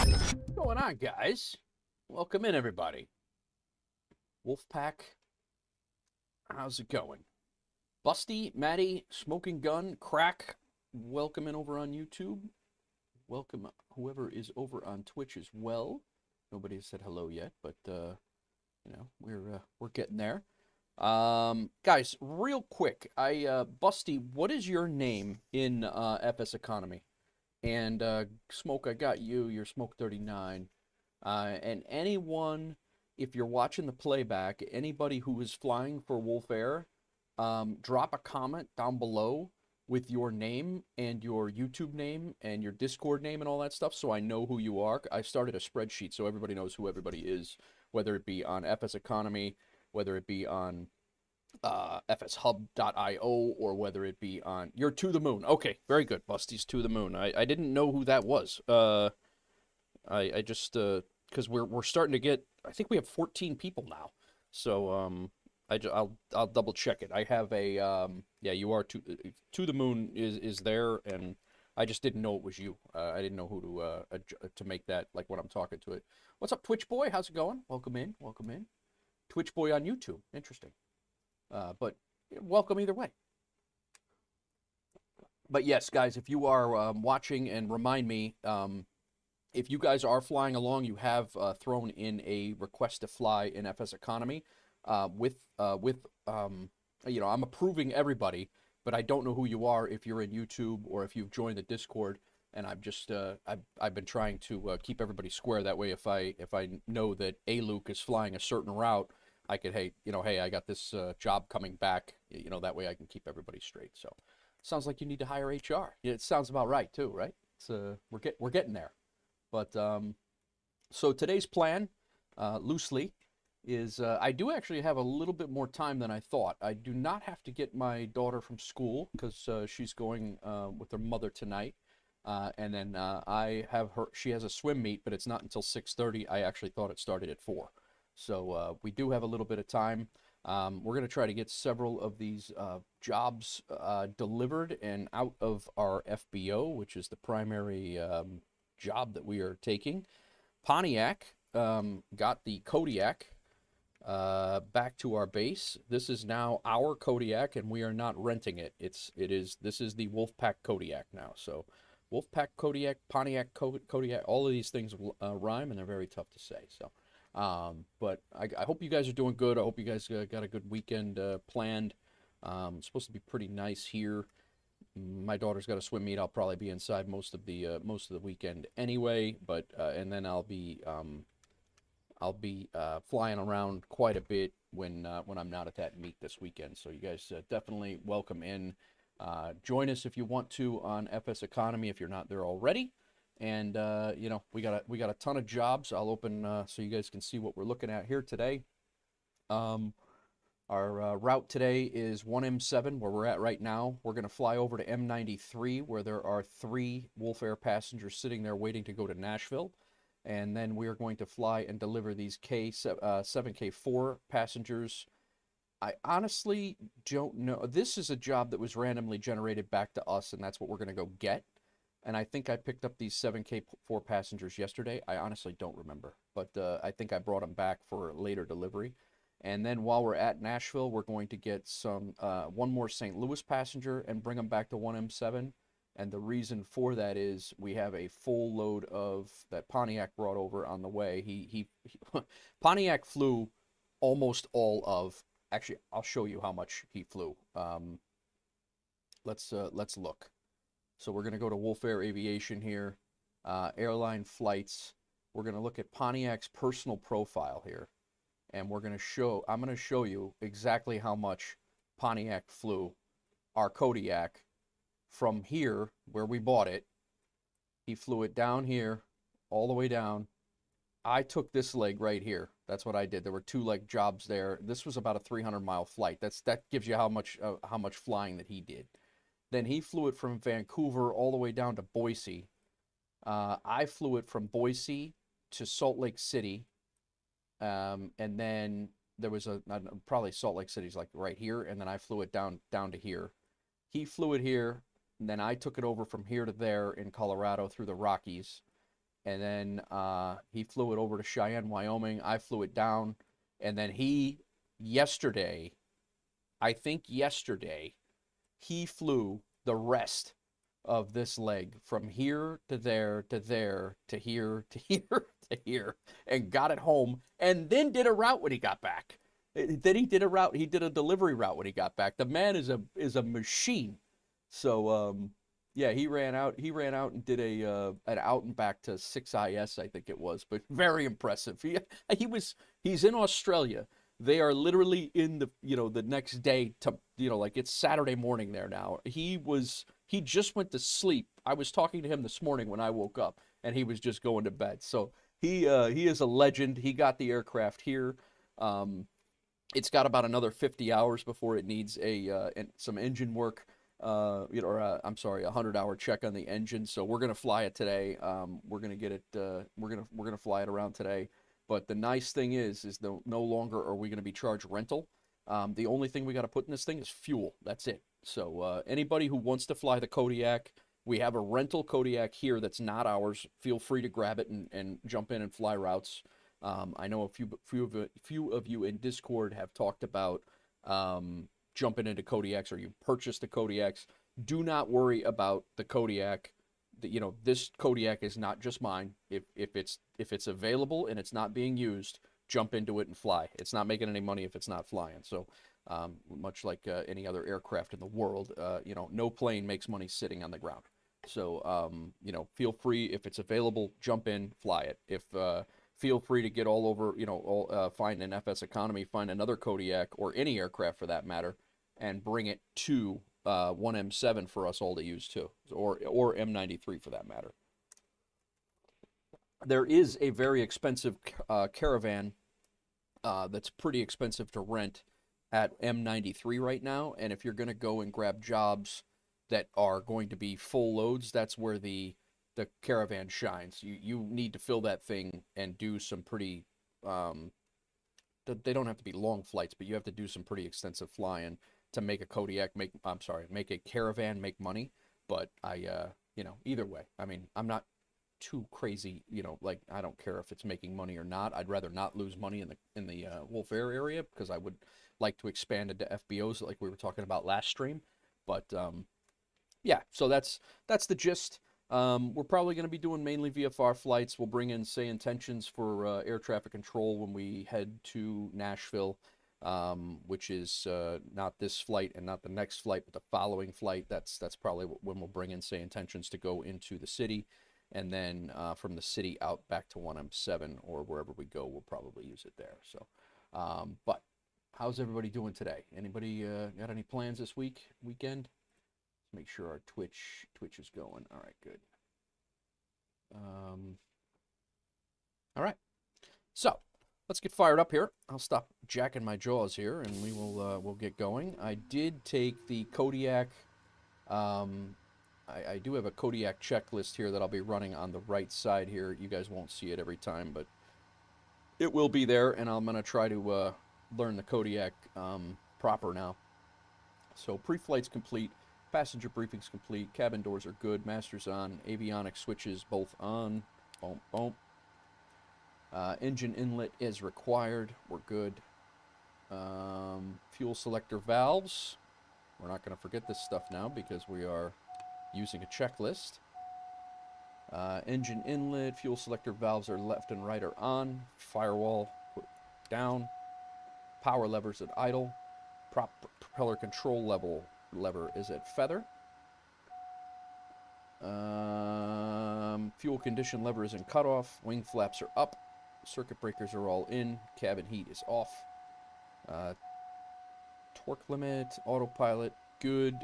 What's going on, guys? Welcome in, everybody. Wolfpack, how's it going? Busty, Maddie, Smoking Gun, Crack, welcome in over on YouTube. Welcome whoever is over on Twitch as well. Nobody has said hello yet, but you know, we're getting there. Guys, real quick, Busty, what is your name in FSEconomy? And Smoke, I got you. You're Smoke 39. And anyone, if you're watching the playback, anybody who is flying for Wolf Air, drop a comment down below with your name and your YouTube name and your Discord name and all that stuff, so I know who you are. I started a spreadsheet so everybody knows who everybody is, whether it be on FSEconomy, whether it be on fshub.io, or whether it be on You're to the Moon. Okay, very good. Busty's to the Moon. I didn't know who that was. I just because we're starting to get, I think we have 14 people now. So I'll double check it. I have a yeah, you are to the Moon is there, and I just didn't know it was you. I didn't know who to make that, like, when I'm talking to it. What's up, Twitch Boy? How's it going? Welcome in. Welcome in. Twitch Boy on YouTube. Interesting. But welcome either way. But yes, guys, if you are watching, and remind me, if you guys are flying along, you have thrown in a request to fly in FSEconomy with you know, I'm approving everybody, but I don't know who you are if you're in YouTube or if you've joined the Discord. And I've just I've been trying to keep everybody square. That way, if I know that Luke is flying a certain route, I could, hey, I got this job coming back. That way I can keep everybody straight. So, sounds like you need to hire HR. Yeah, it sounds about right too, right? It's we're getting there. But so today's plan, loosely, is I do actually have a little bit more time than I thought. I do not have to get my daughter from school because she's going with her mother tonight. And then I have her. She has a swim meet, but it's not until 6:30. I actually thought it started at 4. So we do have a little bit of time. We're going to try to get several of these jobs delivered and out of our FBO, which is the primary job that we are taking. Pontiac got the Kodiak back to our base. This is now our Kodiak, and we are not renting it. This is the Wolfpack Kodiak now. So Wolfpack Kodiak, Pontiac Kodiak, all of these things rhyme, and they're very tough to say. So. But I hope you guys are doing good. I hope you guys got a good weekend planned. It's supposed to be pretty nice here. My daughter's got a swim meet. I'll probably be inside most of the weekend anyway. But and then I'll be flying around quite a bit when I'm not at that meet this weekend. So you guys definitely welcome in. Join us if you want to on FSEconomy if you're not there already. And we got a ton of jobs. I'll open so you guys can see what we're looking at here today. Our route today is 1M7, where we're at right now. We're going to fly over to M93, where there are 3 Wolf Air passengers sitting there waiting to go to Nashville. And then we are going to fly and deliver these 7K4 passengers. I honestly don't know. This is a job that was randomly generated back to us, and that's what we're going to go get. And I think I picked up these 7K4 passengers yesterday. I honestly don't remember. But I think I brought them back for later delivery. And then while we're at Nashville, we're going to get one more St. Louis passenger and bring them back to 1M7. And the reason for that is we have a full load of that Pontiac brought over on the way. He Pontiac flew almost all of... Actually, I'll show you how much he flew. Let's look. So we're going to go to Wolf Air Aviation here, airline flights. We're going to look at Pontiac's personal profile here, and I'm going to show you exactly how much Pontiac flew our Kodiak from here, where we bought it. He flew it down here, all the way down. I took this leg right here. That's what I did. There were 2 leg jobs there. This was about a 300-mile flight. That gives you how much flying that he did. Then he flew it from Vancouver all the way down to Boise. I flew it from Boise to Salt Lake City. And then there was probably Salt Lake City's like right here. And then I flew it down to here. He flew it here. And then I took it over from here to there in Colorado through the Rockies. and then he flew it over to Cheyenne, Wyoming. I flew it down, and then yesterday, I think yesterday, he flew the rest of this leg from here to there to there to here to here to here, and got it home, and then did a route when he got back. Then he did a route. He did a delivery route when he got back. The man is a machine. So yeah, he ran out. He ran out and did an out and back to 6IS, I think it was, but very impressive. He's in Australia. They are literally in the next day to like it's Saturday morning there now. He just went to sleep. I was talking to him this morning when I woke up, and he was just going to bed. So he is a legend. He got the aircraft here. It's got about another 50 hours before it needs some engine work. I'm sorry, a 100-hour check on the engine. So we're gonna fly it today. We're gonna get it. We're gonna fly it around today. But the nice thing is no longer are we gonna be charged rental. The only thing we got to put in this thing is fuel. That's it. So anybody who wants to fly the Kodiak, we have a rental Kodiak here that's not ours. Feel free to grab it and jump in and fly routes. I know a few of you in Discord have talked about jumping into Kodiaks, or you purchased the Kodiaks. Do not worry about the Kodiak. This Kodiak is not just mine. If it's available and it's not being used, jump into it and fly. It's not making any money if it's not flying. So much like any other aircraft in the world, no plane makes money sitting on the ground. So feel free, if it's available, jump in, fly it. If feel free to get all over, find an FSEconomy, find another Kodiak, or any aircraft for that matter, and bring it to 1M7 for us all to use too, or M93 for that matter. There is a very expensive Caravan that's pretty expensive to rent at M93 right now, and if you're going to go and grab jobs that are going to be full loads, that's where the Caravan shines. You need to fill that thing and do some pretty they don't have to be long flights, but you have to do some pretty extensive flying to make a Kodiak make a Caravan make money. But either way, I mean, I'm not too crazy, like I don't care if it's making money or not. I'd rather not lose money in the Wolf Air area, because I would like to expand into FBOs like we were talking about last stream. But yeah, so that's the gist. We're probably going to be doing mainly VFR flights. We'll bring in Say Intentions for air traffic control when we head to Nashville, which is not this flight and not the next flight, but the following flight. That's probably when we'll bring in Say Intentions to go into the city, and then from the city out back to 1M7 or wherever we go, we'll probably use it there. So, but how's everybody doing today? Anybody got any plans this weekend? Make sure our Twitch is going. All right, good. All right, so let's get fired up here. I'll stop jacking my jaws here, and we'll get going. I did take the Kodiak. I do have a Kodiak checklist here that I'll be running on the right side here. You guys won't see it every time, but it will be there, and I'm gonna try to learn the Kodiak proper now. So pre-flight's complete. Passenger briefing's complete. Cabin doors are good. Master's on. Avionics switches both on. Boom, boom. Engine inlet is required. We're good. Fuel selector valves. We're not going to forget this stuff now because we are using a checklist. Engine inlet. Fuel selector valves are left and right are on. Firewall put down. Power levers at idle. Propeller control lever is at feather. Fuel condition lever is in cutoff. Wing flaps are up. Circuit breakers are all in. Cabin heat is off. Torque limit, autopilot, good.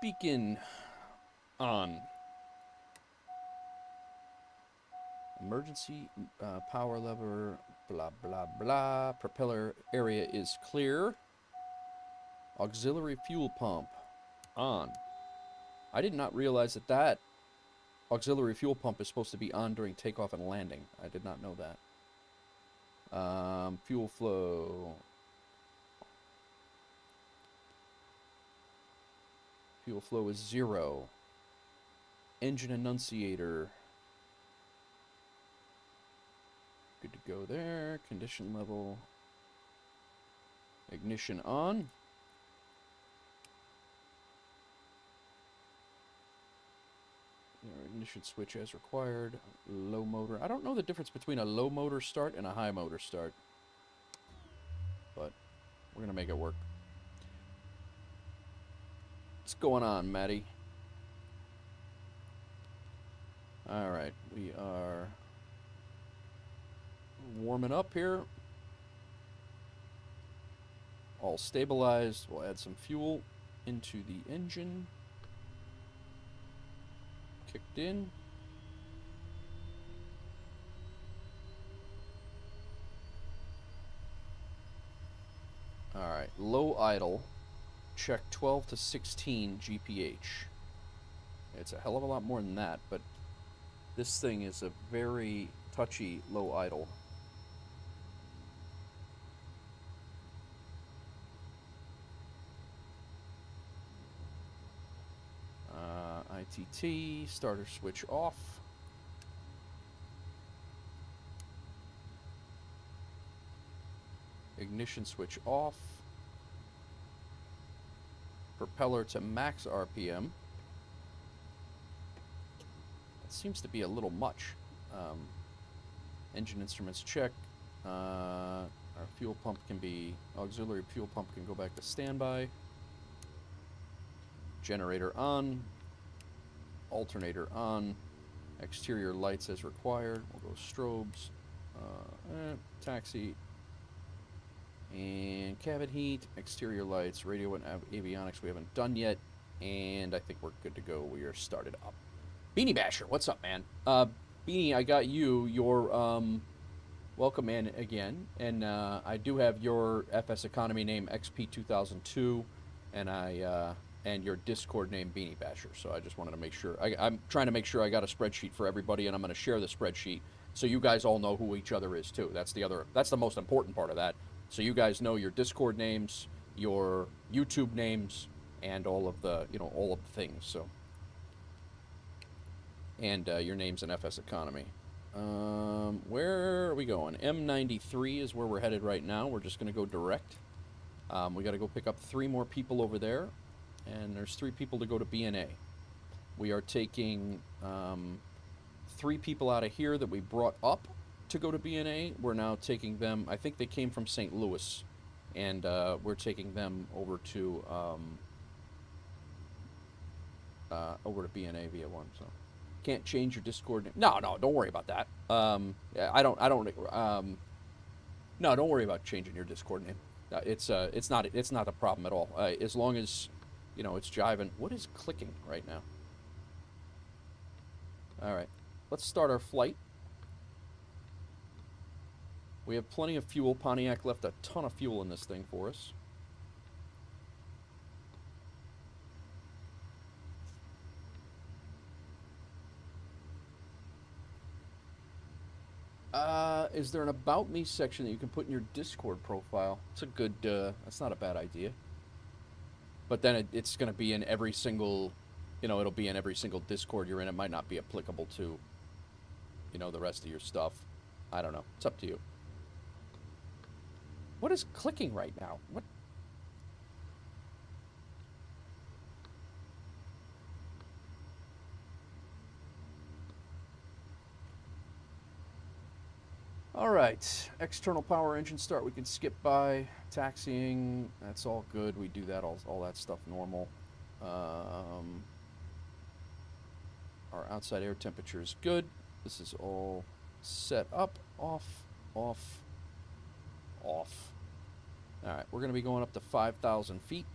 Beacon on. Emergency power lever, blah, blah, blah. Propeller area is clear. Auxiliary fuel pump on. I did not realize that auxiliary fuel pump is supposed to be on during takeoff and landing. I did not know that. Fuel flow. Fuel flow is 0. Engine annunciator. Good to go there. Condition level. Ignition on. Ignition switch as required. Low motor. I don't know the difference between a low motor start and a high motor start. But we're going to make it work. What's going on, Maddie? Alright, we are warming up here. All stabilized. We'll add some fuel into the engine. Kicked in. Alright, low idle. Check 12 to 16 GPH. It's a hell of a lot more than that, but this thing is a very touchy low idle. ITT, starter switch off. Ignition switch off. Propeller to max RPM. That seems to be a little much. Engine instruments check. Our fuel pump can be, auxiliary fuel pump can go back to standby. Generator on. Alternator on. Exterior lights as required. We'll go strobes. Taxi. And cabin heat. Exterior lights. Radio and avionics we haven't done yet. And I think we're good to go. We are started up. Beanie Basher, what's up, man? Beanie, I got you. Your welcome in again. And I do have your FSEconomy name XP2002. And your Discord name, Beanie Basher. So I just wanted to make sure. I'm trying to make sure I got a spreadsheet for everybody, and I'm going to share the spreadsheet so you guys all know who each other is too. That's the most important part of that. So you guys know your Discord names, your YouTube names, and all of the things. So and your names in FSEconomy. Where are we going? M93 is where we're headed right now. We're just going to go direct. We got to go pick up 3 more people over there. And there's 3 people to go to BNA. We are taking 3 people out of here that we brought up to go to BNA. We're now taking them, I think they came from St. Louis, and we're taking them over to BNA via 1. So can't change your Discord name. No, don't worry about that. No, don't worry about changing your Discord name. It's not a problem at all. As long as it's jiving. What is clicking right now? All right, let's start our flight. We have plenty of fuel. Pontiac left a ton of fuel in this thing for us. Is there an About Me section that you can put in your Discord profile? It's a good, that's not a bad idea. But then it's going to be in every single, it'll be in every single Discord you're in. It might not be applicable to, the rest of your stuff. I don't know. It's up to you. What is clicking right now? What? All right. External power engine start we can skip by. Taxiing, that's all good. We do that, all that stuff normal. Our outside air temperature is good. This is all set up. Off, off, off. All right, we're going to be going up to 5,000 feet.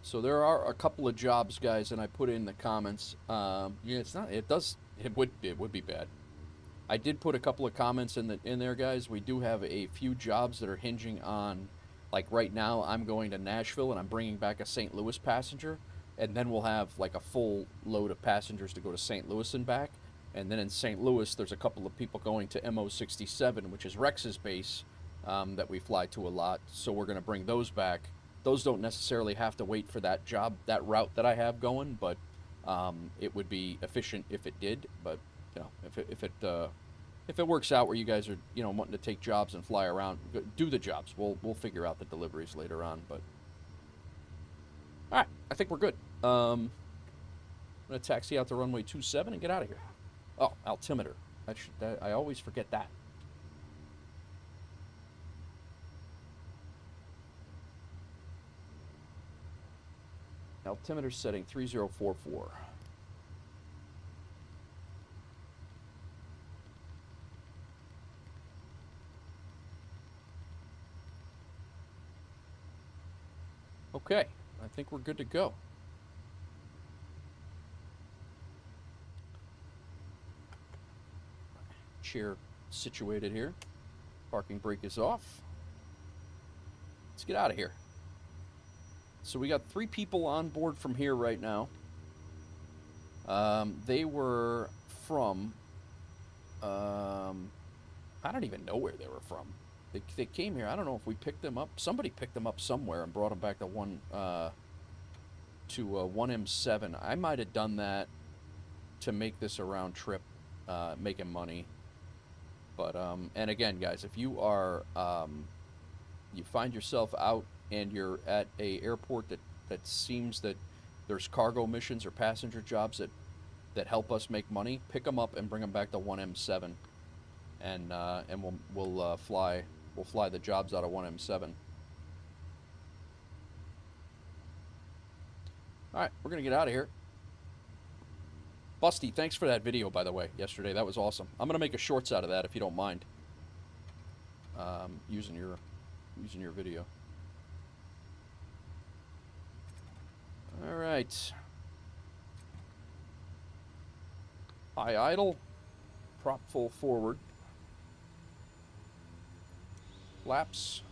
So there are a couple of jobs, guys, and I put in the comments. Yeah, it would be bad. I did put a couple of comments in there, guys. We do have a few jobs that are hinging on, like right now, I'm going to Nashville and I'm bringing back a St. Louis passenger, and then we'll have like a full load of passengers to go to St. Louis and back. And then in St. Louis, there's a couple of people going to MO67, which is Rex's base, that we fly to a lot. So we're going to bring those back. Those don't necessarily have to wait for that job, that route that I have going, but it would be efficient if it did. But you know, if it works out where you guys are, you know, wanting to take jobs and fly around, do the jobs. We'll figure out the deliveries later on. But all right, I think we're good. I'm gonna taxi out to runway 27 and get out of here. Oh, altimeter. I always forget that. Altimeter setting 3044. Okay, I think we're good to go. Chair situated here. Parking brake is off. Let's get out of here. So we got 3 people on board from here right now. They were from, I don't even know where they were from. They came here. I don't know if we picked them up. Somebody picked them up somewhere and brought them back to 1M7. I might have done that to make this a round trip, making money. But and again, guys, if you are you find yourself out and you're at a airport that seems that there's cargo missions or passenger jobs that help us make money, pick them up and bring them back to 1M7, and we'll fly the jobs out of 1M7. All right, we're gonna get out of here. Busty, thanks for that video, by the way, yesterday. That was awesome. I'm gonna make a shorts out of that if you don't mind. Using your video. All right. High idle. Prop full forward. Flaps.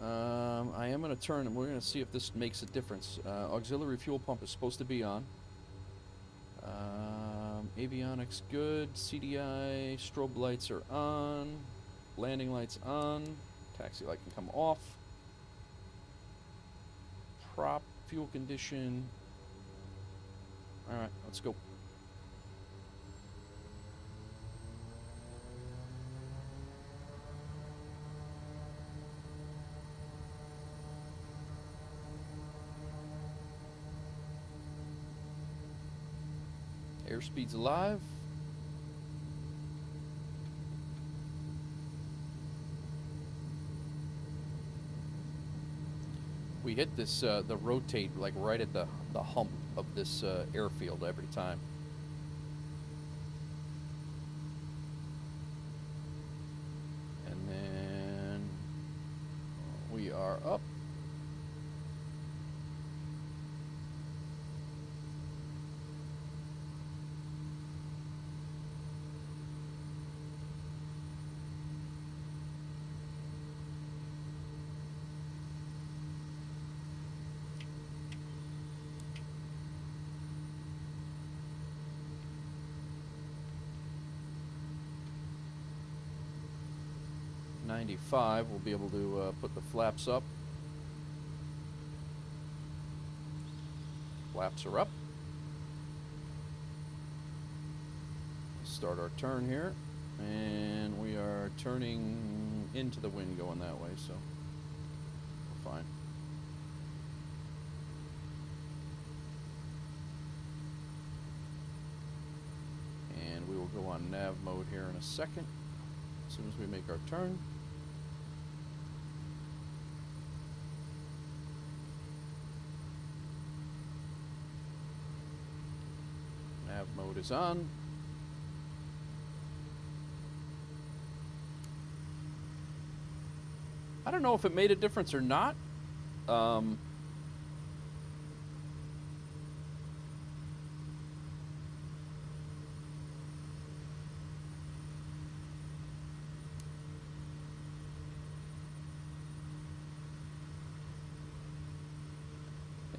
I am going to turn, and we're going to see if this makes a difference. Auxiliary fuel pump is supposed to be on. Avionics good. CDI, strobe lights are on. Landing lights on. Taxi light can come off. Prop, fuel condition. Alright, let's go. Airspeed's alive. We hit this, the rotate, like right at the hump of this airfield every time. And then we are up. We'll be able to put the flaps up. Flaps are up. Start our turn here, and we are turning into the wind going that way, so we're fine. And we will go on nav mode here in a second, as soon as we make our turn. Nav mode is on. I don't know if it made a difference or not. I'm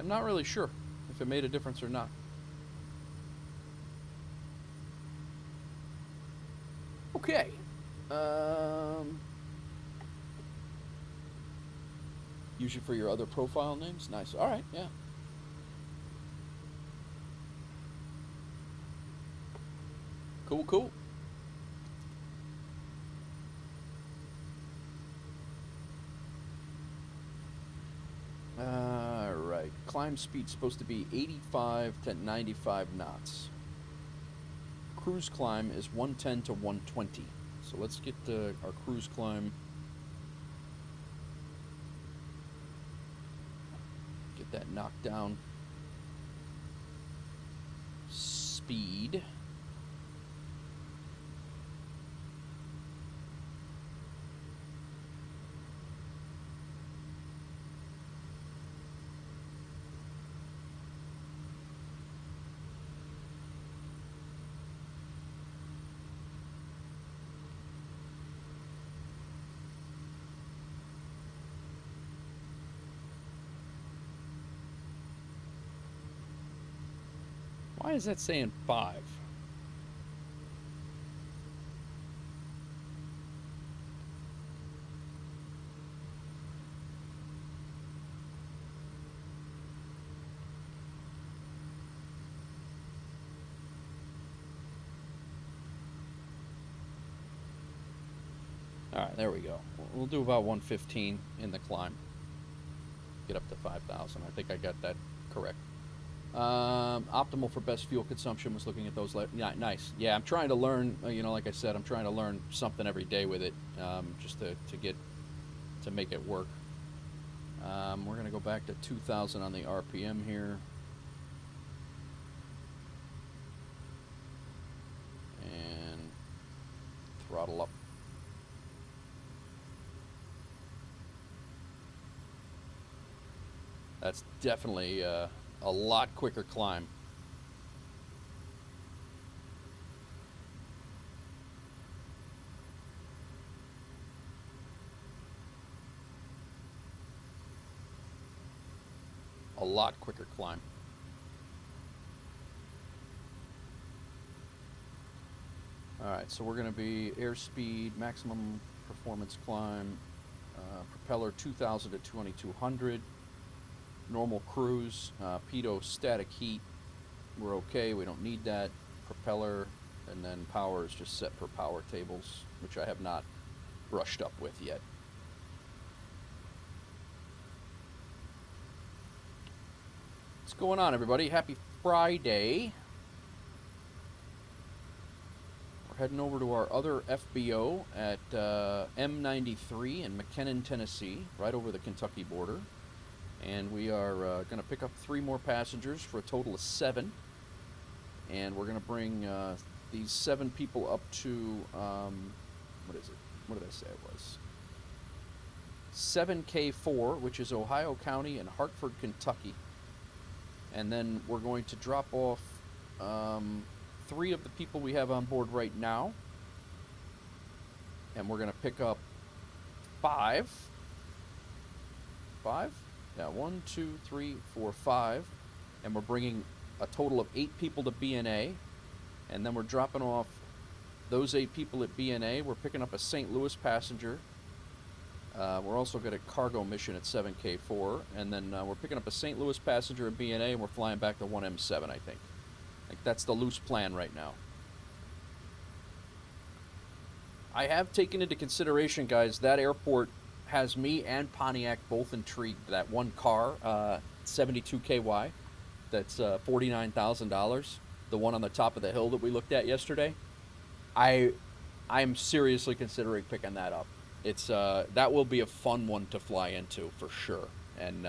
not really sure if it made a difference or not. Okay. Use it for your other profile names. Nice. All right. Yeah. Cool. Cool. All right. Climb speed's supposed to be 85 to 95 knots. Cruise climb is 110 to 120. So let's get our cruise climb. Get that knocked down. Speed. Why is that saying 5? All right, there we go. We'll do about 115 in the climb. Get up to 5,000. I think I got that correct. Optimal for best fuel consumption was looking at those. Yeah, nice. Yeah, I'm trying to learn. Like I said, I'm trying to learn something every day with it, just to make it work. We're gonna go back to 2,000 on the RPM here, and throttle up. That's definitely a lot quicker climb. A lot quicker climb. All right, so we're going to be airspeed, maximum performance climb, propeller 2,000 to 2,200. Normal cruise, pitot static heat, we're okay, we don't need that. Propeller, and then power is just set per power tables, which I have not brushed up with yet. What's going on, everybody? Happy Friday. We're heading over to our other FBO at M93 in McKennon, Tennessee, right over the Kentucky border. And we are going to pick up 3 more passengers for a total of 7. And we're going to bring these 7 people up to, what is it? What did I say it was? 7K4, which is Ohio County and Hartford, Kentucky. And then we're going to drop off 3 of the people we have on board right now. And we're going to pick up 5. 5? Yeah, 1, 2, 3, 4, 5. And we're bringing a total of 8 people to BNA. And then we're dropping off those 8 people at BNA. We're picking up a St. Louis passenger. We're also got a cargo mission at 7K4. And then we're picking up a St. Louis passenger at BNA, and we're flying back to 1M7, I think. Like, that's the loose plan right now. I have taken into consideration, guys, that airport has me and Pontiac both intrigued. That one car, 72 KY, that's $49,000. The one on the top of the hill that we looked at yesterday. I'm seriously considering picking that up. It's that will be a fun one to fly into for sure, and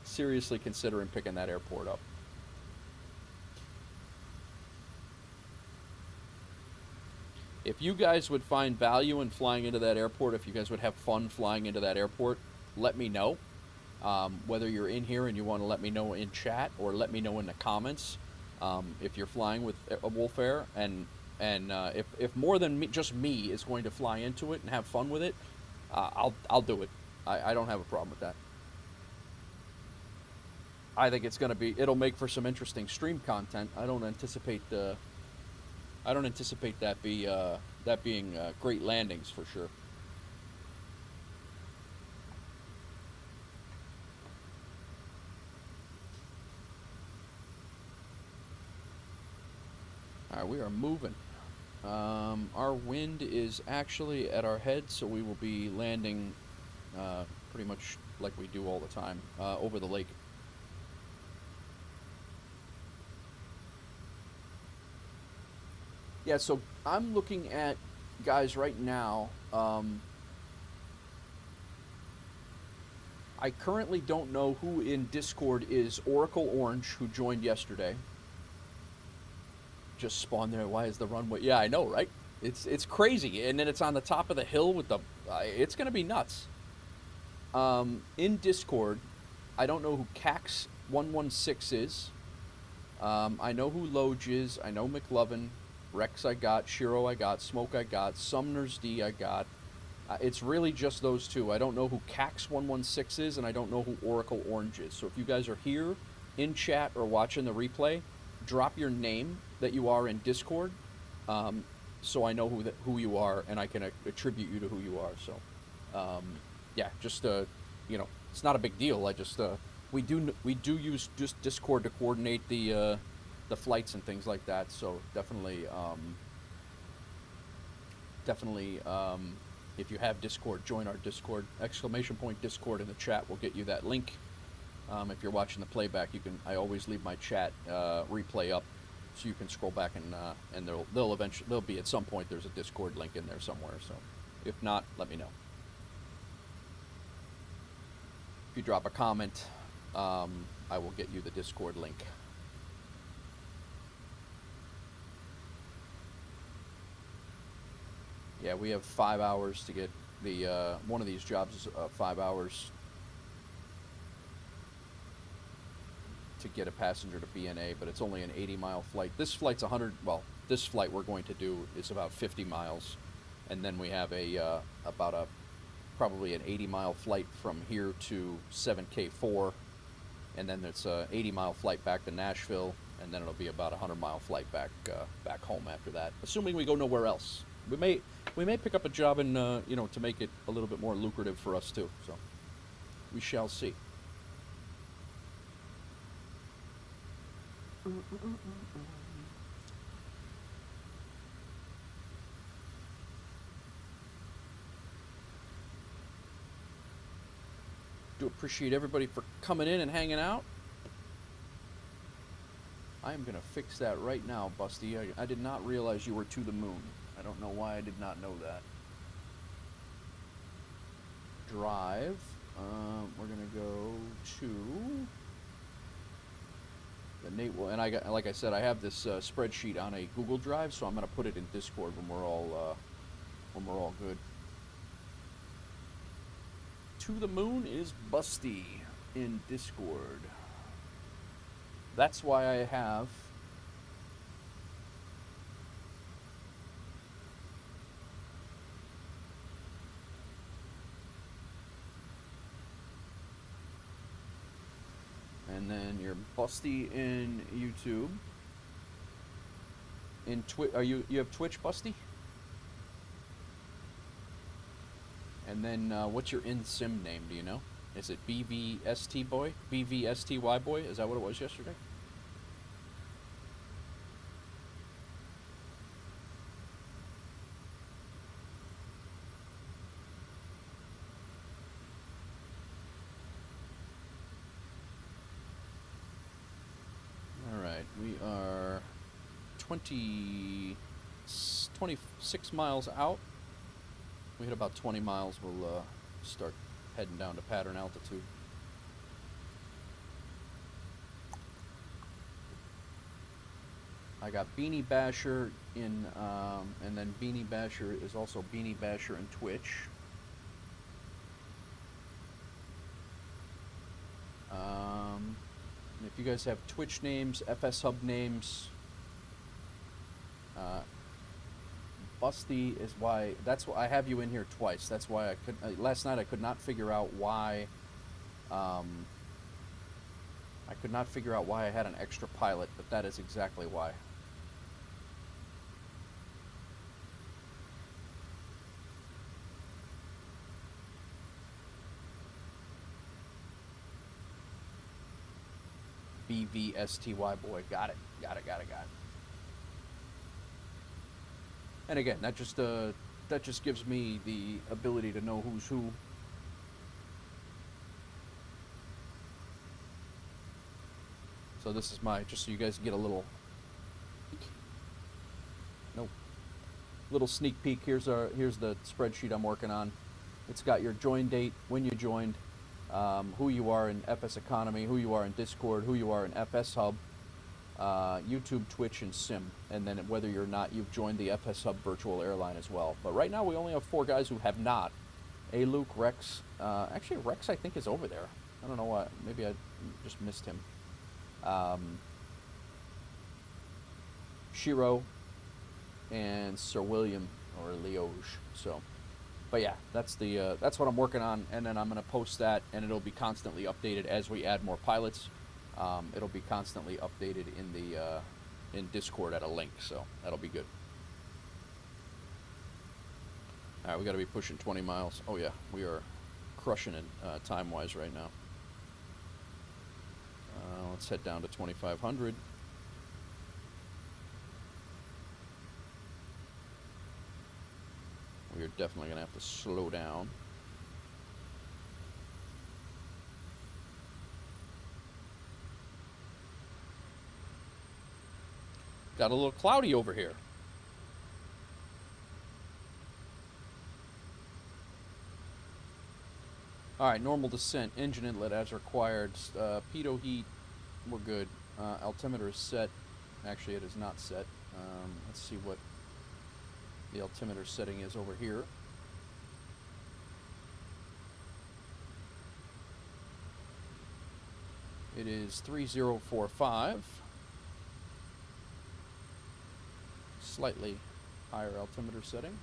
seriously considering picking that airport up. If you guys would find value in flying into that airport, if you guys would have fun flying into that airport, let me know. Whether you're in here and you want to let me know in chat, or let me know in the comments if you're flying with a Wolf Air, and if more than just me is going to fly into it and have fun with it, I'll do it. I don't have a problem with that. I think it'll make for some interesting stream content. I don't anticipate I don't anticipate that being great landings for sure. All right, we are moving. Our wind is actually at our head, so we will be landing pretty much like we do all the time over the lake. Yeah, so I'm looking at guys right now. I currently don't know who in Discord is Oracle Orange, who joined yesterday. Just spawned there. Why is the runway? Yeah, I know, right? It's crazy, and then it's on the top of the hill with the. It's gonna be nuts. In Discord, I don't know who Cax116 is. I know who Loge is. I know McLovin. Rex I got. Shiro I got. Smoke I got. Sumner's D I got. It's really just those two. I don't know who Cax116 is, and I don't know who Oracle Orange is. So if you guys are here in chat or watching the replay, drop your name that you are in Discord, so I know who you are, and I can attribute you to who you are. So, yeah, just it's not a big deal. I just we do use just Discord to coordinate the flights and things like that. So definitely, if you have Discord, join our Discord. !Discord in the chat will get you that link. If you're watching the playback, I always leave my chat replay up, so you can scroll back and there'll be at some point there's a Discord link in there somewhere. So if not, let me know. If you drop a comment, I will get you the Discord link. Yeah, we have 5 hours to get the one of these jobs is 5 hours to get a passenger to BNA, but it's only an 80-mile flight. This flight's 100. Well, this flight we're going to do is about 50 miles, and then we have probably an 80-mile flight from here to 7K4, and then it's a 80-mile flight back to Nashville, and then it'll be about a 100-mile flight back home after that, assuming we go nowhere else. We may pick up a job in to make it a little bit more lucrative for us too. So we shall see. Do appreciate everybody for coming in and hanging out. I am gonna fix that right now, Busty. I did not realize you were to the moon. I don't know why I did not know that. Drive. We're gonna go to the Nate will, and like I said, I have this spreadsheet on a Google Drive, so I'm gonna put it in Discord when we're all good. To the moon is Busty in Discord. That's why I have. And then you're Busty in YouTube. In Twitch, you have Twitch, Busty? And then what's your in-sim name? Do you know? Is it BVST boy? BVSTY boy? Is that what it was yesterday? We are 26 miles out. We hit about 20 miles, we'll start heading down to pattern altitude. I got Beanie Basher in, and then Beanie Basher is also Beanie Basher in Twitch. If you guys have Twitch names, FS Hub names, Busty is why. That's why I have you in here twice. That's why I could. Last night I could not figure out why. I could not figure out why I had an extra pilot, but that is exactly why. BVSTY boy. Got it. Got it. And again, that just gives me the ability to know who's who. So this is just so you guys get a little little sneak peek. Here's the spreadsheet I'm working on. It's got your join date, when you joined, who you are in FSEconomy, who you are in Discord, who you are in FS Hub, YouTube, Twitch, and Sim, and then whether or not you've joined the FS Hub virtual airline as well. But right now we only have 4 guys who have not. A Luke, Rex. Actually, Rex I think is over there. I don't know why. Maybe I just missed him. Shiro and Sir William or Leoge. So, but yeah, that's what I'm working on, and then I'm gonna post that, and it'll be constantly updated as we add more pilots. It'll be constantly updated in Discord at a link, so that'll be good. All right, we got to be pushing 20 miles. Oh yeah, we are crushing it time-wise right now. Let's head down to 2,500. We are definitely going to have to slow down. Got a little cloudy over here. Alright, normal descent, engine inlet as required, pitot heat, we're good. Altimeter is set. Actually, it is not set. Let's see what the altimeter setting is over here. It is 3045. Slightly higher altimeter setting.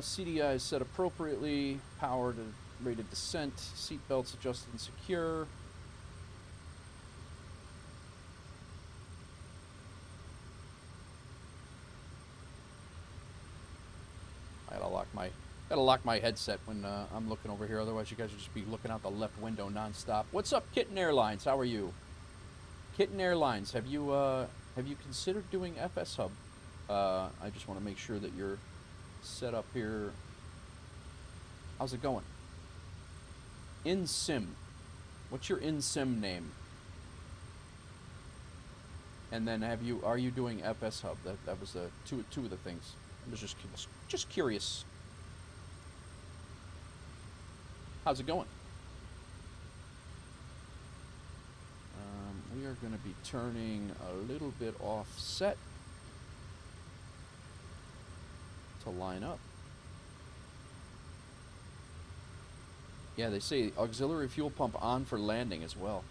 CDI is set appropriately, power to rated descent, seat belts adjusted and secure. I gotta lock my headset when I'm looking over here, otherwise you guys will just be looking out the left window nonstop. What's up, Kitten Airlines? How are you? Kitten Airlines, have you considered doing FS Hub? I just want to make sure that you're set up here. How's it going? InSim. What's your InSim name? And then are you doing FS Hub? That was two of the things. I was just curious. How's it going? We are going to be turning a little bit offset to line up. Yeah, they say auxiliary fuel pump on for landing as well.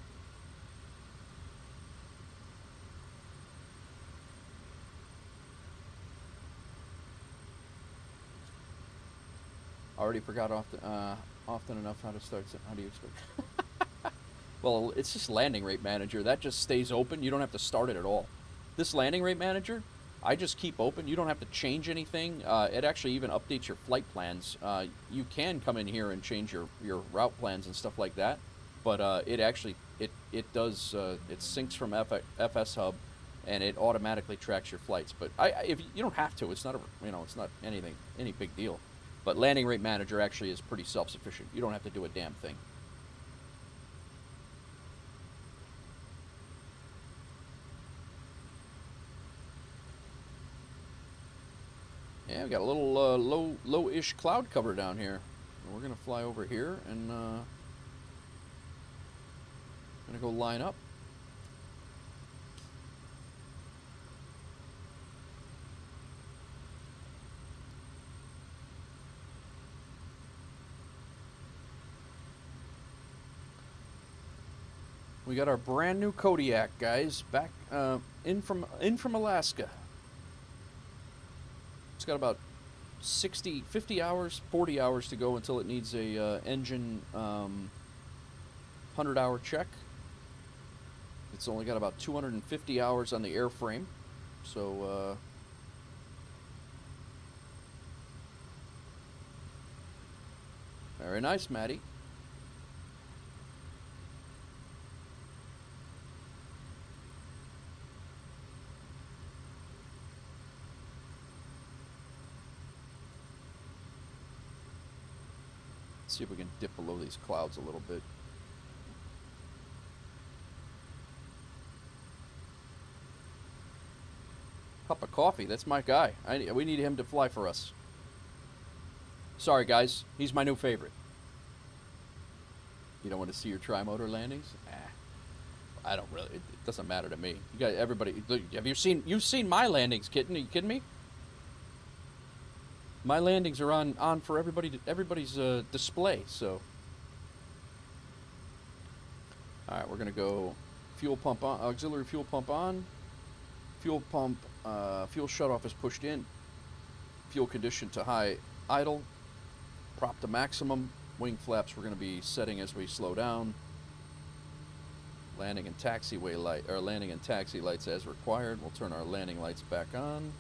Already forgot often enough how to start. How do you expect? Well, it's just landing rate manager. That just stays open. You don't have to start it at all. This landing rate manager, I just keep open. You don't have to change anything. It actually even updates your flight plans. You can come in here and change your route plans and stuff like that, but it actually it does it syncs from FS Hub, and it automatically tracks your flights. But if you don't have to, it's not it's not any big deal. But landing rate manager actually is pretty self-sufficient. You don't have to do a damn thing. Yeah, we got a little low-ish cloud cover down here. We're gonna fly over here and gonna go line up. We got our brand new Kodiak, guys, back in from Alaska. It's got about 50 hours, 40 hours to go until it needs a engine 100-hour check. It's only got about 250 hours on the airframe, so Very nice, Maddie. Let's see if we can dip below these clouds a little bit. Cup of coffee. That's my guy. We need him to fly for us. Sorry, guys. He's my new favorite. You don't want to see your tri-motor landings? I don't really. It doesn't matter to me. You guys, everybody. Have you seen? You've seen my landings, kitten? Are you kidding me? My landings are on for everybody's display. So. All right, we're gonna go. Fuel pump on. Auxiliary fuel pump on. Fuel pump. Fuel shutoff is pushed in. Fuel condition to high idle. Prop to maximum. Wing flaps we're going to be setting as we slow down. Landing and taxiway light, or landing and taxi lights as required. We'll turn our landing lights back on.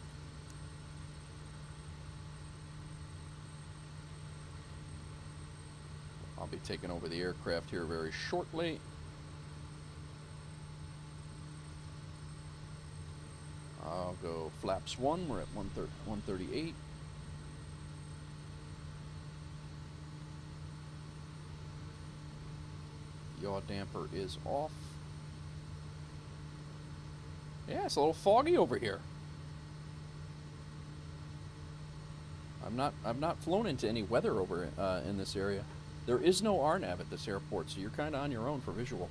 I'll be taking over the aircraft here very shortly. I'll go flaps 1. We're at 138. Yaw damper is off. Yeah, it's a little foggy over here. I've not flown into any weather over in this area. There is no RNAV at this airport, so you're kind of on your own for visual.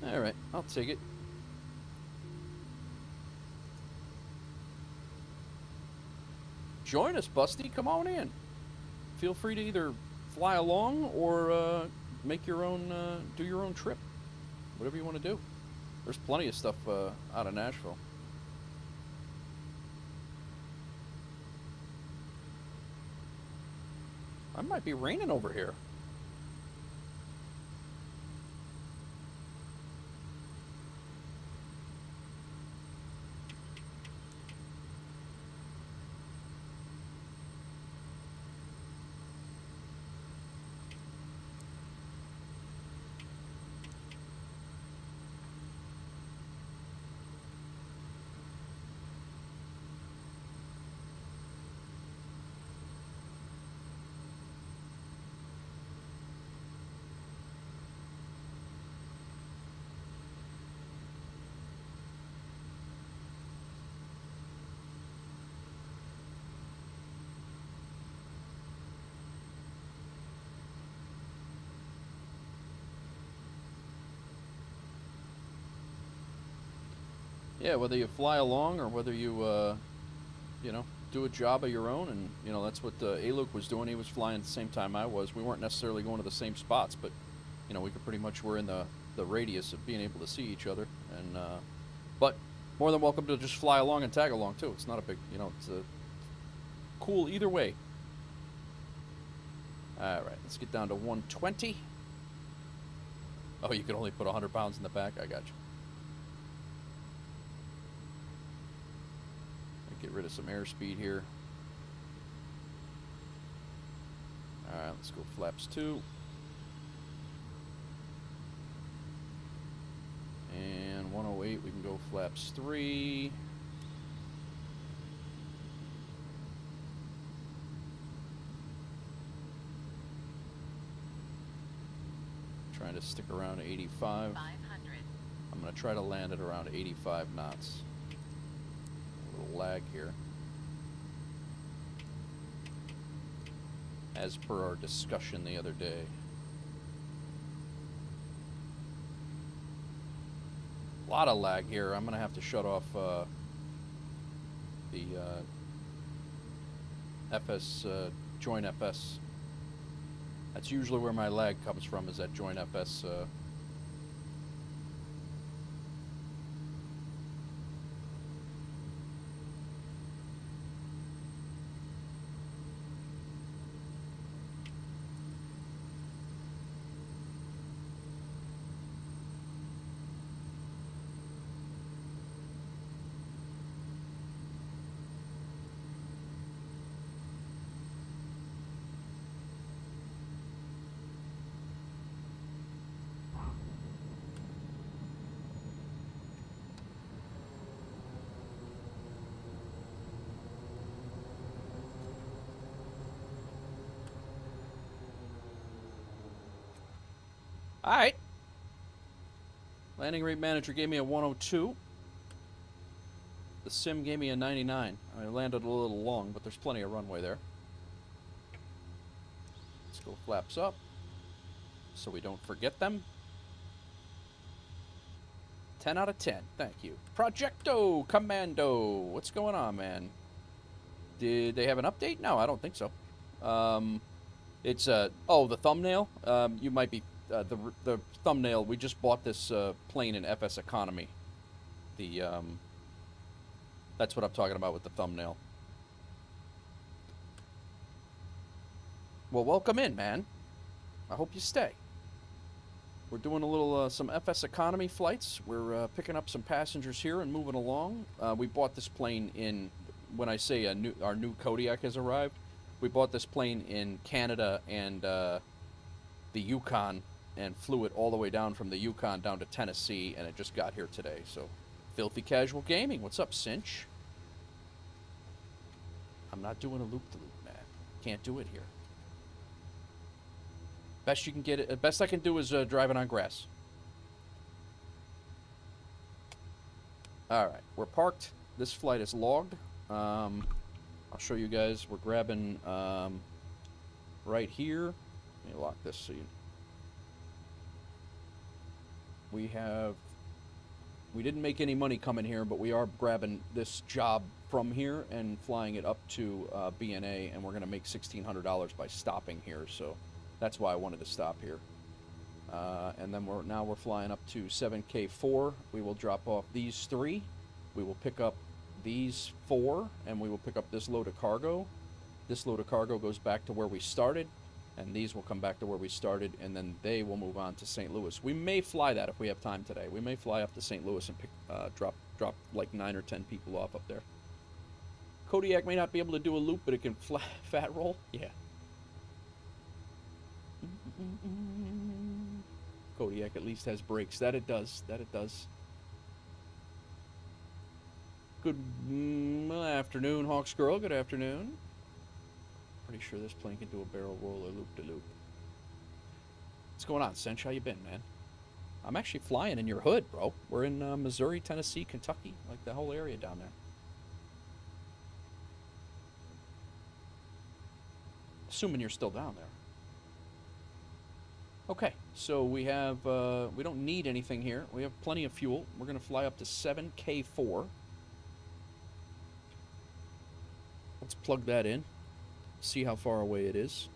All right, I'll take it. Join us, Busty. Come on in. Feel free to either fly along or make your own, do your own trip. Whatever you want to do. There's plenty of stuff out of Nashville. It might be raining over here. Yeah, whether you fly along or whether you, you know, do a job of your own, and you know that's what A-Luke was doing. He was flying at the same time I was. We weren't necessarily going to the same spots, but you know we could pretty much were in the radius of being able to see each other. And but more than welcome to just fly along and tag along too. It's not a big, you know, it's cool either way. All right, let's get down to 120. Oh, you can only put 100 pounds in the back. I got you. Get rid of some airspeed here. Alright, let's go flaps 2. And 108, we can go flaps 3. Trying to stick around 85. 500. I'm going to try to land at around 85 knots. Lag here, as per our discussion the other day. A lot of lag here. I'm gonna have to shut off the FS join FS. That's usually where my lag comes from, is that join FS. All right. Landing rate manager gave me a 102. The sim gave me a 99. I landed a little long, but there's plenty of runway there. Let's go flaps up so we don't forget them. 10 out of 10. Thank you. Projecto Commando. What's going on, man? Did they have an update? No, I don't think so. It's oh, the thumbnail. You might be the thumbnail. We just bought this plane in FSEconomy. The that's what I'm talking about with the thumbnail. Well, welcome in, man. I hope you stay. We're doing a little some FSEconomy flights. We're picking up some passengers here and moving along. We bought this plane in. When I say our new Kodiak has arrived, we bought this plane in Canada and the Yukon, and flew it all the way down from the Yukon down to Tennessee, and it just got here today. So, Filthy Casual Gaming, what's up, Cinch? I'm not doing a loop-de-loop, man. Can't do it here. Best you can get it. Best I can do is driving on grass. All right, we're parked. This flight is logged. I'll show you guys. We're grabbing right here. Let me lock this so you. We didn't make any money coming here, but we are grabbing this job from here and flying it up to BNA, and we're going to make $1,600 by stopping here. So that's why I wanted to stop here. And then we're flying up to 7K4. We will drop off these 3. We will pick up these 4, and we will pick up this load of cargo. This load of cargo goes back to where we started, and these will come back to where we started, and then they will move on to St. Louis. We may fly that if we have time today. We may fly up to St. Louis and drop like 9 or 10 people off up there. Kodiak may not be able to do a loop, but it can fat roll. Yeah. Kodiak at least has brakes. That it does. That it does. Good afternoon, Hawks Girl. Good afternoon. Pretty sure this plane can do a barrel roll or loop-de-loop. What's going on, Cinch? How you been, man? I'm actually flying in your hood, bro. We're in Missouri, Tennessee, Kentucky. Like the whole area down there. Assuming you're still down there. Okay, so we have, we don't need anything here. We have plenty of fuel. We're going to fly up to 7K4. Let's plug that in. See how far away it is.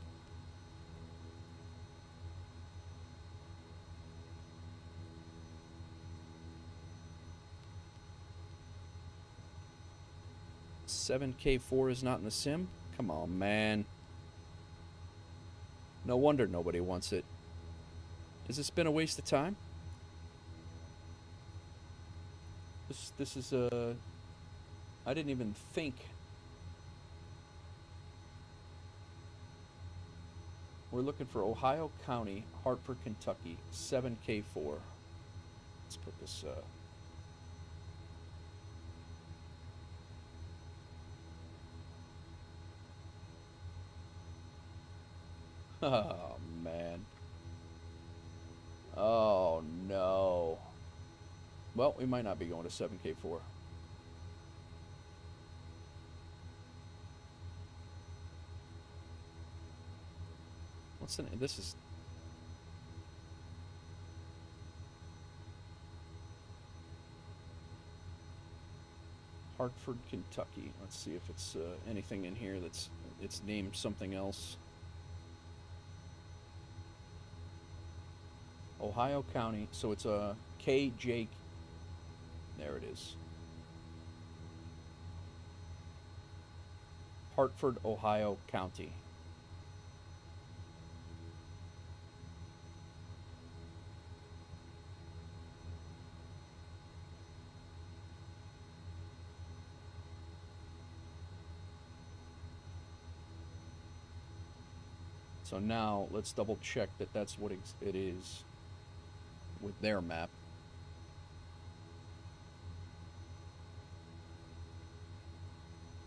$7K4 is not in the sim? Come on, man. No wonder nobody wants it. Has this been a waste of time? This is I didn't even think. We're looking for Ohio County, Hartford, Kentucky, 7K4. Let's put this oh, man. Oh, no. Well, we might not be going to 7K4. What's the name? This is... Hartford, Kentucky. Let's see if it's anything in here that's... It's named something else. Ohio County, so it's a KJ. There it is. Hartford, Ohio County. So now let's double check that that's what it is with their map.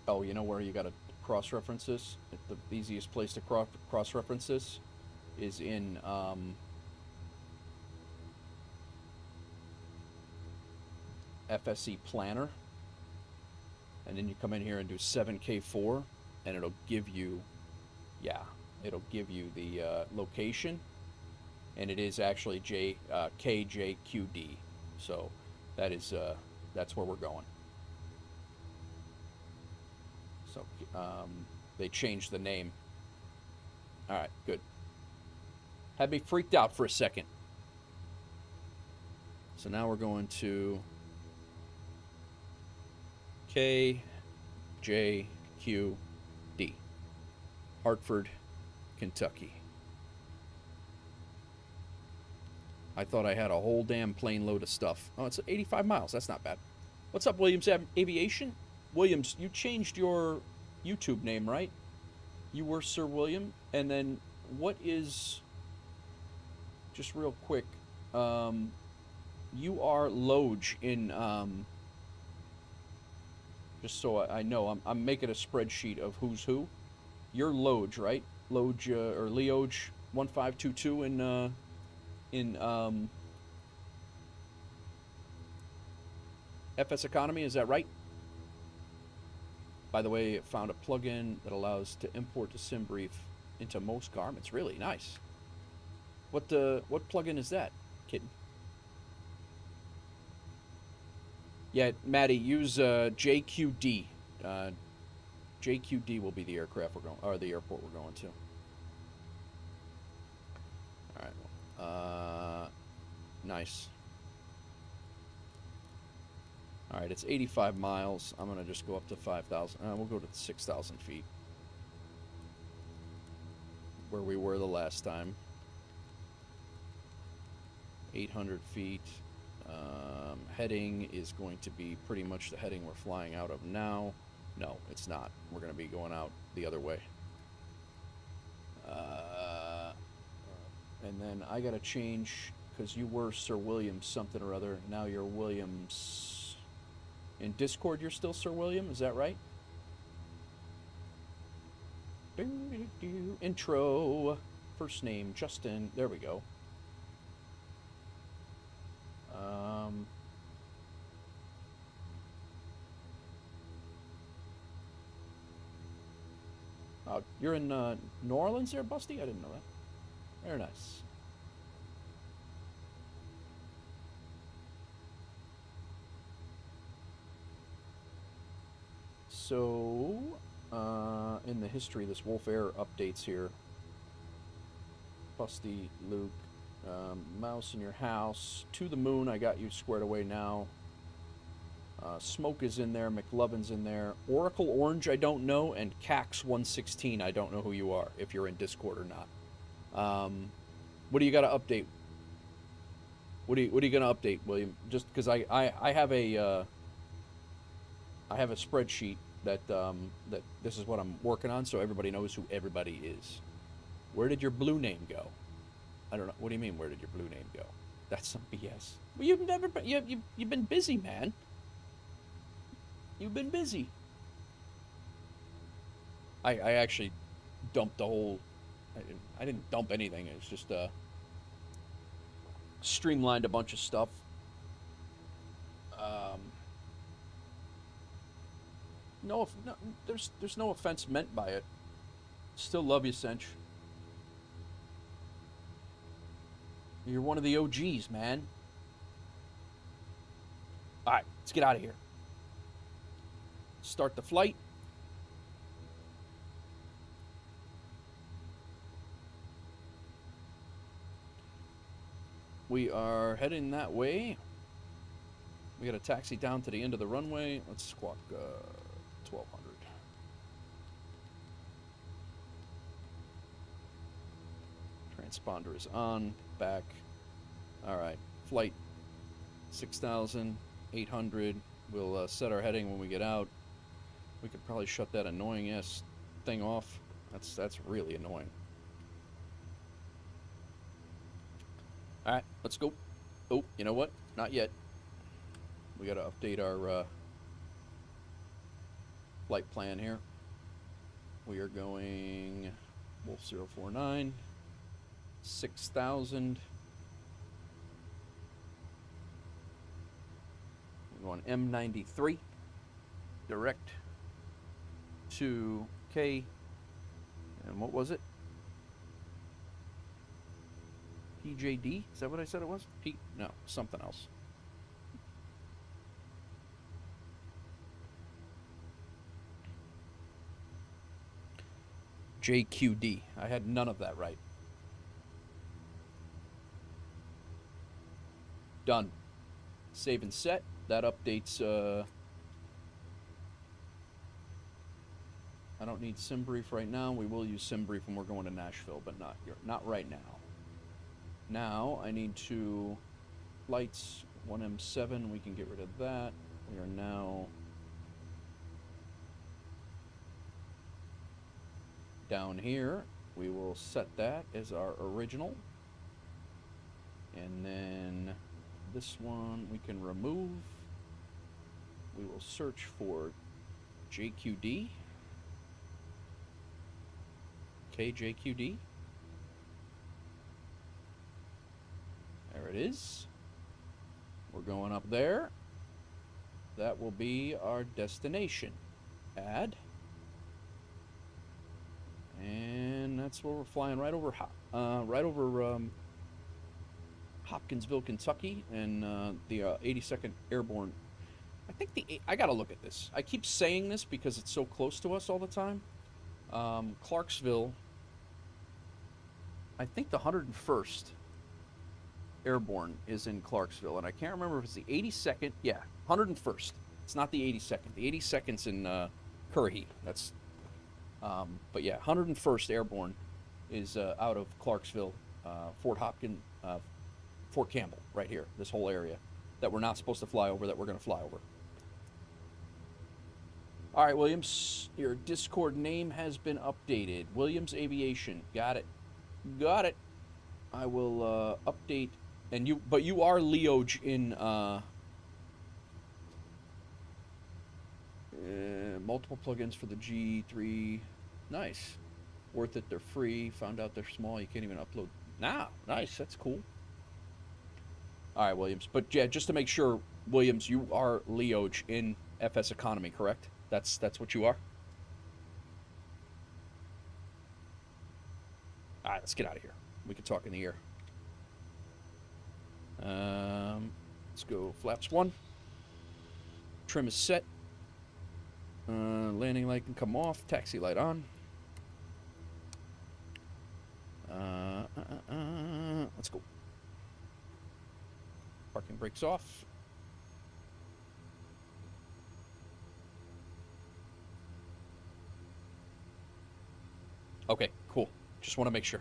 Oh, you know where you got to cross-reference this? The easiest place to cross-reference this is in FSE planner, and then you come in here and do 7K4, and it'll give you, yeah, it'll give you the location, and it is actually KJQD. So that is that's where we're going. So they changed the name. All right, good. Had me freaked out for a second. So now we're going to KJQD, Hartford, Kentucky. I thought I had a whole damn plane load of stuff. Oh, it's 85 miles. That's not bad. What's up, Williams Aviation? Williams, you changed your YouTube name, right? You were Sir William. And then what is, just real quick, you are Loge in, just so I know, I'm making a spreadsheet of who's who. You're Loge, right? Loge, or Leoge 1522 in FSEconomy, is that right? By the way, it found a plugin that allows to import the sim brief into most garments. Really nice. What plugin is that, kitten? Yeah, Maddie, use JQD. JQD will be the aircraft we're going, or the airport we're going to. All right. Nice. All right, it's 85 miles. I'm gonna just go up to 5,000. We'll go to 6,000 feet, where we were the last time. 800 feet. Heading is going to be pretty much the heading we're flying out of now. No, it's not. We're going to be going out the other way. And then I got to change, because you were Sir William something or other. Now you're Williams. In Discord, you're still Sir William. Is that right? Intro. First name, Justin. There we go. You're in New Orleans there, Busty? I didn't know that. Very nice. So, in the history of this Wolf Air updates here, Busty, Luke, Mouse in your house, to the moon, I got you squared away now. Smoke is in there, McLovin's in there, Oracle Orange I don't know, and Cax 116 I don't know who you are, if you're in Discord or not. What do you got to update? What are you going to update, William? Just because I have a spreadsheet that that this is what I'm working on, so everybody knows who everybody is. Where did your blue name go? I don't know. What do you mean? Where did your blue name go? That's some BS. Well, you've never been. You've been busy, man. You've been busy. I actually dumped the whole. I didn't dump anything. It's just streamlined a bunch of stuff. No, there's no offense meant by it. Still love you, Cinch. You're one of the OGs, man. All right, let's get out of here. Start the flight. We are heading that way. We got a taxi down to the end of the runway. Let's squawk 1200. Transponder is on. Back. All right. Flight 6,800. We'll set our heading when we get out. We could probably shut that annoying ass thing off. That's really annoying. All right, let's go. Oh, you know what? Not yet. We got to update our flight plan here. We are going Wolf 049, 6,000. We're going M93 direct to K, and what was it? PJD? Is that what I said it was? No, something else. JQD. I had none of that right. Done. Save and set. That updates. I don't need SimBrief right now. We will use SimBrief when we're going to Nashville, but not right now. Now I need to flights 1M7. We can get rid of that. We are now down here. We will set that as our original, and then this one we can remove. We will search for JQD. KJQD. There it is. We're going up there. That will be our destination. Add. And that's where we're flying right over Hopkinsville, Kentucky, and the 82nd Airborne. I think I gotta look at this. I keep saying this because it's so close to us all the time. Clarksville. I think the 101st Airborne is in Clarksville, and I can't remember if it's the 82nd. Yeah, 101st. It's not the 82nd. The 82nd's in Currahee. That's. But yeah, 101st Airborne is out of Clarksville, Fort Hopkins, Fort Campbell, right here. This whole area that we're not supposed to fly over, that we're going to fly over. All right, Williams, your Discord name has been updated. Williams Aviation, got it, got it. I will update, and but you are Leoj in multiple plugins for the G3. Nice, worth it. They're free. Found out they're small. You can't even upload. Nah, nice. That's cool. All right, Williams. But yeah, just to make sure, Williams, you are Leoj in FSEconomy, correct? That's what you are? All right, let's get out of here. We can talk in the air. Let's go flaps 1. Trim is set. Landing light can come off. Taxi light on. Let's go. Parking brakes off. Okay, cool. Just want to make sure.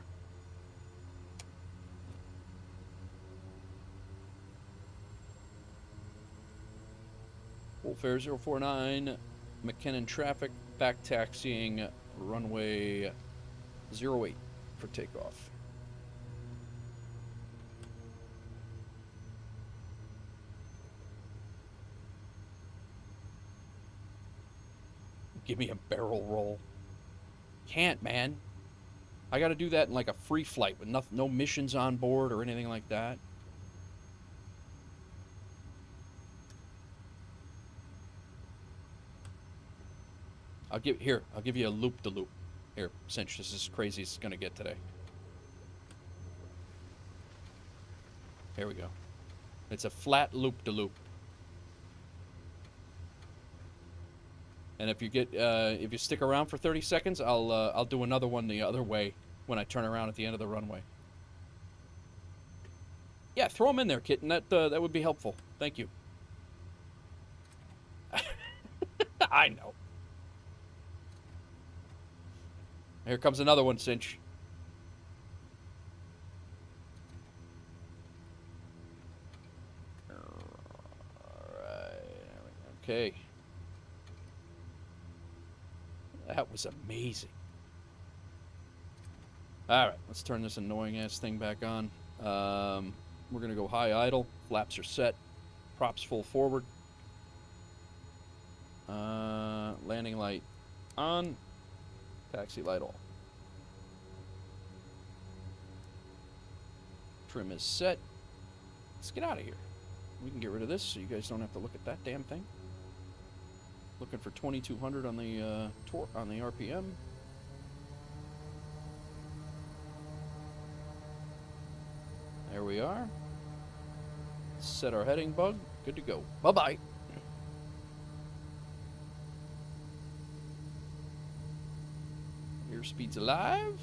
Full fare 049, McKinnon traffic, back taxiing runway 08 for takeoff. Give me a barrel roll. Can't, man. I got to do that in like a free flight with no missions on board or anything like that. I'll give you a loop-de-loop. Here, Cinch, this is as crazy as it's going to get today. Here we go. It's a flat loop-de-loop. And if you stick around for 30 seconds, I'll do another one the other way when I turn around at the end of the runway. Yeah, throw them in there, kitten. That would be helpful. Thank you. I know. Here comes another one, Cinch. All right. Okay. That was amazing. All right, let's turn this annoying-ass thing back on. We're going to go high idle. Flaps are set. Props full forward. Landing light on. Taxi light off. Trim is set. Let's get out of here. We can get rid of this so you guys don't have to look at that damn thing. Looking for 2200 on the on the RPM. There we are. Set our heading bug. Good to go. Bye-bye. Airspeed's alive.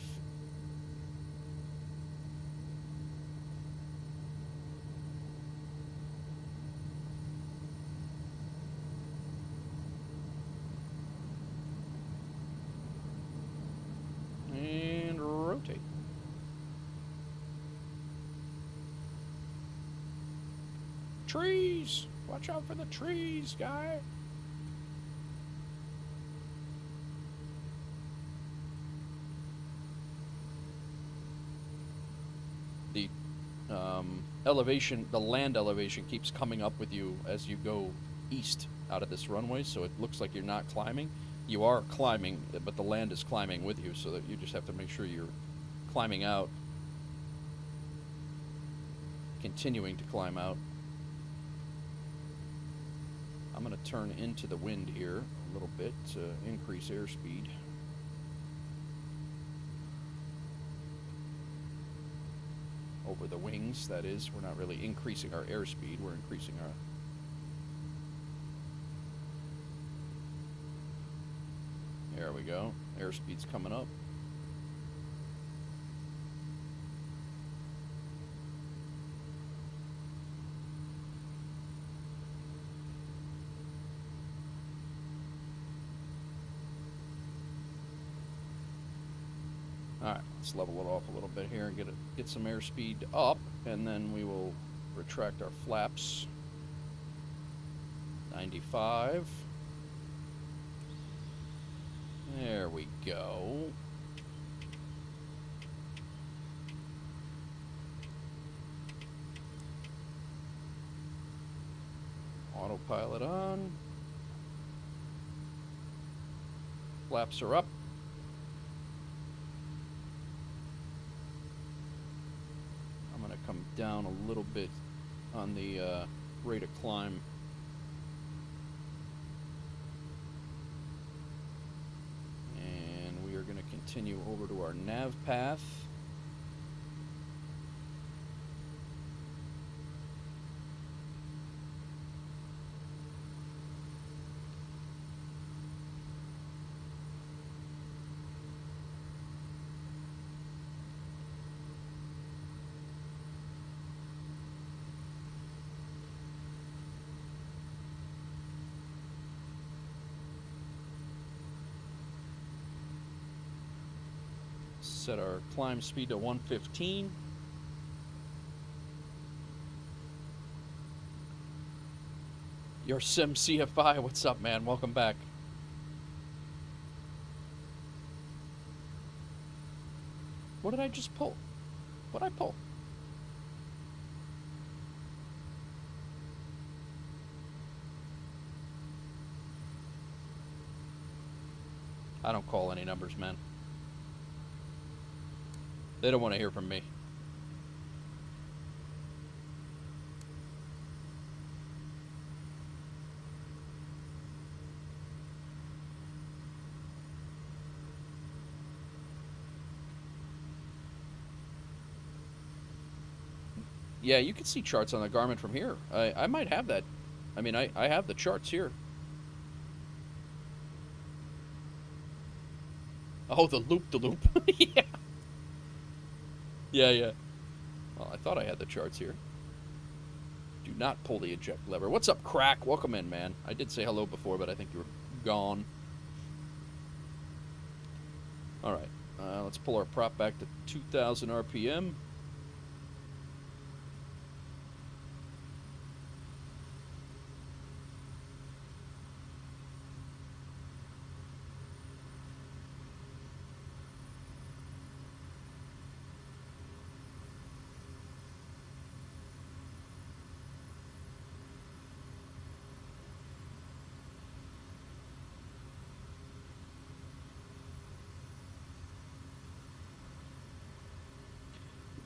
And rotate. Trees! Watch out for the trees, guy. The elevation, the land elevation keeps coming up with you as you go east out of this runway, so it looks like you're not climbing. You are climbing, but the land is climbing with you, so that you just have to make sure you're climbing out, continuing to climb out. I'm going to turn into the wind here a little bit to increase airspeed. Over the wings, that is. We're not really increasing our airspeed, we're increasing our... There we go. Airspeed's coming up. Alright, let's level it off a little bit here and get some airspeed up, and then we will retract our flaps. 95. There we go. Autopilot on. Flaps are up. I'm going to come down a little bit on the rate of climb. And we are going to continue over to our nav path. Set our climb speed to 115. Your Sim CFI, what's up, man? Welcome back. What did I just pull? What did I pull? I don't call any numbers, man. They don't want to hear from me. Yeah, you can see charts on the Garmin from here. I might have that. I mean, I have the charts here. Oh, the loop. Yeah. Yeah. Well, I thought I had the charts here. Do not pull the eject lever. What's up, Crack? Welcome in, man. I did say hello before, but I think you were gone. All right. Let's pull our prop back to 2,000 RPM.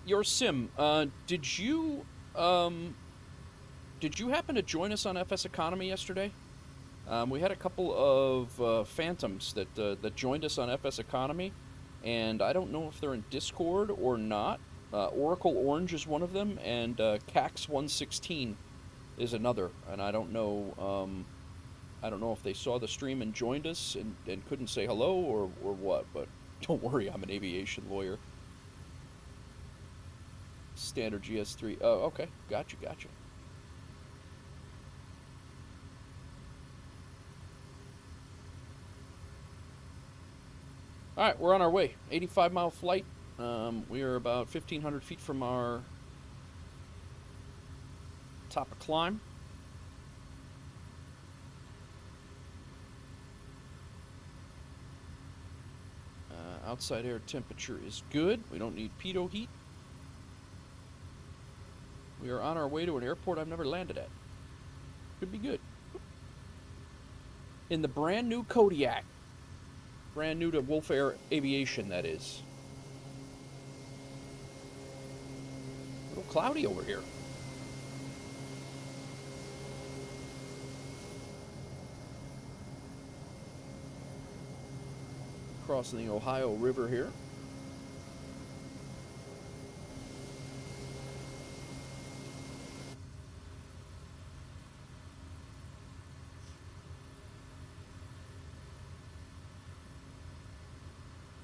Your Sim, did you did you happen to join us on FSEconomy yesterday? We had a couple of phantoms that joined us on FSEconomy, and I don't know if they're in Discord or not. Oracle Orange is one of them, and Cax116 is another. And I don't know if they saw the stream and joined us and couldn't say hello or what. But don't worry, I'm an aviation lawyer. Standard GS3. Oh, okay, gotcha. All right, we're on our way. 85-mile flight. We are about 1,500 feet from our top of climb. Outside air temperature is good. We don't need pitot heat. We are on our way to an airport I've never landed at. Could be good. In the brand new Kodiak. Brand new to Wolf Air Aviation, that is. A little cloudy over here. Crossing the Ohio River here.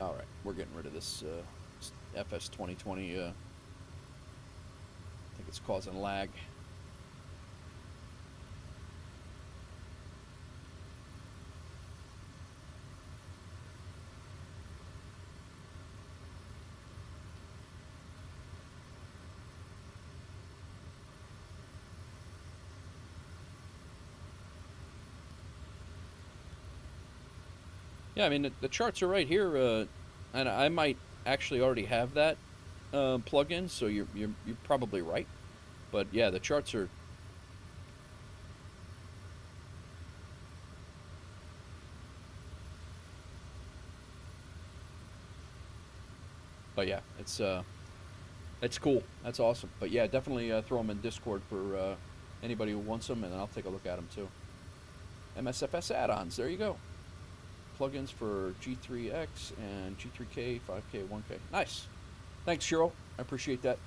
All right, we're getting rid of this FS 2020. I think it's causing lag. Yeah, I mean, the charts are right here, and I might actually already have that plug-in, so you're probably right. But yeah, the charts are. But yeah, it's cool. That's awesome. But yeah, definitely throw them in Discord for anybody who wants them, and I'll take a look at them too. MSFS add-ons. There you go. Plugins for G3X and G3K, 5K, 1K. Nice. Thanks, Cheryl. I appreciate that.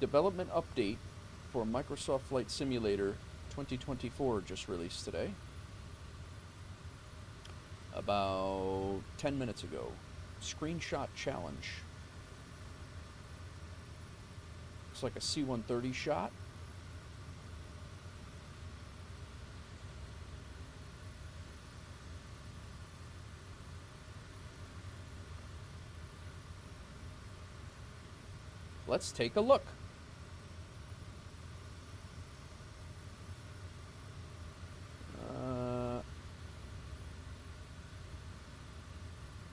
Development update for Microsoft Flight Simulator 2024 just released today. About 10 minutes ago. Screenshot challenge. Looks like a C-130 shot. Let's take a look.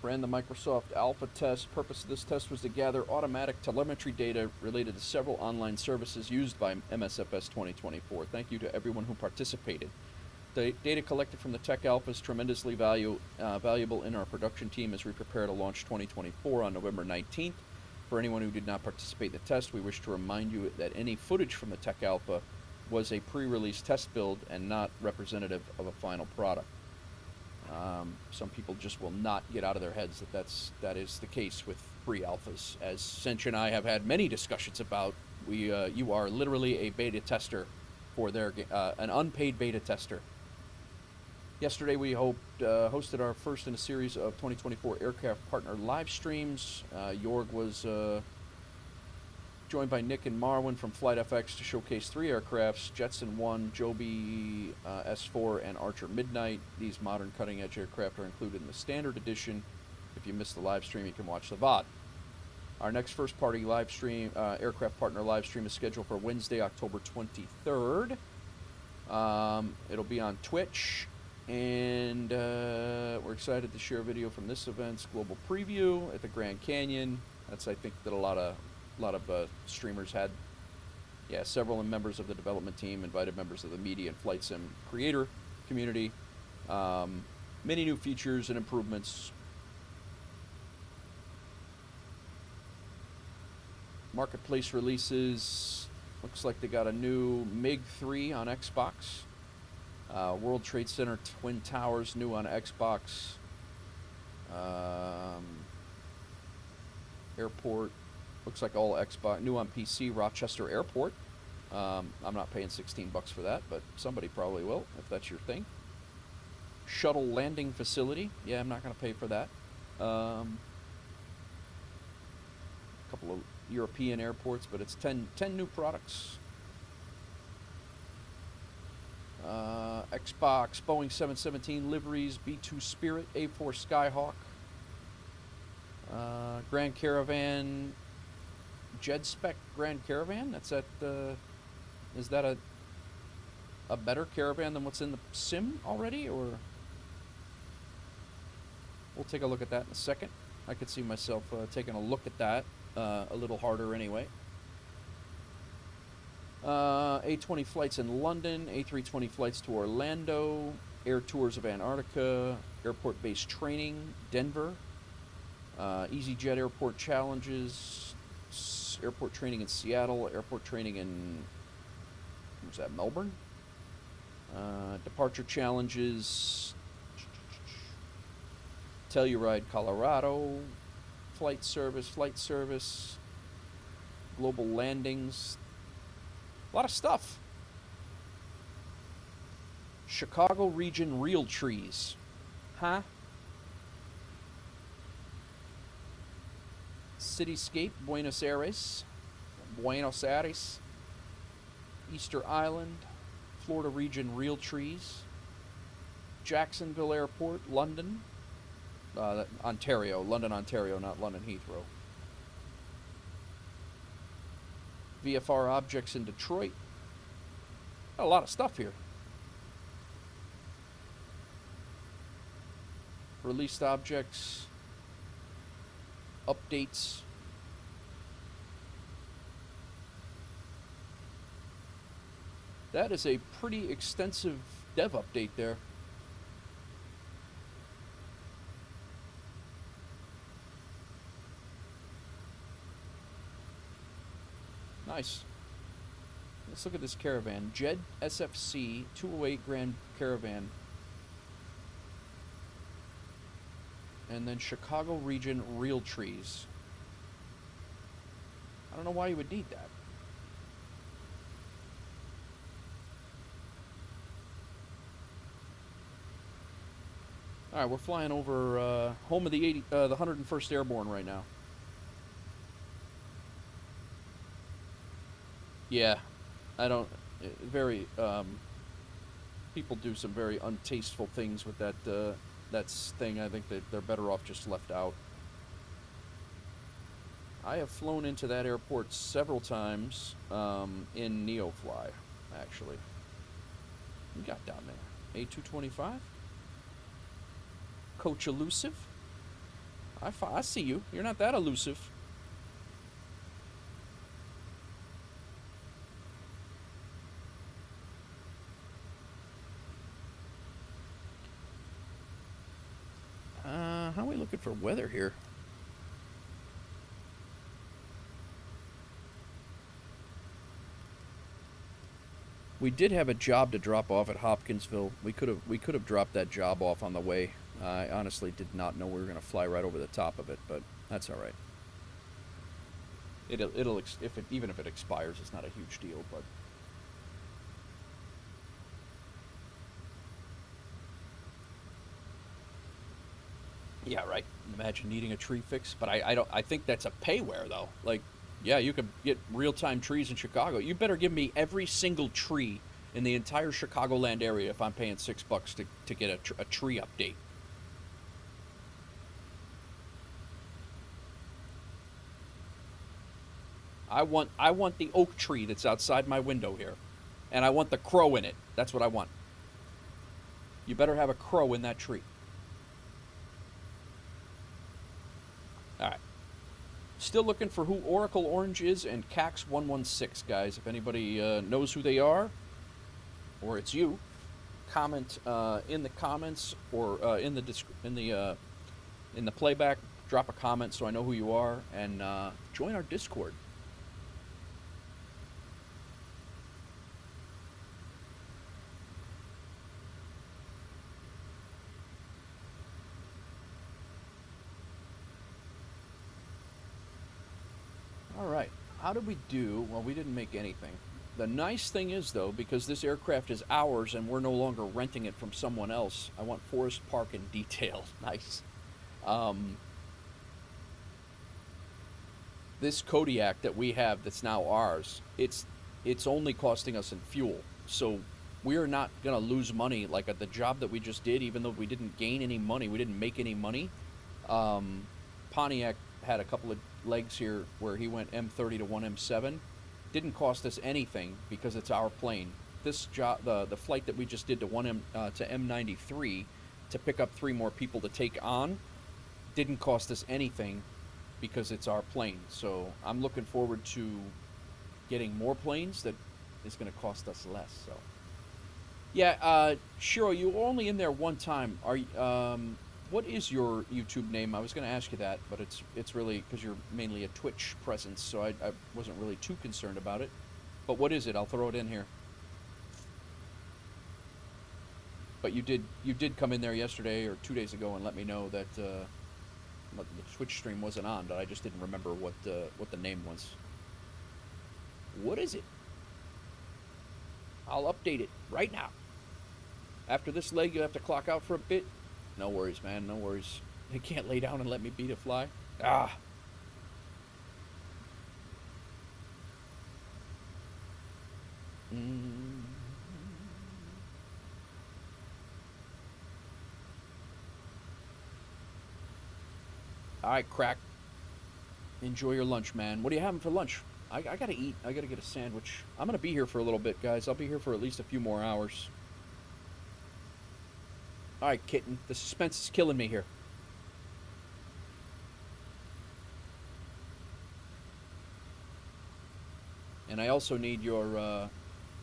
Ran the Microsoft Alpha test. Purpose of this test was to gather automatic telemetry data related to several online services used by MSFS 2024. Thank you to everyone who participated. The data collected from the Tech Alpha is tremendously valuable in our production team as we prepare to launch 2024 on November 19th. For anyone who did not participate in the test, we wish to remind you that any footage from the Tech Alpha was a pre-release test build and not representative of a final product. Some people just will not get out of their heads that is the case with pre-alphas. As Cinch and I have had many discussions about, you are literally a beta tester for their an unpaid beta tester. Yesterday we hosted our first in a series of 2024 aircraft partner live streams. Jorg was joined by Nick and Marwin from FlightFX to showcase 3 aircrafts, Jetson 1, Joby S4, and Archer Midnight. These modern cutting-edge aircraft are included in the standard edition. If you missed the live stream, you can watch the VOD. Our next first-party live stream, aircraft partner live stream is scheduled for Wednesday, October 23rd. It'll be on Twitch, and we're excited to share a video from this event's global preview at the Grand Canyon. That's, I think, that a lot of streamers had. Yeah, several members of the development team invited members of the media and flight sim creator community. Many new features and improvements Marketplace releases. Looks like they got a new MiG-3 on Xbox. World Trade Center Twin Towers, new on Xbox. Airport, looks like all Xbox, new on PC, Rochester Airport. I'm not paying $16 for that, but somebody probably will, if that's your thing. Shuttle landing facility, yeah, I'm not going to pay for that. A couple of European airports, but it's 10 new products. Xbox, Boeing 717 liveries, B-2 Spirit, A-4 Skyhawk, Grand Caravan, Jed Spec Grand Caravan. That's at is that a better Caravan than what's in the sim already, or we'll take a look at that in a second. I could see myself taking a look at that a little harder anyway. A-20 flights in London, A-320 flights to Orlando, air tours of Antarctica, airport-based training, Denver, EasyJet airport challenges, airport training in Seattle, airport training in, what's that, Melbourne? Departure challenges, Telluride, Colorado, flight service, global landings, a lot of stuff. Chicago region real trees. Huh? Cityscape, Buenos Aires. Easter Island, Florida region real trees. Jacksonville Airport, London. Ontario, London, Ontario, not London Heathrow. VFR objects in Detroit. Got a lot of stuff here. Released objects, updates. That is a pretty extensive dev update there. Nice. Let's look at this Caravan. Jed SFC 208 Grand Caravan. And then Chicago region real trees. I don't know why you would need that. All right, we're flying over home of the 101st Airborne right now. Yeah, I don't. Very people do some very untasteful things with that thing. I think that they're better off just left out. I have flown into that airport several times in NeoFly, actually. What you got down there? A225? Coach elusive? I see you. You're not that elusive. How are we looking for weather here? We did have a job to drop off at Hopkinsville. We could have dropped that job off on the way. I honestly did not know we were going to fly right over the top of it, but that's all right. Even if it expires, it's not a huge deal, but. Yeah, right. Imagine needing a tree fix, but I think that's a payware though. Like, yeah, you could get real-time trees in Chicago. You better give me every single tree in the entire Chicagoland area if I'm paying $6 to get a tree update. I want the oak tree that's outside my window here, and I want the crow in it. That's what I want. You better have a crow in that tree. Alright. Still looking for who Oracle Orange is and Cax116, guys. If anybody knows who they are, or it's you, comment in the comments or in the playback. Drop a comment so I know who you are, and join our Discord. All right. How did we do? Well, we didn't make anything. The nice thing is, though, because this aircraft is ours and we're no longer renting it from someone else, I want Forest Park in detail. Nice. Um, this Kodiak that we have that's now ours, it's only costing us in fuel. So we're not going to lose money like at the job that we just did, even though we didn't gain any money, we didn't make any money. Um, Pontiac had a couple of legs here where he went M30 to 1M7. Didn't cost us anything because it's our plane. This job, the flight that we just did to to M93 to pick up 3 more people to take on, didn't cost us anything because it's our plane. So I'm looking forward to getting more planes that is going to cost us less. So yeah, Shiro, you were only in there one time. What is your YouTube name? I was going to ask you that, but it's really because you're mainly a Twitch presence, so I wasn't really too concerned about it. But what is it? I'll throw it in here. But you did come in there yesterday or 2 days ago and let me know that the Twitch stream wasn't on, but I just didn't remember what the name was. What is it? I'll update it right now. After this leg, you have to clock out for a bit. No worries, man. No worries. They can't lay down and let me beat a fly. Ah. All right, Crack. Enjoy your lunch, man. What are you having for lunch? I gotta eat. I gotta get a sandwich. I'm gonna be here for a little bit, guys. I'll be here for at least a few more hours. All right, kitten. The suspense is killing me here. And I also need your.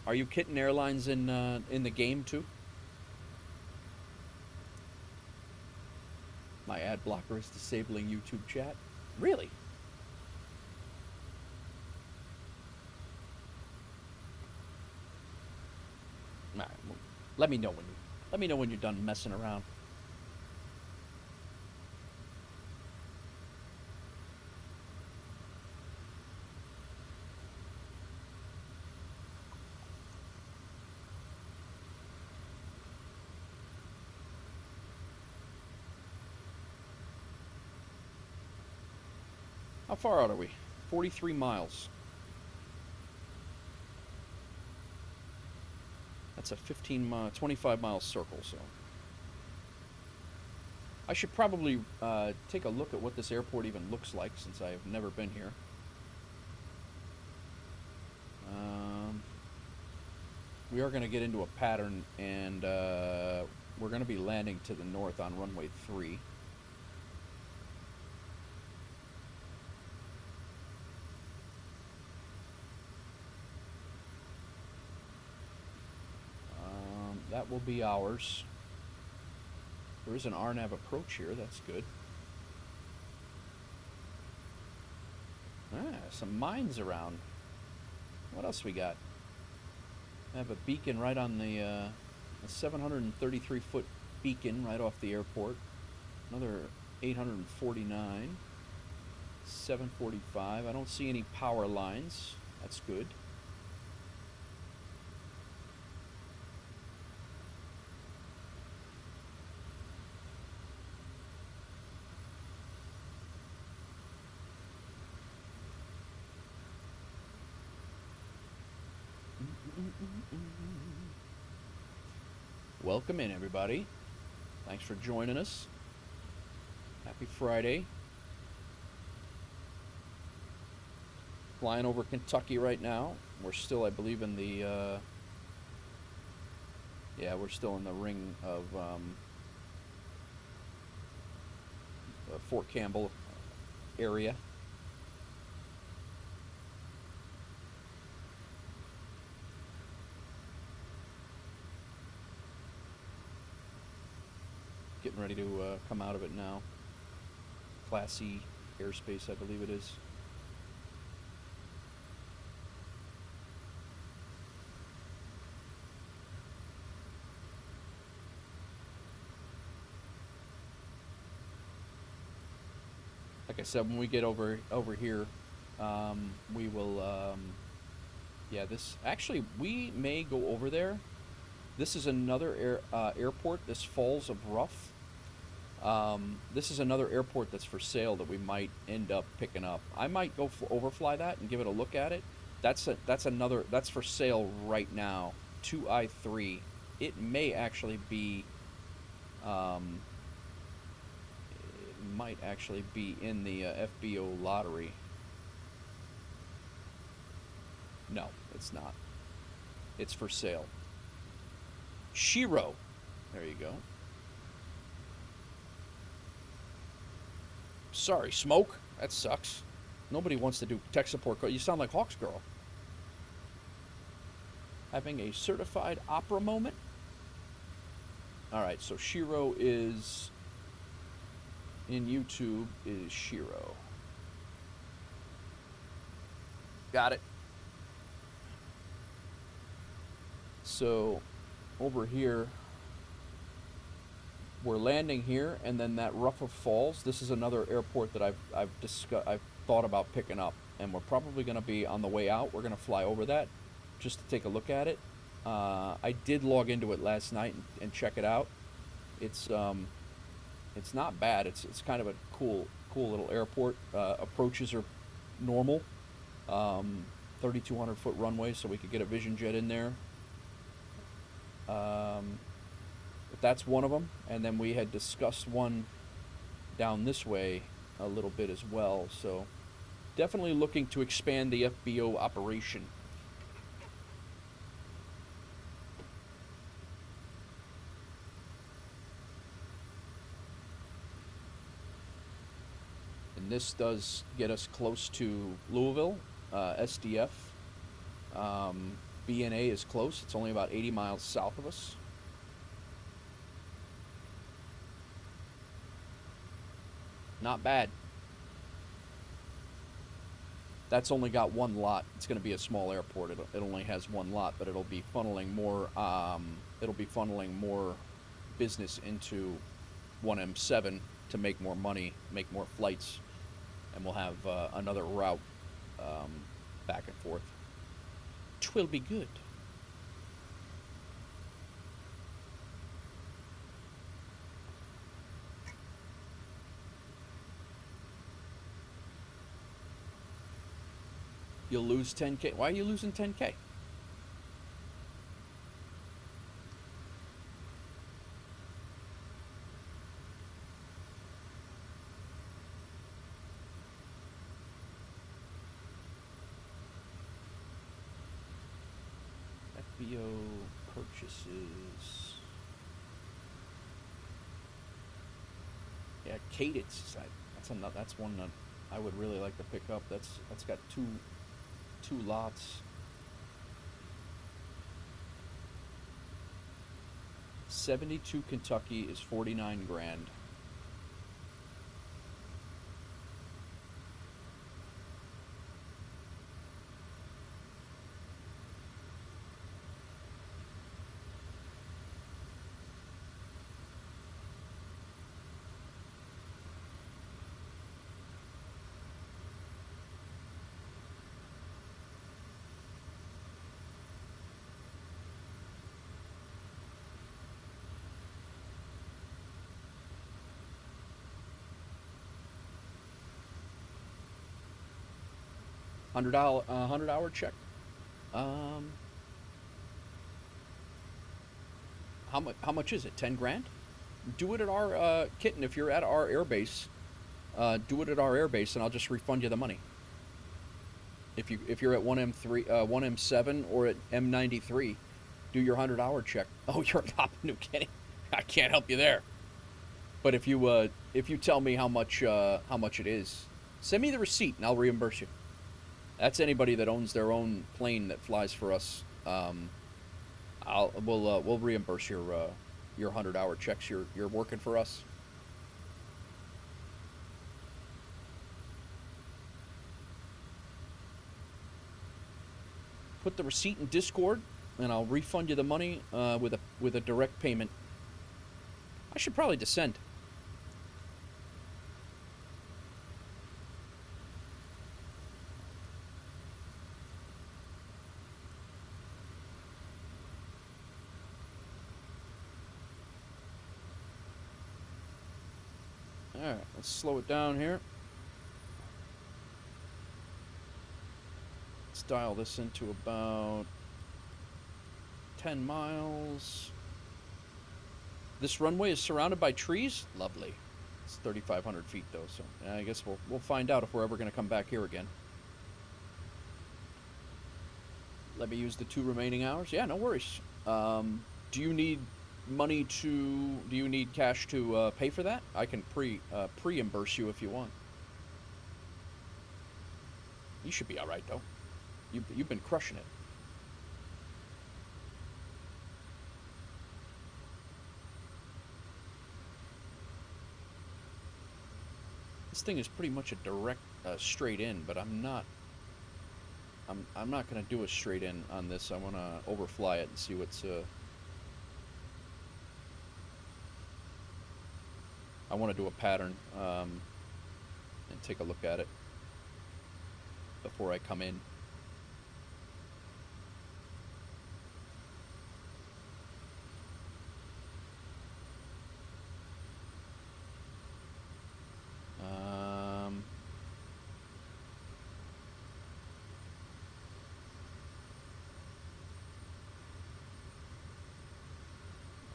Are you Kitten Airlines in the game too? My ad blocker is disabling YouTube chat. Really? All right, well, let me know when you're done messing around. How far out are we? 43 miles. That's a 25 mile circle, so. I should probably take a look at what this airport even looks like since I've never been here. We are going to get into a pattern, and we're going to be landing to the north on runway 3. That will be ours. There is an RNAV approach here, that's good. Some mines around. What else we got? I have a beacon right on the a 733-foot beacon right off the airport. Another 849. 745. I don't see any power lines. That's good. Welcome in, everybody. Thanks for joining us. Happy Friday. Flying over Kentucky right now. We're still, I believe, in the yeah, we're still in the ring of Fort Campbell area. Getting ready to come out of it now. Class E airspace, I believe it is. Like I said, when we get over here, We will, yeah, this, actually, we may go over there. This is another airport, this Falls of Rough. This is another airport that's for sale that we might end up picking up. I might go overfly that and give it a look at it. That's for sale right now. 2I3. It may actually be, it might actually be in the FBO lottery. No, it's not. It's for sale. Shiro. There you go. Sorry, Smoke. That sucks. Nobody wants to do tech support. You sound like Hawks Girl. Having a certified opera moment. Alright, so Shiro is... in YouTube is Shiro. Got it. So, over here, we're landing here, and then that Rough of Falls. This is another airport that I've thought about picking up, and we're probably going to be on the way out. We're going to fly over that just to take a look at it. I did log into it last night and check it out. It's not bad. It's kind of a cool little airport. Approaches are normal. 3,200 foot runway, so we could get a Vision Jet in there. But that's one of them, and then we had discussed one down this way a little bit as well, so definitely looking to expand the FBO operation. And this does get us close to Louisville, SDF. BNA is close. It's only about 80 miles south of us. Not bad. That's only got one lot. It's going to be a small airport. It only has one lot, but it'll be funneling more. It'll be funneling more business into 1M7 to make more money, make more flights, and we'll have another route back and forth. 'Twill be good. You'll lose 10K. Why are you losing 10K? FBO purchases. Yeah, Cadence. That's one that I would really like to pick up. That's got two lots. 72 Kentucky is 49 grand. $100 check. How much is it? 10 grand? Do it at our Kitten. If you're at our airbase, do it at our airbase, and I'll just refund you the money. If you're at 1M3, 1M7, or at M93, do your $100 check. Oh, you're not New Kidding. I can't help you there. But if you tell me how much it is, send me the receipt and I'll reimburse you. That's anybody that owns their own plane that flies for us. We'll reimburse your $100 checks. You're working for us. Put the receipt in Discord, and I'll refund you the money with a direct payment. I should probably descend. Alright, let's slow it down here. Let's dial this into about 10 miles. This runway is surrounded by trees? Lovely. It's 3,500 feet, though, so I guess we'll find out if we're ever going to come back here again. Let me use the 2 remaining hours. Yeah, no worries. Do you need money to... Do you need cash to pay for that? I can pre-reimburse you if you want. You should be all right, though. You've been crushing it. This thing is pretty much a direct straight in, but I'm not going to do a straight in on this. I want to overfly it and see what's... I want to do a pattern and take a look at it before I come in.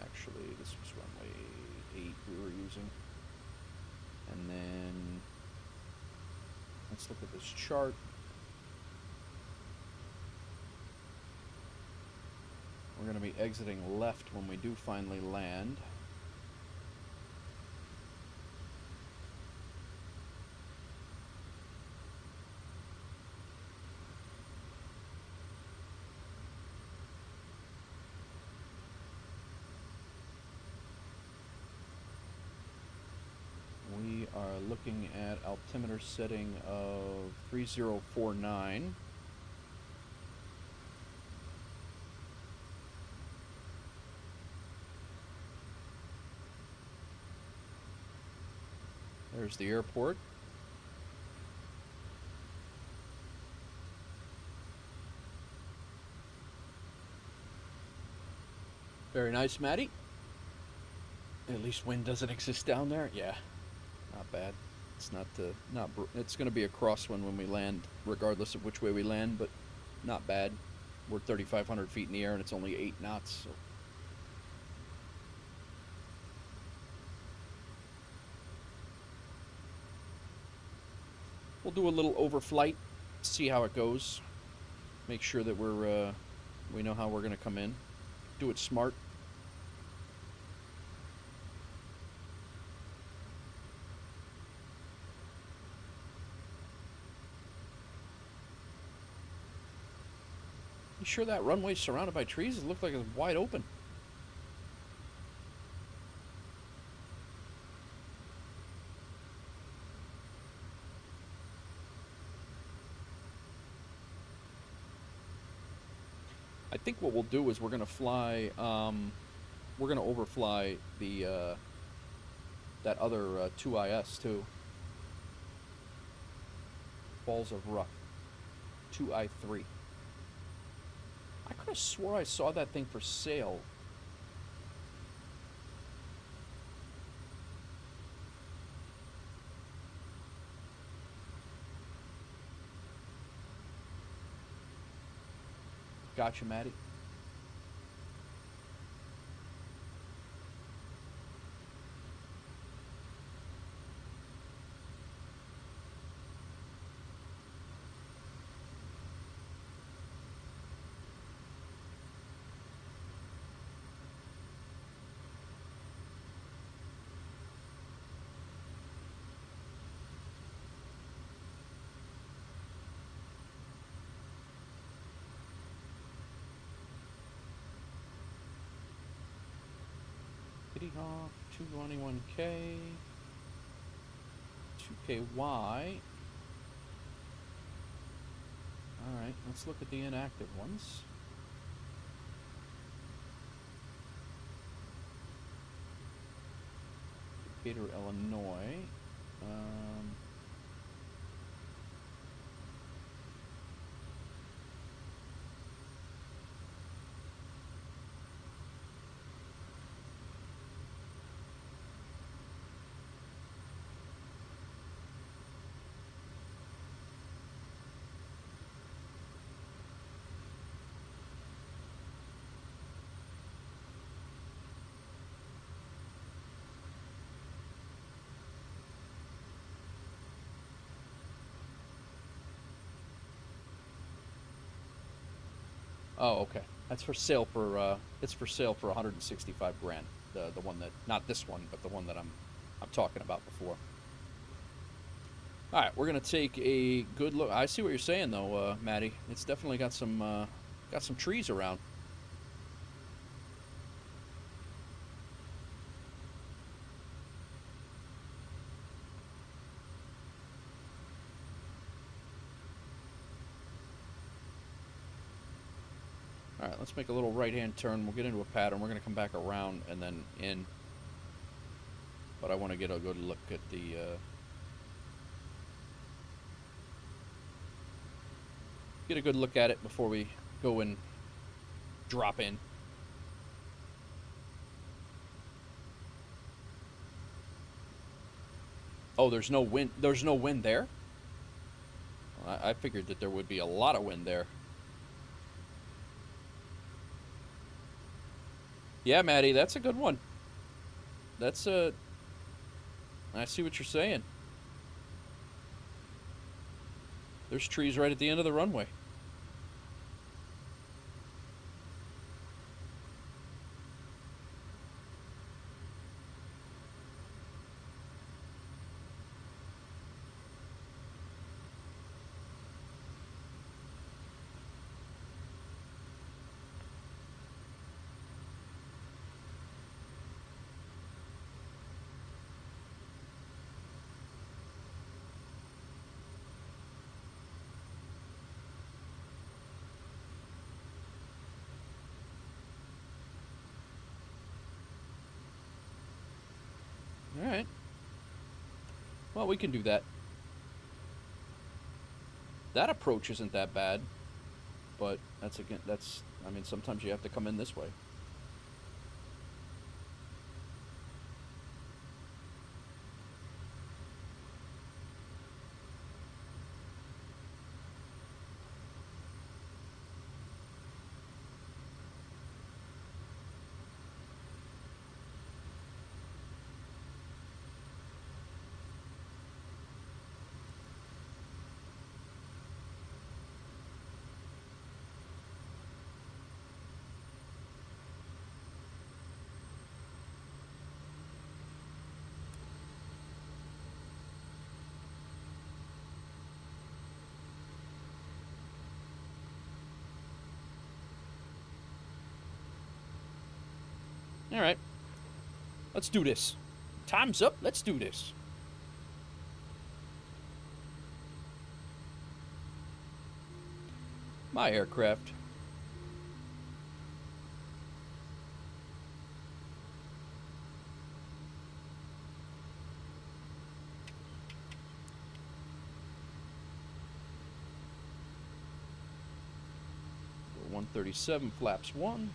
Actually, this was runway 8 we were using. And then let's look at this chart. We're going to be exiting left when we do finally land. We are looking at altimeter setting of 3049. There's the airport. Very nice, Maddie. At least wind doesn't exist down there. Yeah, not bad. It's it's going to be a crosswind when we land, regardless of which way we land, but not bad. We're 3,500 feet in the air and it's only 8 knots. So. We'll do a little overflight, see how it goes. Make sure that we know how we're going to come in. Do it smart. You sure that runway's surrounded by trees? It looked like it was wide open. I think what we'll do is we're gonna fly. We're gonna overfly the that other 2IS too. Balls of Rough 2I3. I could have swore I saw that thing for sale. Gotcha, Maddie. Kitty Hawk, 221K, 2KY. Alright, let's look at the inactive ones. Decatur, Illinois. Oh, okay. That's for sale for it's for sale for 165 grand. The one that, not this one, but the one that I'm talking about before. All right, we're gonna take a good look. I see what you're saying though, Maddie. It's definitely got some trees around. All right, let's make a little right-hand turn. We'll get into a pattern. We're gonna come back around and then in. But I want to get a good look at the. Get a good look at it before we go and drop in. Oh, there's no wind. There's no wind there? I figured that there would be a lot of wind there. Yeah, Maddie, that's a good one. That's a. I see what you're saying. There's trees right at the end of the runway. All right. Well, we can do that. That approach isn't that bad, but that's again. That's. I mean, sometimes you have to come in this way. All right. Let's do this. Time's up. Let's do this. My aircraft. We're 137 flaps 1.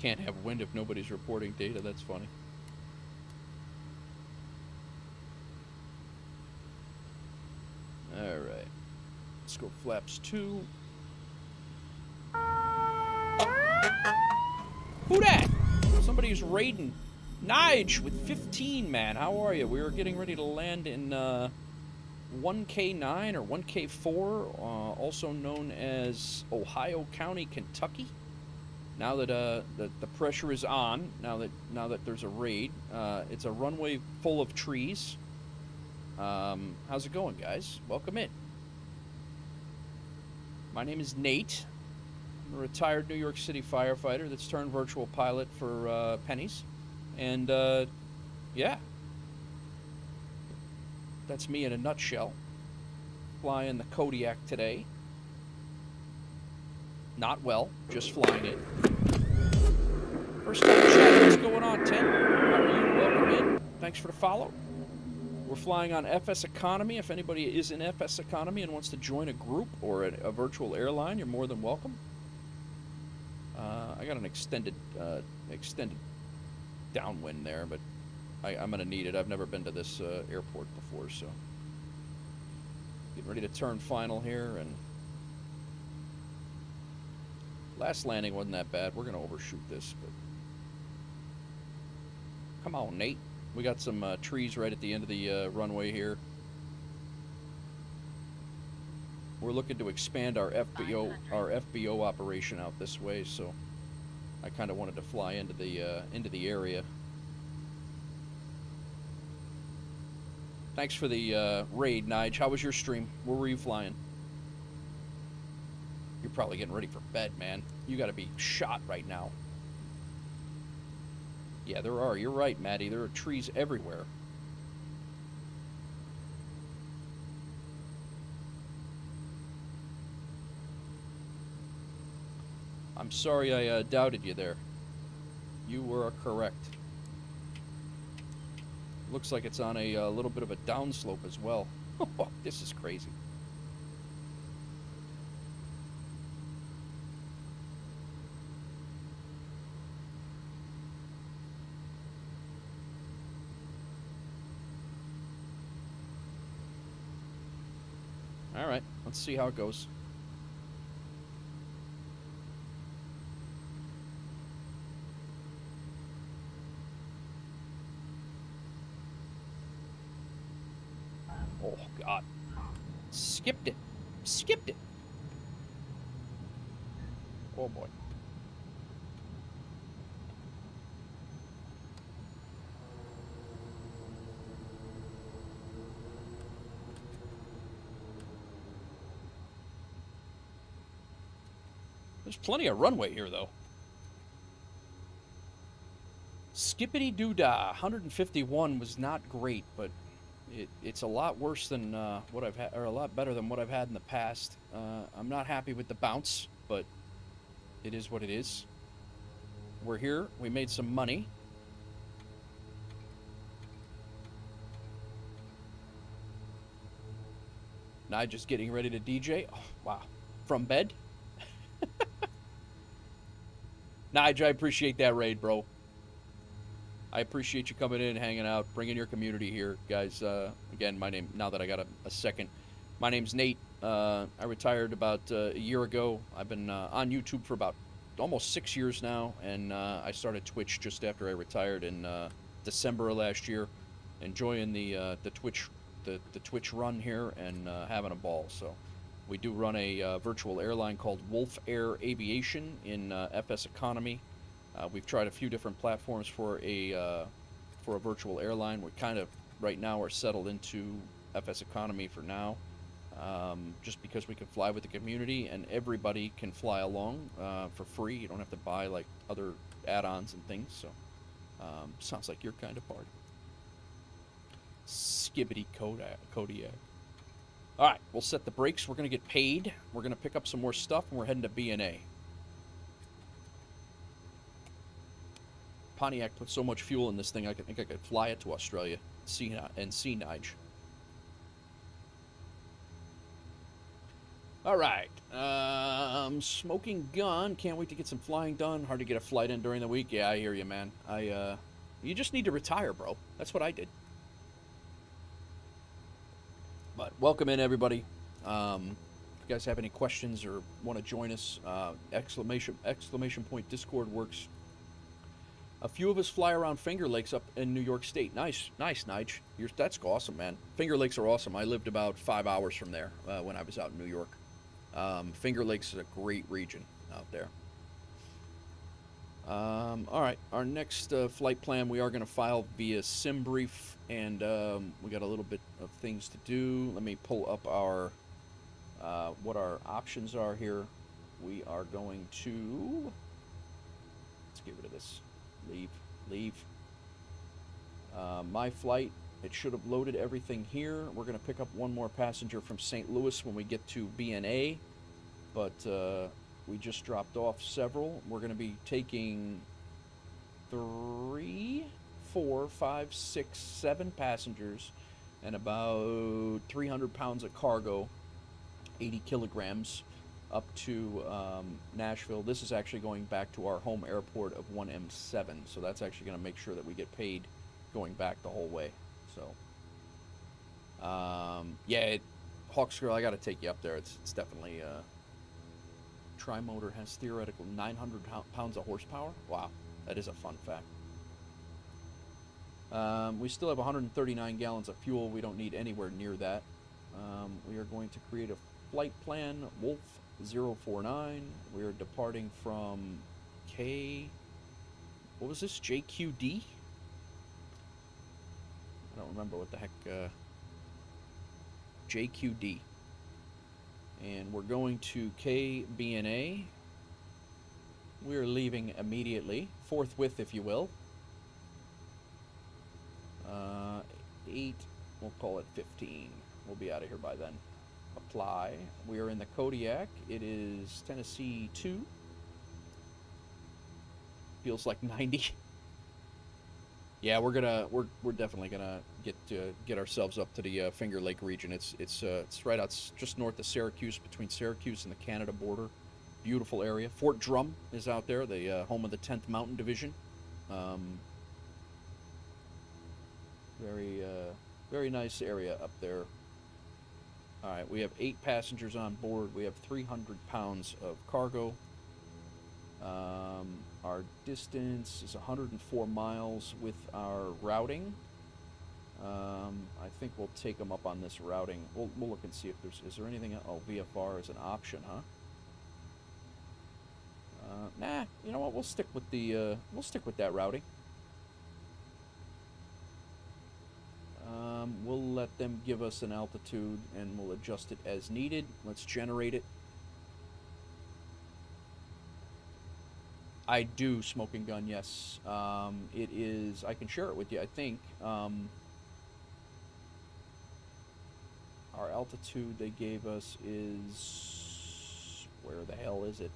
Can't have wind if nobody's reporting data. That's funny. All right. Let's go flaps 2. Who dat? Somebody's raiding. Nige with 15, man. How are you? We were getting ready to land in 1K9 or 1K4, also known as Ohio County, Kentucky. Now that the pressure is on, now that there's a raid, it's a runway full of trees. How's it going, guys? Welcome in. My name is Nate. I'm a retired New York City firefighter that's turned virtual pilot for pennies, and yeah, that's me in a nutshell. Flying the Kodiak today. Not well, just flying it. First time chat, what's going on, Tim? How are you? Welcome in. Thanks for the follow. We're flying on FSEconomy. If anybody is in FSEconomy and wants to join a group or a virtual airline, you're more than welcome. I got an extended downwind there, but I'm going to need it. I've never been to this airport before, so getting ready to turn final here, and last landing wasn't that bad. We're going to overshoot this, but come on, Nate. We got some trees right at the end of the runway here. We're looking to expand our FBO operation out this way, so I kind of wanted to fly into the area. Thanks for the raid, Nige. How was your stream? Where were you flying? You're probably getting ready for bed, man. You got to be shot right now. Yeah, there are. You're right, Maddie. There are trees everywhere. I'm sorry I doubted you there. You were correct. Looks like it's on a little bit of a downslope as well. This is crazy. All right, let's see how it goes. Oh, God. Skipped it. Skipped it. Oh, boy. There's plenty of runway here, though. Skippity-doo-dah. 151 was not great, but it's a lot worse than what I've had, or a lot better than what I've had in the past. I'm not happy with the bounce, but it is what it is. We're here. We made some money. Now just getting ready to DJ. Oh, wow. From bed? Nige, I appreciate that raid, bro. I appreciate you coming in, hanging out, bringing your community here. Guys, again, my name, now that I got a second, my name's Nate. I retired about a year ago. I've been on YouTube for about almost 6 years now, and I started Twitch just after I retired in December of last year. Enjoying the Twitch run here and having a ball. So we do run a virtual airline called Wolf Air Aviation in FSEconomy. We've tried a few different platforms for a virtual airline. We kind of right now are settled into FSEconomy for now, just because we can fly with the community and everybody can fly along for free. You don't have to buy like other add-ons and things. So sounds like your kind of party. Skibbity kodiak. All right, we'll set the brakes. We're gonna get paid. We're gonna pick up some more stuff, and we're heading to B&A. Pontiac put so much fuel in this thing, I think I could fly it to Australia and see Nige. All right. Smoking gun. Can't wait to get some flying done. Hard to get a flight in during the week. Yeah, I hear you, man. You just need to retire, bro. That's what I did. But welcome in, everybody. If you guys have any questions or want to join us, exclamation point Discord works. A few of us fly around Finger Lakes up in New York State. Nice, Nige. That's awesome, man. Finger Lakes are awesome. I lived about 5 hours from there when I was out in New York. Finger Lakes is a great region out there. All right, our next flight plan, we are going to file via sim brief, and we got a little bit of things to do. Let me pull up our what our options are here. We are going to, let's get rid of this. Leave. My flight, it should have loaded everything here. We're going to pick up one more passenger from St. Louis when we get to B&A, but we just dropped off several. We're going to be taking 3, 4, 5, 6, 7 passengers and about 300 pounds of cargo, 80 kilograms, up to Nashville. This is actually going back to our home airport of 1M7, so that's actually going to make sure that we get paid going back the whole way. So, yeah, Hawksgirl, I got to take you up there. It's definitely tri-motor has theoretical 900 pounds of horsepower. Wow, that is a fun fact. We still have 139 gallons of fuel. We don't need anywhere near that. We are going to create a flight plan, Wolf 049. We are departing from what was this, JQD? I don't remember what the heck, JQD. And we're going to KBNA. We're leaving immediately, forthwith, if you will. 8, we'll call it 15. We'll be out of here by then. Apply. We are in the Kodiak. It is Tennessee 2. Feels like 90. Yeah, we're definitely gonna get ourselves up to the Finger Lake region. It's right out just north of Syracuse, between Syracuse and the Canada border. Beautiful area. Fort Drum is out there, the home of the 10th Mountain Division. Very nice area up there. All right, we have 8 passengers on board. We have 300 pounds of cargo. Our distance is 104 miles with our routing. I think we'll take them up on this routing. We'll look and see if is there anything. Oh, VFR is an option, huh? Nah, you know what? We'll stick with that routing. We'll let them give us an altitude and we'll adjust it as needed. Let's generate it. I do, Smoking Gun, yes. It is, I can share it with you, I think. Our altitude they gave us is, where the hell is it?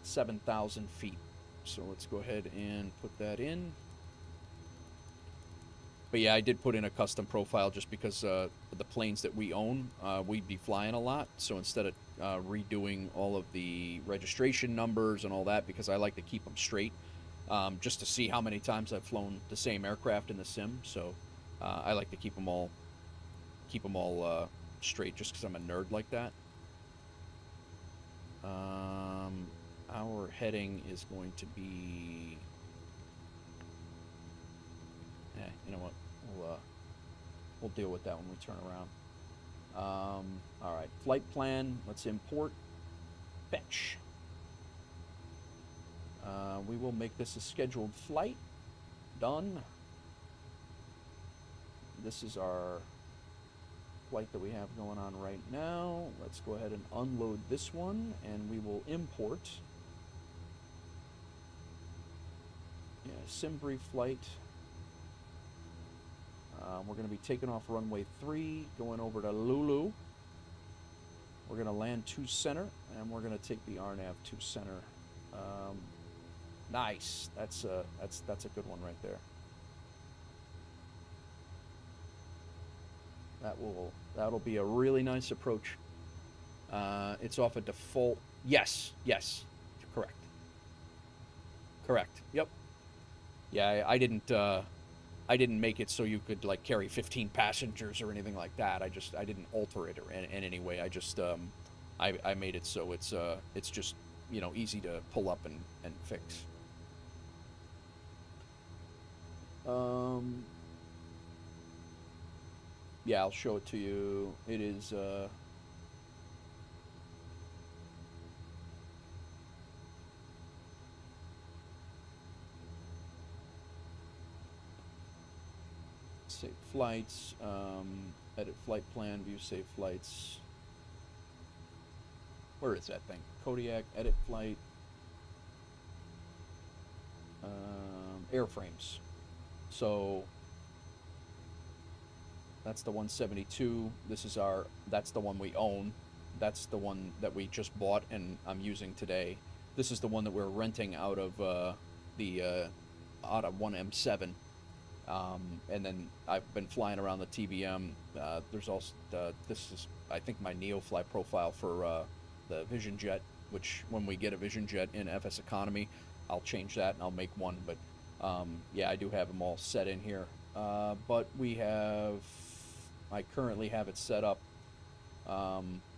7,000 feet. So let's go ahead and put that in. But yeah, I did put in a custom profile just because the planes that we own, we'd be flying a lot. So instead of redoing all of the registration numbers and all that, because I like to keep them straight, just to see how many times I've flown the same aircraft in the sim. So I like to keep them all straight, just because I'm a nerd like that. Our heading is going to be. You know what? We'll deal with that when we turn around. All right, flight plan. Let's import. Fetch. We will make this a scheduled flight. Done. This is our flight that we have going on right now. Let's go ahead and unload this one, and we will import. Yeah, Simbrief flight. We're going to be taking off runway 3, going over to Lulu. We're going to land to center, and we're going to take the RNAV to center. Nice. That's a good one right there. That'll be a really nice approach. It's off a default. Yes, correct. Yep. Yeah, I didn't make it so you could like carry 15 passengers or anything like that. I didn't alter it or in any way. I just I made it so it's just, you know, easy to pull up and fix. Yeah, I'll show it to you. It is save flights, edit flight plan, view save flights. Where is that thing? Kodiak, edit flight, airframes. So that's the 172. That's the one we own. That's the one that we just bought and I'm using today. This is the one that we're renting out of the out of 1M7. And then I've been flying around the TBM. There's also this is, I think, my NeoFly profile for the Vision Jet, which when we get a Vision Jet in FSEconomy, I'll change that and I'll make one. But yeah, I do have them all set in here. But I currently have it set up.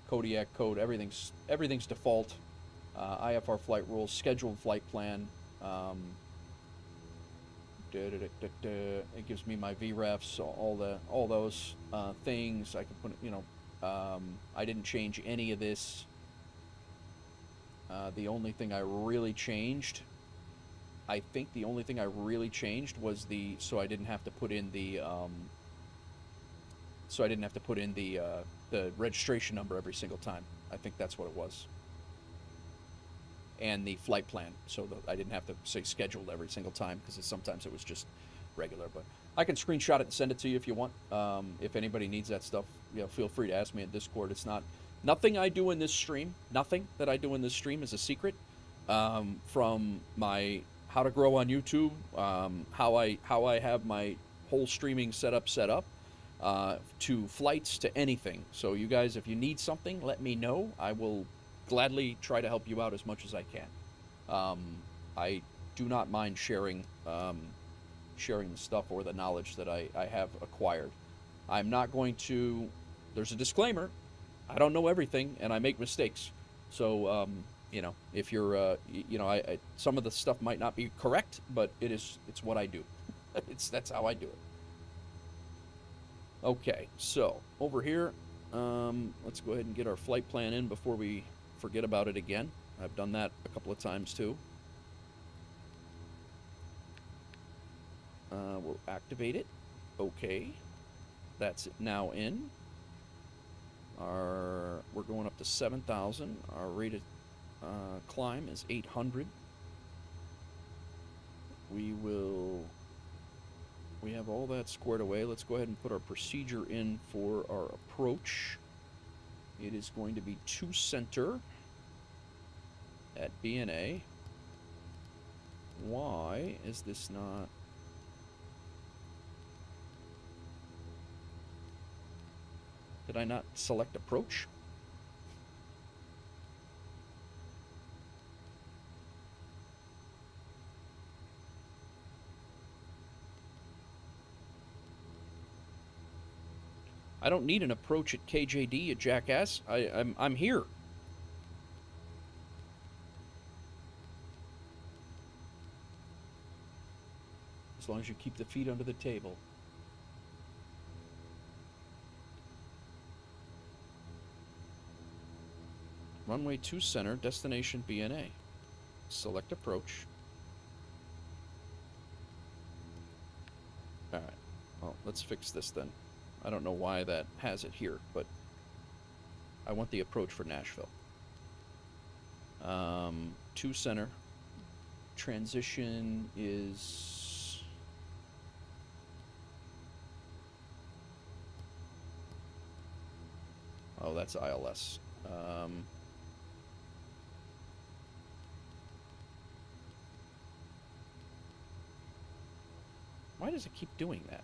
Kodiak code, everything's default. IFR flight rules, scheduled flight plan. It gives me my VREFs, all those things. I can put, I didn't change any of this. The only thing I really changed, I think the only thing I really changed was so I didn't have to put in the registration number every single time. I think that's what it was. And the flight plan, so that I didn't have to say scheduled every single time, because sometimes it was just regular. But I can screenshot it and send it to you if you want. If anybody needs that stuff, feel free to ask me in Discord. It's nothing I do in this stream. Nothing that I do in this stream is a secret. From my how to grow on YouTube, how I have my whole streaming set up, to flights, to anything. So you guys, if you need something, let me know. I will gladly try to help you out as much as I can. I do not mind sharing the stuff or the knowledge that I have acquired. I'm not going to. There's a disclaimer. I don't know everything, and I make mistakes. So if you're some of the stuff might not be correct, but it's what I do. That's how I do it. Okay, so over here, let's go ahead and get our flight plan in before we forget about it again. I've done that a couple of times too. We'll activate it. Okay, that's it now in. We're going up to 7,000. Our rated climb is 800. We have all that squared away. Let's go ahead and put our procedure in for our approach. It is going to be to center at BNA. Why is this not? Did I not select approach? I don't need an approach at KJD, you jackass. I'm here. As long as you keep the feet under the table. Runway 2 center, destination BNA. Select approach. Alright, well, let's fix this then. I don't know why that has it here, but I want the approach for Nashville. 2 center. Transition is... Oh, that's ILS. Why does it keep doing that?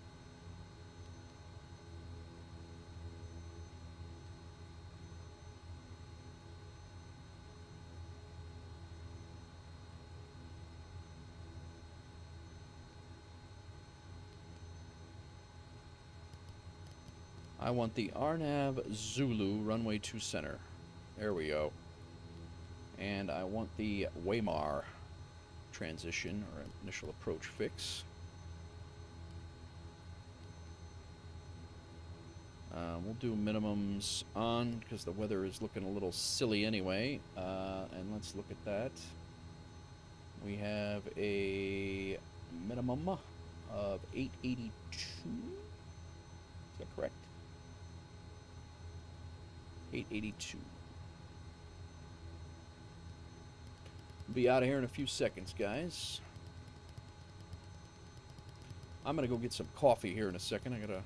I want the RNAV Zulu runway 2 center. There we go. And I want the Waymar transition or initial approach fix. We'll do minimums on because the weather is looking a little silly anyway. And let's look at that. We have a minimum of 882. Is that correct? 882. Be out of here in a few seconds, guys. I'm gonna go get some coffee here in a second. I gotta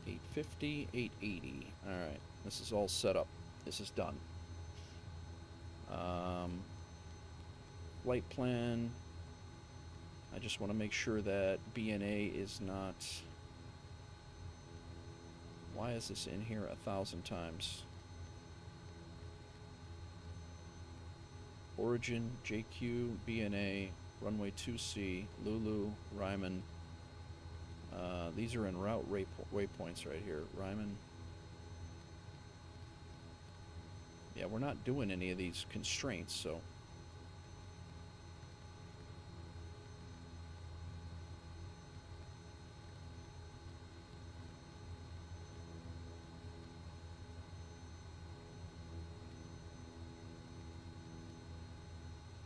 850, 880. All right, this is all set up. This is done. Flight plan. I just want to make sure that BNA is not... Why is this in here 1,000 times? Origin, JQ, BNA, runway 2C, Lulu, Ryman. These are in route waypoints right here. Ryman. Yeah, we're not doing any of these constraints, so...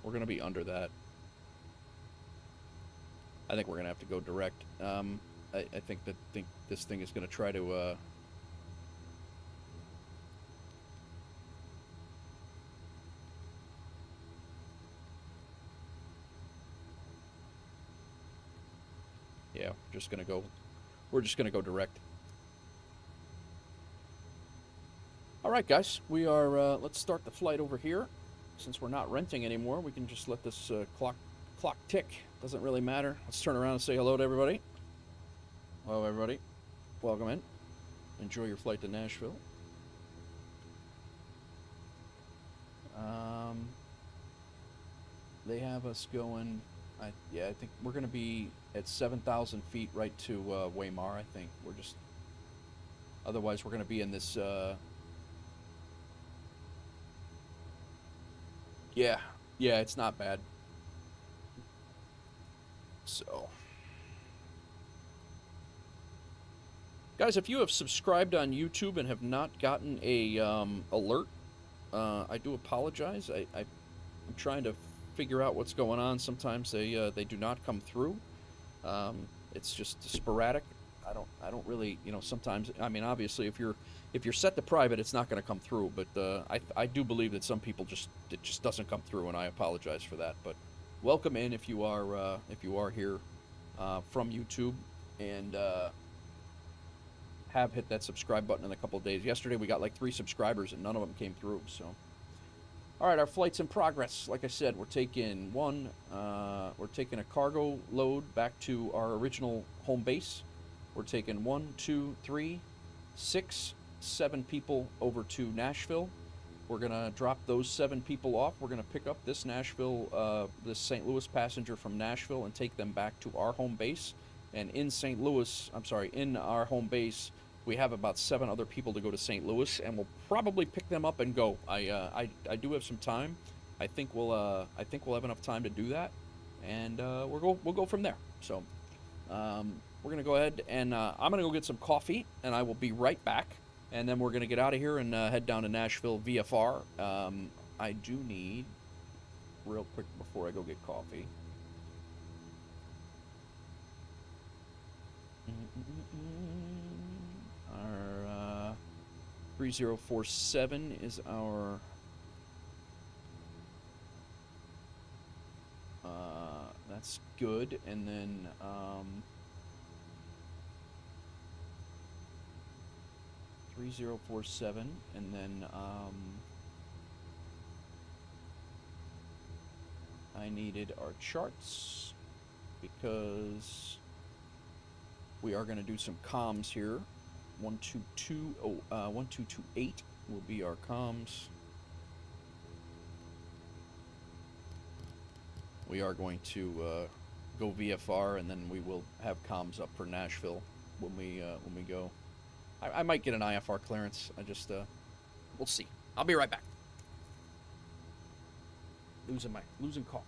We're going to be under that. I think we're going to have to go direct. I think this thing is going to try to... Yeah, we're just going to go direct. All right, guys, we are, let's start the flight over here. Since we're not renting anymore, we can just let this clock tick. Doesn't really matter. Let's turn around and say hello to everybody. Hello, everybody. Welcome in. Enjoy your flight to Nashville. They have us going... I think we're going to be at 7,000 feet right to Waymar, I think. We're just... Otherwise, we're going to be in this... Yeah, it's not bad. So... Guys, if you have subscribed on YouTube and have not gotten a alert, I do apologize. I'm trying to figure out what's going on. Sometimes they do not come through. It's just sporadic. I don't really, sometimes, I mean, obviously if you're set to private, it's not going to come through, but I do believe that some people it just doesn't come through, and I apologize for that. But welcome in if you are here from YouTube and have hit that subscribe button in a couple of days. Yesterday we got like 3 subscribers and none of them came through, so. All right, our flight's in progress. Like I said, we're taking a cargo load back to our original home base. We're taking 1, 2, 3, 6, 7 people over to Nashville. We're gonna drop those 7 people off. We're gonna pick up this this St. Louis passenger from Nashville and take them back to our home base. And in our home base, we have about 7 other people to go to St. Louis, and we'll probably pick them up and go. I do have some time. I think we'll have enough time to do that, and we'll go from there. So we're gonna go ahead and I'm gonna go get some coffee, and I will be right back. And then we're gonna get out of here and head down to Nashville VFR. I do need, real quick before I go get coffee. Our 3047 is our that's good, and then 3047, and then I needed our charts because we are going to do some comms here. 1228 will be our comms. We are going to go VFR, and then we will have comms up for Nashville when we go. I might get an IFR clearance. We'll see. I'll be right back. Losing coffee.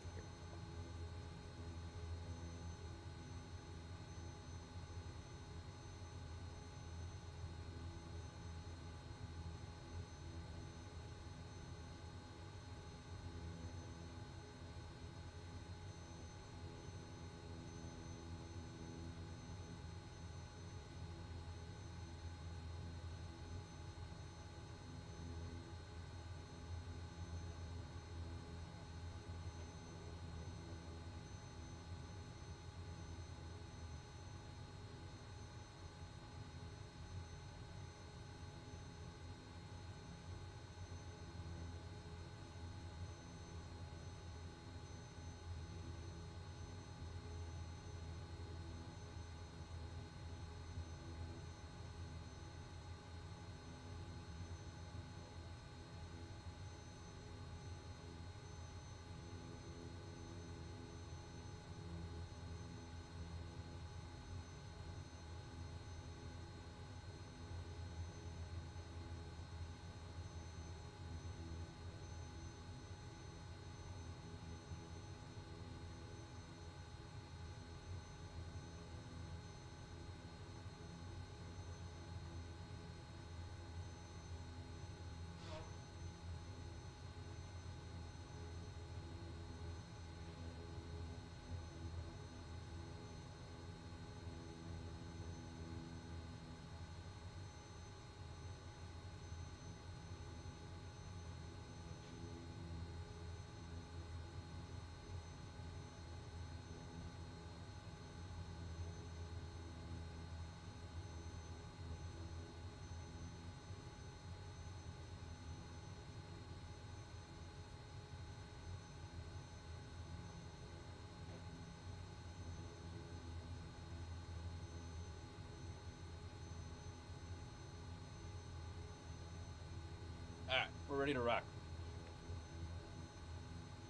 We're ready to rock.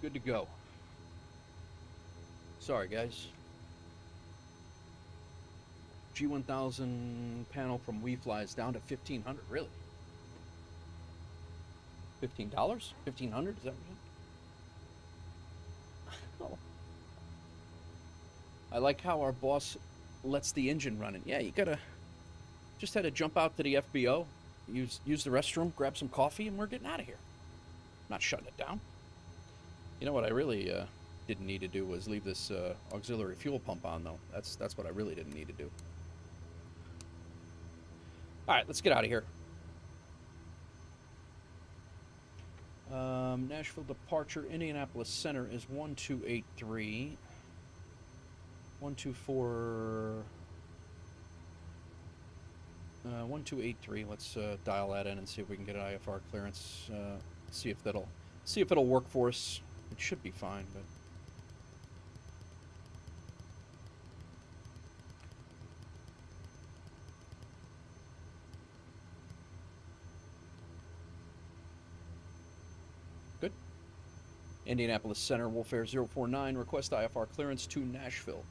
Good to go. Sorry, guys. G1000 panel from WeFly is down to $1,500. Really? $15? $1,500? Is that what you're saying? Oh. I like how our boss lets the engine run. And yeah, you gotta. Just had to jump out to the FBO, use the restroom, grab some coffee, and we're getting out of here. Not shutting it down. You know what I really didn't need to do was leave this auxiliary fuel pump on, though. That's what I really didn't need to do. All right, let's get out of here. Nashville departure, Indianapolis Center is 1283. 124. 1283. Let's dial that in and see if we can get an IFR clearance. See if it'll work for us. It should be fine, but. Good. Indianapolis Center, Wolf Air 049, request IFR clearance to Nashville.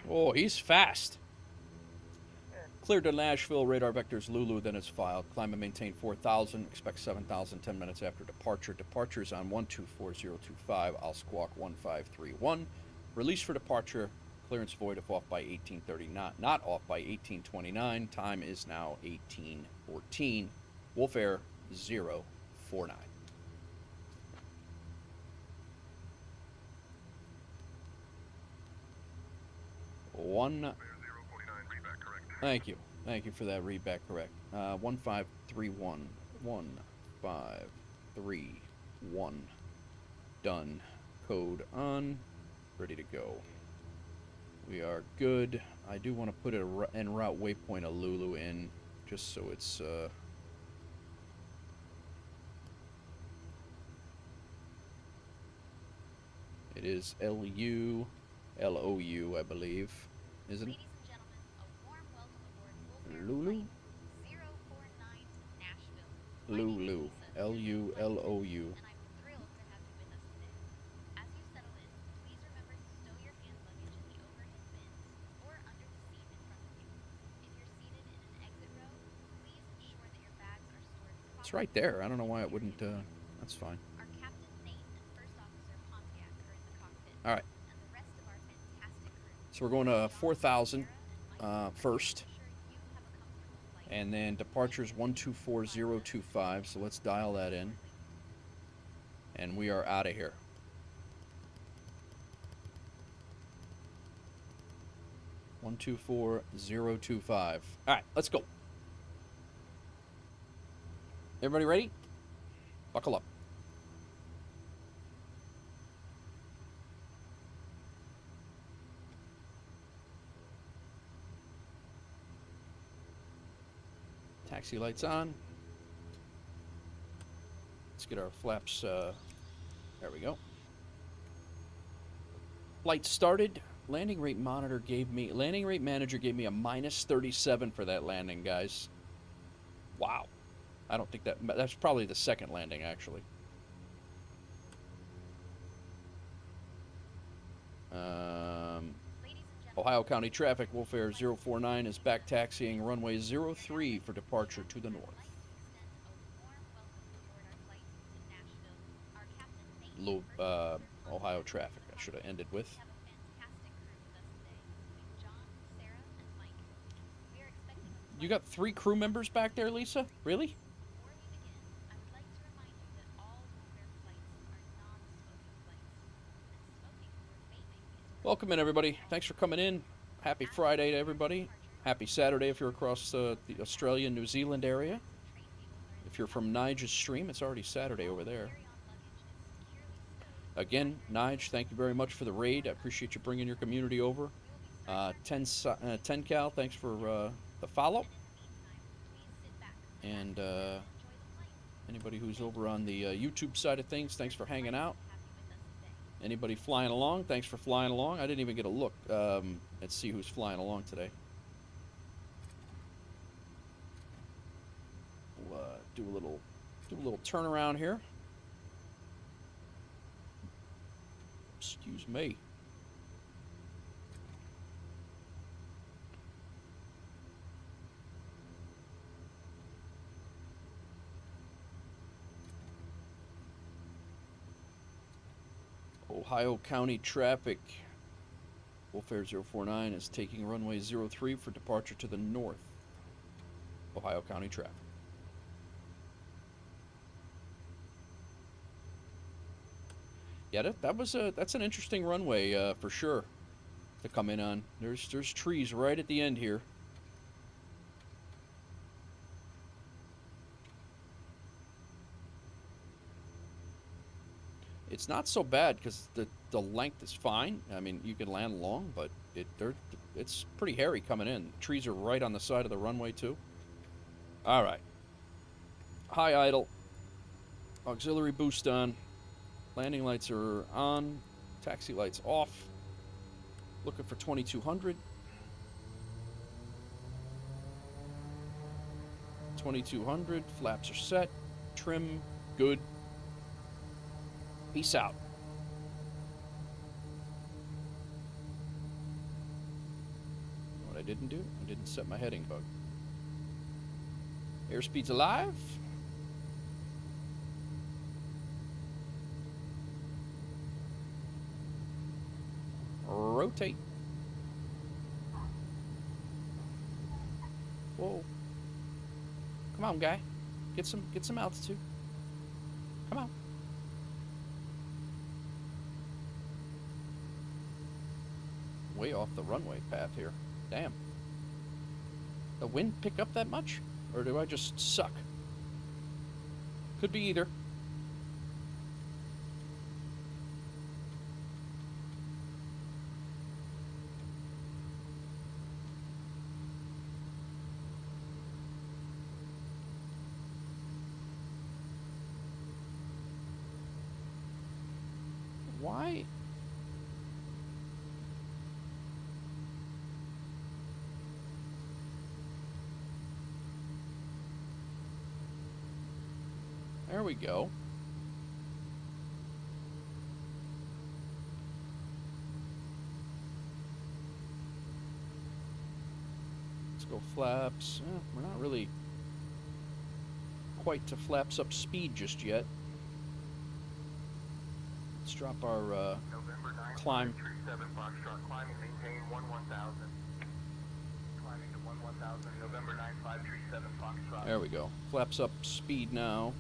Oh, he's fast. Cleared to Nashville, radar vectors Lulu, then it's filed. Climb and maintain 4,000, expect 7,000 10 minutes after departure. Departure's on 124025, I'll squawk 1531. Release for departure, clearance void if off by 1830, not off by 1829. Time is now 1814. Wolf Air 049. Thank you. Thank you for that readback correct. 1531. 1531. Done. Code on. Ready to go. We are good. I do want to put an en route waypoint of Lulu in, just so it's it is LU, LOU, I believe, isn't it? Lulu? Lulu. Lulu. It's right there. I don't know why it wouldn't, that's fine. Alright. So we're going to 4,000 first. And then departure's 124025, so let's dial that in. And we are out of here. One 124025. Alright, let's go. Everybody ready? Buckle up. Taxi lights on. Let's get our flaps, there we go. Flight started. Landing rate manager gave me a minus 37 for that landing, guys. Wow. I don't think that's probably the second landing, actually. Ohio County traffic, Wolf Air 049 is back taxiing runway 03 for departure to the north. Ohio traffic, I should have ended with. You got 3 crew members back there, Lisa? Really? Welcome in, everybody. Thanks for coming in. Happy Friday to everybody. Happy Saturday if you're across the Australia, New Zealand area. If you're from Nigel's stream, it's already Saturday over there. Again, Nige, thank you very much for the raid. I appreciate you bringing your community over. 10 Cal, thanks for the follow. And anybody who's over on the YouTube side of things, thanks for hanging out. Anybody flying along, thanks for flying along. I didn't even get a look. Let's see who's flying along today. We'll do a little turnaround here. Excuse me. Ohio County traffic. Wolfair 049 is taking runway 03 for departure to the north. Ohio County traffic. Yeah, that's an interesting runway for sure to come in on. There's trees right at the end here. It's not so bad because the length is fine. I mean, you can land long, but it's pretty hairy coming in. The trees are right on the side of the runway too. All right. High idle. Auxiliary boost on. Landing lights are on. Taxi lights off. Looking for 2200. 2200. Flaps are set. Trim. Good. Peace out. You know what I didn't do? I didn't set my heading bug. Airspeed's alive. Rotate. Whoa. Come on, guy. Get some altitude. Come on. Way off the runway path here. Damn. The wind pick up that much? Or do I just suck? Could be either. Why? There we go. Let's go flaps. We're not really quite to flaps up speed just yet. Let's drop our climb. Climbing, maintain 11,000. Climbing to 11,000, November 9537 Foxtrot. There we go. Flaps up speed now.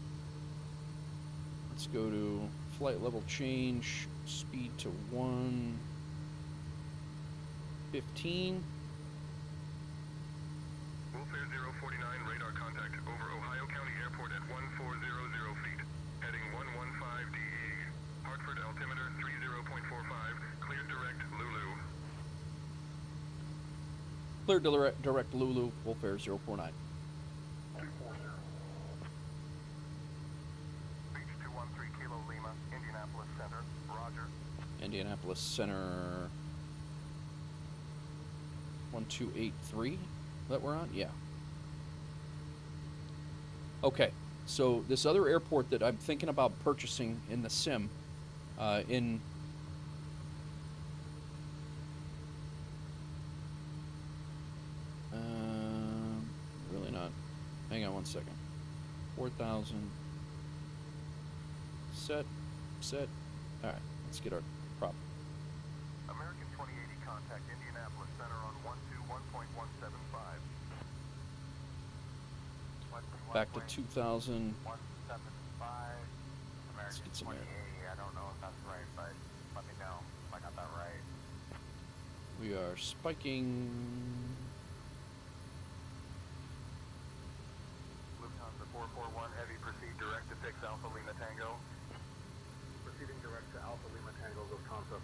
Let's go to flight level change, speed to 115. Wolfair 049, radar contact over Ohio County Airport at 1400 feet. Heading 115 DE. Hartford altimeter 30.45. Clear direct Lulu. Clear direct Lulu, Wolfair 049. Indianapolis Center 1283 that we're on? Yeah. Okay, so this other airport that I'm thinking about purchasing in the sim, really not. Hang on one second. 4,000. Set. All right, let's get our prop. American 2080 contact Indianapolis Center on 121.175. Back to 2,000. 175. Let's get some air. I don't know if that's right, but let me know if I got that right. We are spiking. Lufthansa 441 Heavy, proceed direct to 6 Alpha Lima Tango. Proceeding direct to Alpha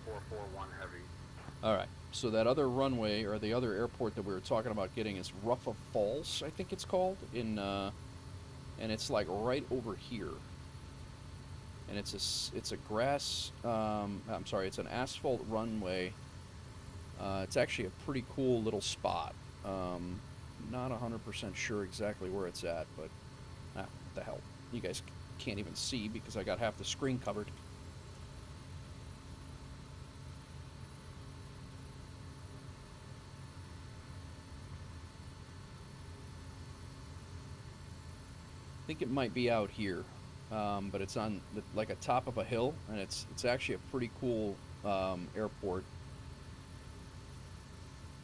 441 heavy. All right. So that other runway or the other airport that we were talking about getting is Ruffa Falls, I think it's called, and it's like right over here. And it's a grass. I'm sorry, it's an asphalt runway. It's actually a pretty cool little spot. Not 100% sure exactly where it's at, but what the hell? You guys can't even see because I got half the screen covered. I think it might be out here, but it's on like a top of a hill, and it's actually a pretty cool airport,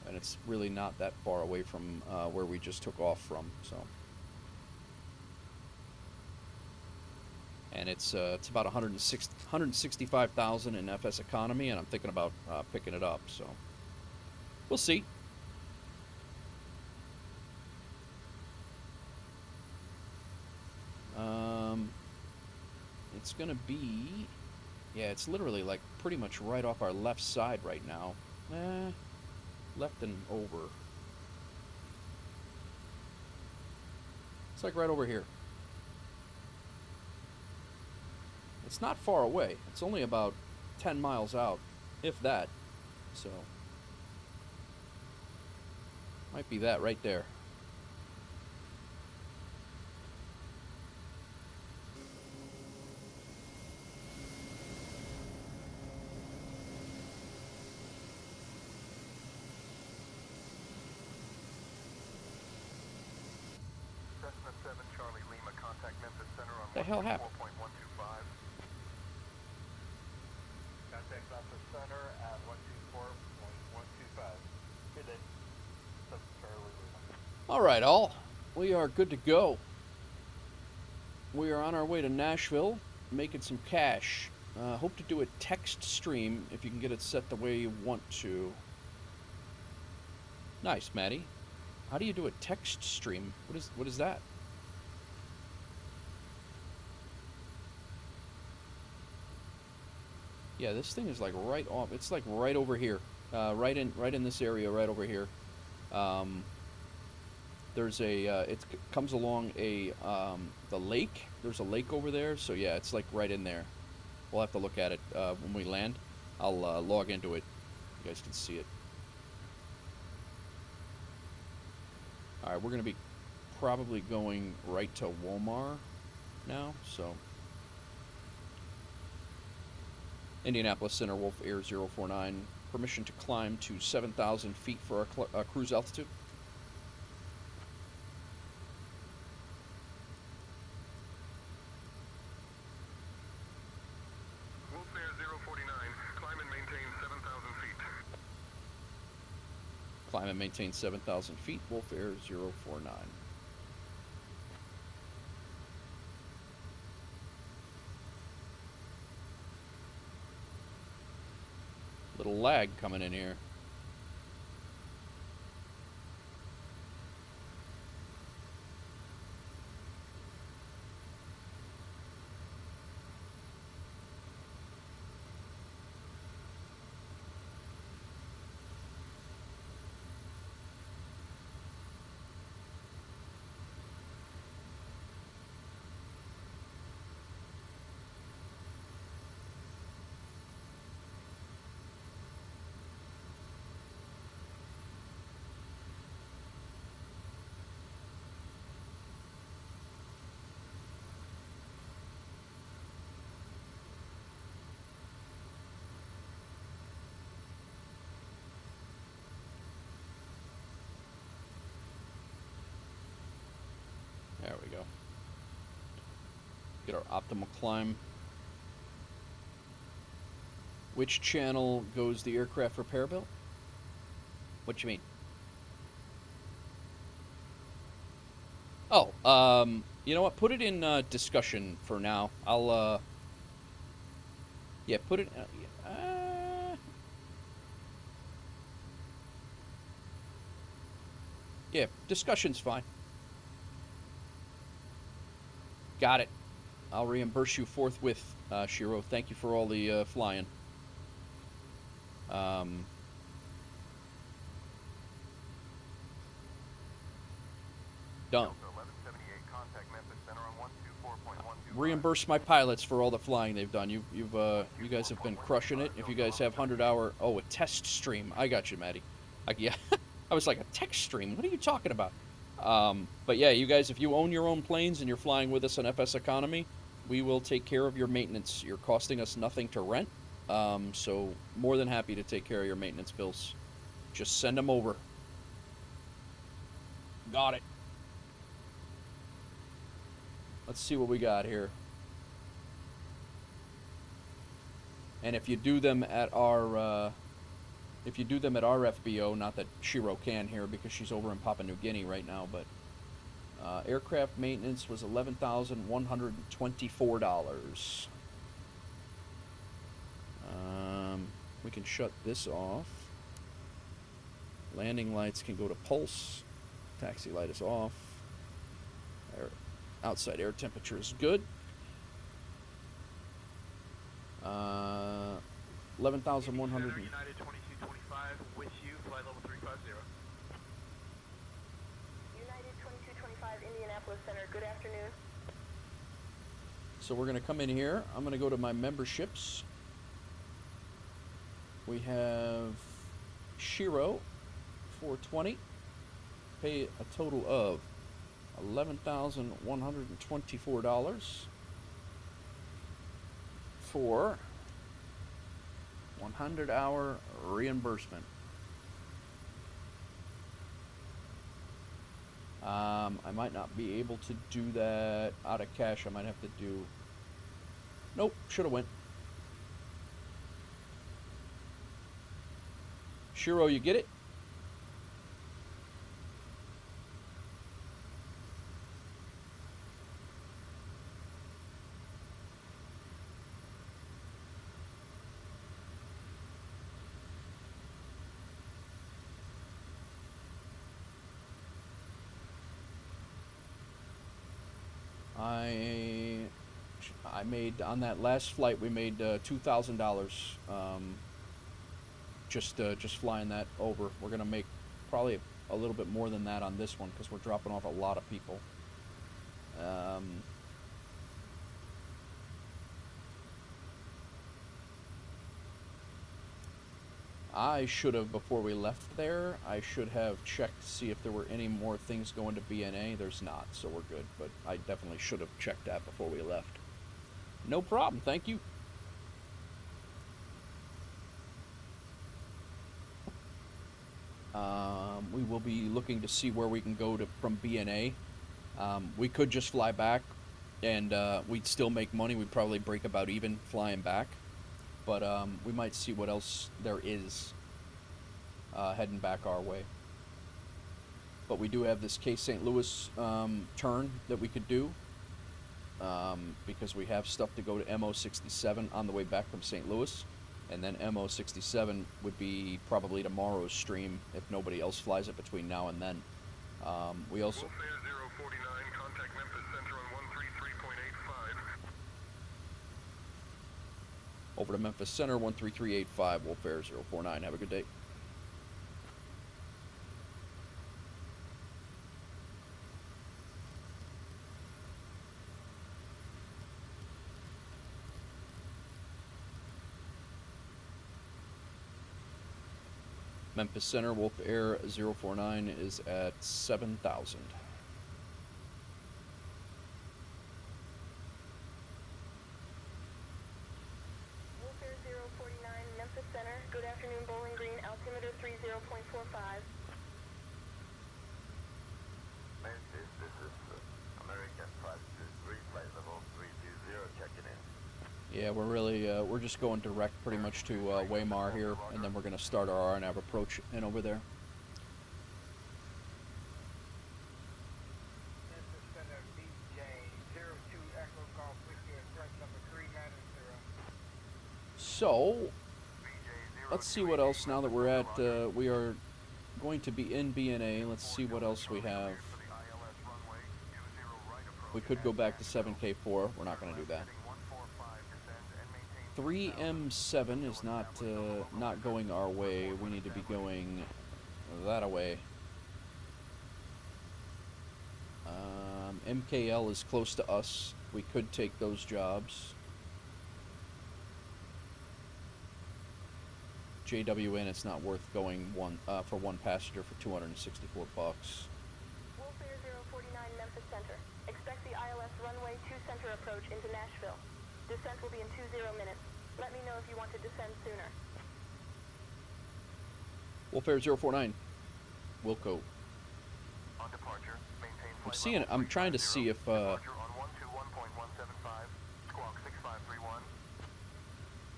and it's really not that far away from where we just took off from. So, and it's about 165,000 in FS economy, and I'm thinking about picking it up. So, we'll see. It's gonna be, yeah, it's literally like pretty much right off our left side right now. Left and over. It's like right over here. It's not far away. It's only about 10 miles out, if that. So, might be that right there. Cessna 7 Charlie Lima, contact Memphis Center on The hell happened? 124.125. Contact Memphis Center at 124.125. Good day. Cessna Charlie Lima. All right, all. We are good to go. We are on our way to Nashville, making some cash. Hope to do a text stream if you can get it set the way you want to. Nice, Maddie. How do you do a text stream? What is that? Yeah, this thing is like right off. It's like right over here, right in this area, right over here. There's a it comes along a the lake. There's a lake over there, so yeah, it's like right in there. We'll have to look at it when we land. I'll log into it. You guys can see it. All right, we're gonna be probably going right to Walmart now. So Indianapolis Center, Wolf Air 049. Permission to climb to 7,000 feet for our cruise altitude. Wolf Air 049, climb and maintain 7,000 feet. Climb and maintain 7,000 feet, Wolf Air 049. Little lag coming in here. There we go. Get our optimal climb. Which channel goes the aircraft repair bill? What you mean? Oh, you know what? Put it in discussion for now. I'll yeah, put it. Yeah, discussion's fine. Got it. I'll reimburse you forthwith, Shiro. Thank you for all the flying. Done. Delta 1178, contact Memphis Center on 124.125. Reimburse my pilots for all the flying they've done. You guys have been crushing it. If you guys have 100-hour, a test stream. I got you, Maddie. Yeah, I was like, a text stream. What are you talking about? But yeah, you guys, if you own your own planes and you're flying with us on FSEconomy, we will take care of your maintenance. You're costing us nothing to rent, so more than happy to take care of your maintenance bills. Just send them over. Got it. Let's see what we got here. And if you do them at our FBO, not that Shiro can here because she's over in Papua New Guinea right now, but aircraft maintenance was $11,124. We can shut this off. Landing lights can go to pulse. Taxi light is off. Outside air temperature is good. 11,100. United 2225 with you, flight level 350. United 2225, Indianapolis Center. Good afternoon. So we're going to come in here. I'm going to go to my memberships. We have Shiro, 420. Pay a total of $11,124 for 100-hour reimbursement. I might not be able to do that out of cash. I might have to do... Nope, should have went. Shiro, you get it? I made, on that last flight, we made $2,000 just flying that over. We're going to make probably a little bit more than that on this one because we're dropping off a lot of people. I should have, before we left there, I should have checked to see if there were any more things going to BNA. There's not, so we're good. But I definitely should have checked that before we left. No problem, thank you. We will be looking to see where we can go from BNA. We could just fly back, and we'd still make money. We'd probably break about even flying back. But we might see what else there is heading back our way. But we do have this Case St. Louis turn that we could do because we have stuff to go to MO67 on the way back from St. Louis. And then MO67 would be probably tomorrow's stream if nobody else flies it between now and then. We also... Wolfair 049, contact Memphis Center on 133.85. Over to Memphis Center, 13385, Wolfair 049. Have a good day. Memphis Center, Wolfair 049 is at 7,000. Wolfair 049, Memphis Center. Good afternoon, Bowling Green, altimeter 30.45. Memphis, this is American 523, flight level 320, checking in. Yeah, we're really, we're just going direct pretty much to Waymar here, and then we're going to start our RNAV approach in over there. Memphis Center, BJ 02 Echo Golf with your threat number 390. So, let's see what else, now that we're at, we are going to be in BNA, let's see what else we have. We could go back to 7K4, we're not going to do that. 3M7 is not going our way. We need to be going that away. MKL is close to us. We could take those jobs. JWN, it's not worth going for one passenger for $264. Wolfair 049 Memphis Center. Expect the ILS runway 2 center approach into Nashville. Descent will be in 20 minutes. Let me know if you want to descend sooner. Wolfair 049. Wilco. On departure, maintain I'm seeing. I'm trying to see if. departure on 121.175, squawk 6531.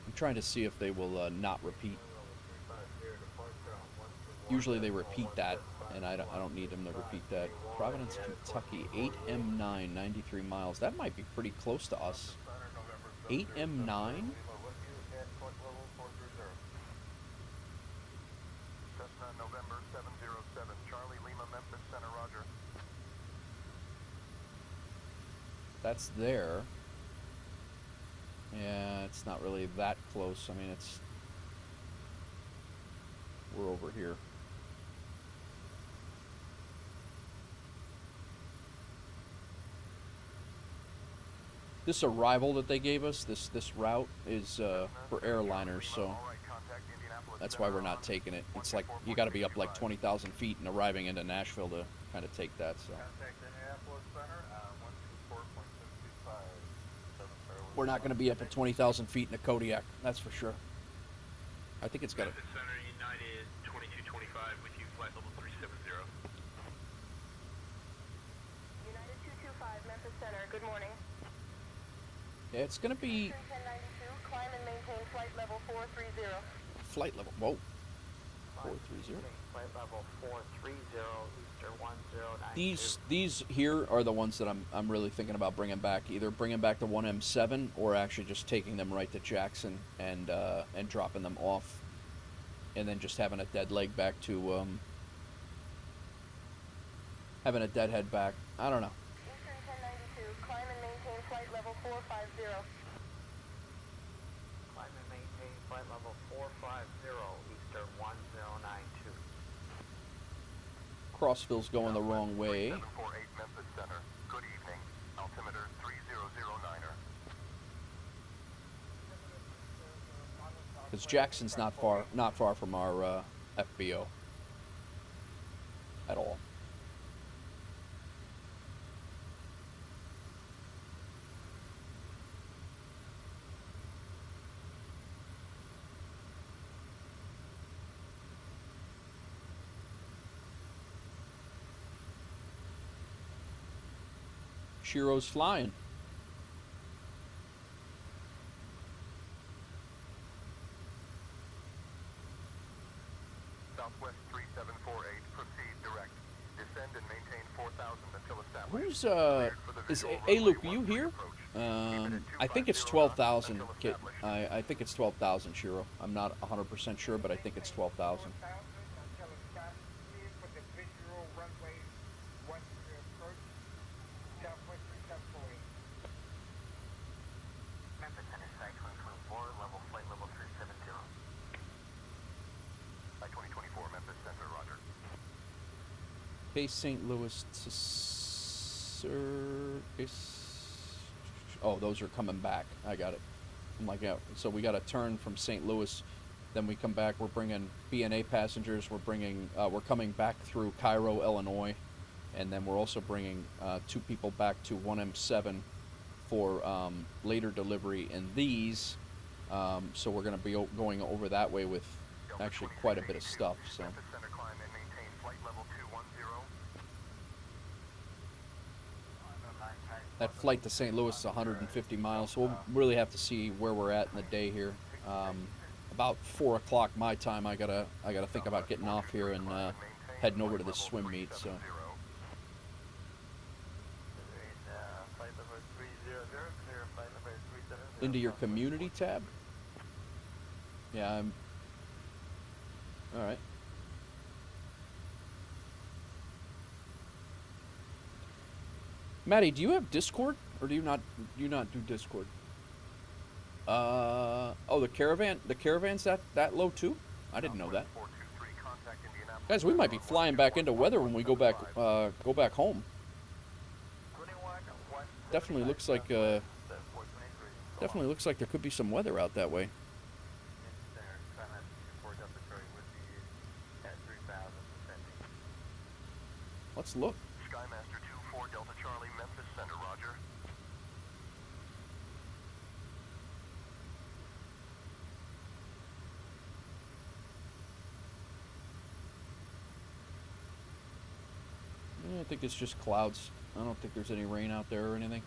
I'm trying to see if they will not repeat. Usually they repeat that, and I don't need them to repeat that. Providence, Kentucky, 8M9, 93 miles. That might be pretty close to us. 8M9? Cessna November 707, Charlie Lima Memphis Center, roger. That's there. Yeah, it's not really that close. I mean, it's... We're over here. This arrival that they gave us, this route, is for airliners, so that's why we're not taking it. It's like, you gotta be up like 20,000 feet and arriving into Nashville to kind of take that, so. We're not gonna be up at 20,000 feet in a Kodiak, that's for sure. I think it's got a... Memphis Center, United 2225 with you, flight level 370. United 225 Memphis Center. Good morning. Yeah, it's gonna be... 1092, climb and maintain flight level 430. Flight level, whoa. 430. Flight level 430, Easter 1092. These here are the ones that I'm really thinking about bringing back. Either bringing back the 1M7 or actually just taking them right to Jackson and dropping them off, and then just having a dead leg back to having a deadhead back. I don't know. Eastern 1092, climb and maintain flight level 450. Climb and maintain flight level 450, Easter 1092. Crossville's going the wrong way. 748 Memphis Center, good evening, altimeter 3009er. Because Jackson's not far from our FBO at all. Shiro's flying. Southwest 3748, proceed direct. Descend and maintain 4,000 until established. Who's Cleared for the is visual Luke? Are runway you 13 here? approach. I think it's 12,000. I think it's 12,000, Shiro. I'm not 100% sure, but I think it's 12,000. Until established, cleared for the visual runway 13 approach, Southwest 3748. Memphis Center, Site 2024, flight level 370. Site 2024, Memphis Center, roger. Base St. Louis to Sir. Oh, those are coming back. I got it. I'm like, yeah. So we got to turn from St. Louis, then we come back. We're bringing BNA passengers. We're coming back through Cairo, Illinois, and then we're also bringing 2 people back to 1M7 for later delivery in these. So we're going to be going over that way with actually quite a bit of stuff. So. Memphis Center, climb and maintain flight level 210. That flight to St. Louis is 150 miles, so we'll really have to see where we're at in the day here. About 4 o'clock my time, I gotta think about getting off here and heading over to this swim meet. So into your community tab. Yeah, I'm. All right. Maddie, do you have Discord, or do you not do Discord? Oh, the caravan's that low too? I didn't know that. 423, contact Indianapolis. Guys, we might be flying back into weather when we go back home. 21, Definitely looks like there could be some weather out that way. Let's look. Skymaster 24 Delta Charlie, Memphis Center, roger. I think it's just clouds. I don't think there's any rain out there or anything.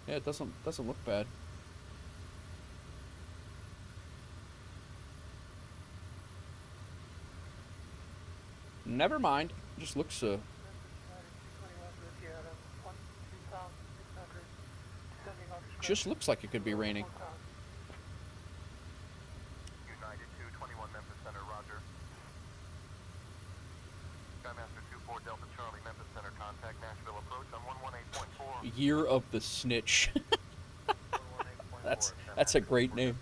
Yeah, it doesn't look bad. Never mind. Just looks just looks like it could be raining. United 221 Memphis Center, roger. Skymaster 24 Delta Charlie, Memphis Center, contact Nashville approach on 118.4. Year of the Snitch. That's a great name.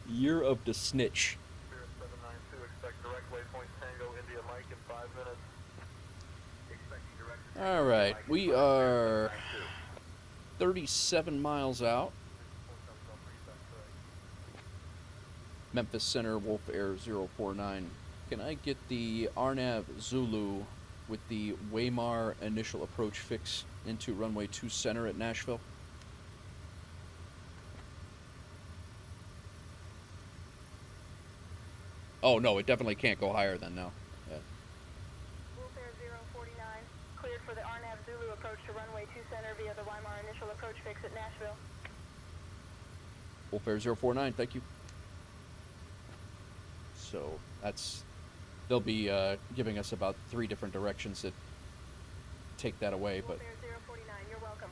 Year of the Snitch. Spirit 792, expect direct waypoint Tango India Mike in 5 minutes. Expecting direct. All right, we are 37 miles out. Memphis Center, Wolf Air 049. Can I get the RNAV Zulu with the Waymar initial approach fix into runway 2 center at Nashville? Oh, no, it definitely can't go higher than now. Yeah. Wolf Air 049, cleared for the RNAV Zulu approach to runway 2 center via the Weimar initial approach fix at Nashville. Wolf Air 049, thank you. So they'll be giving us about 3 different directions that take that away, but Wolf Air 049, you're welcome.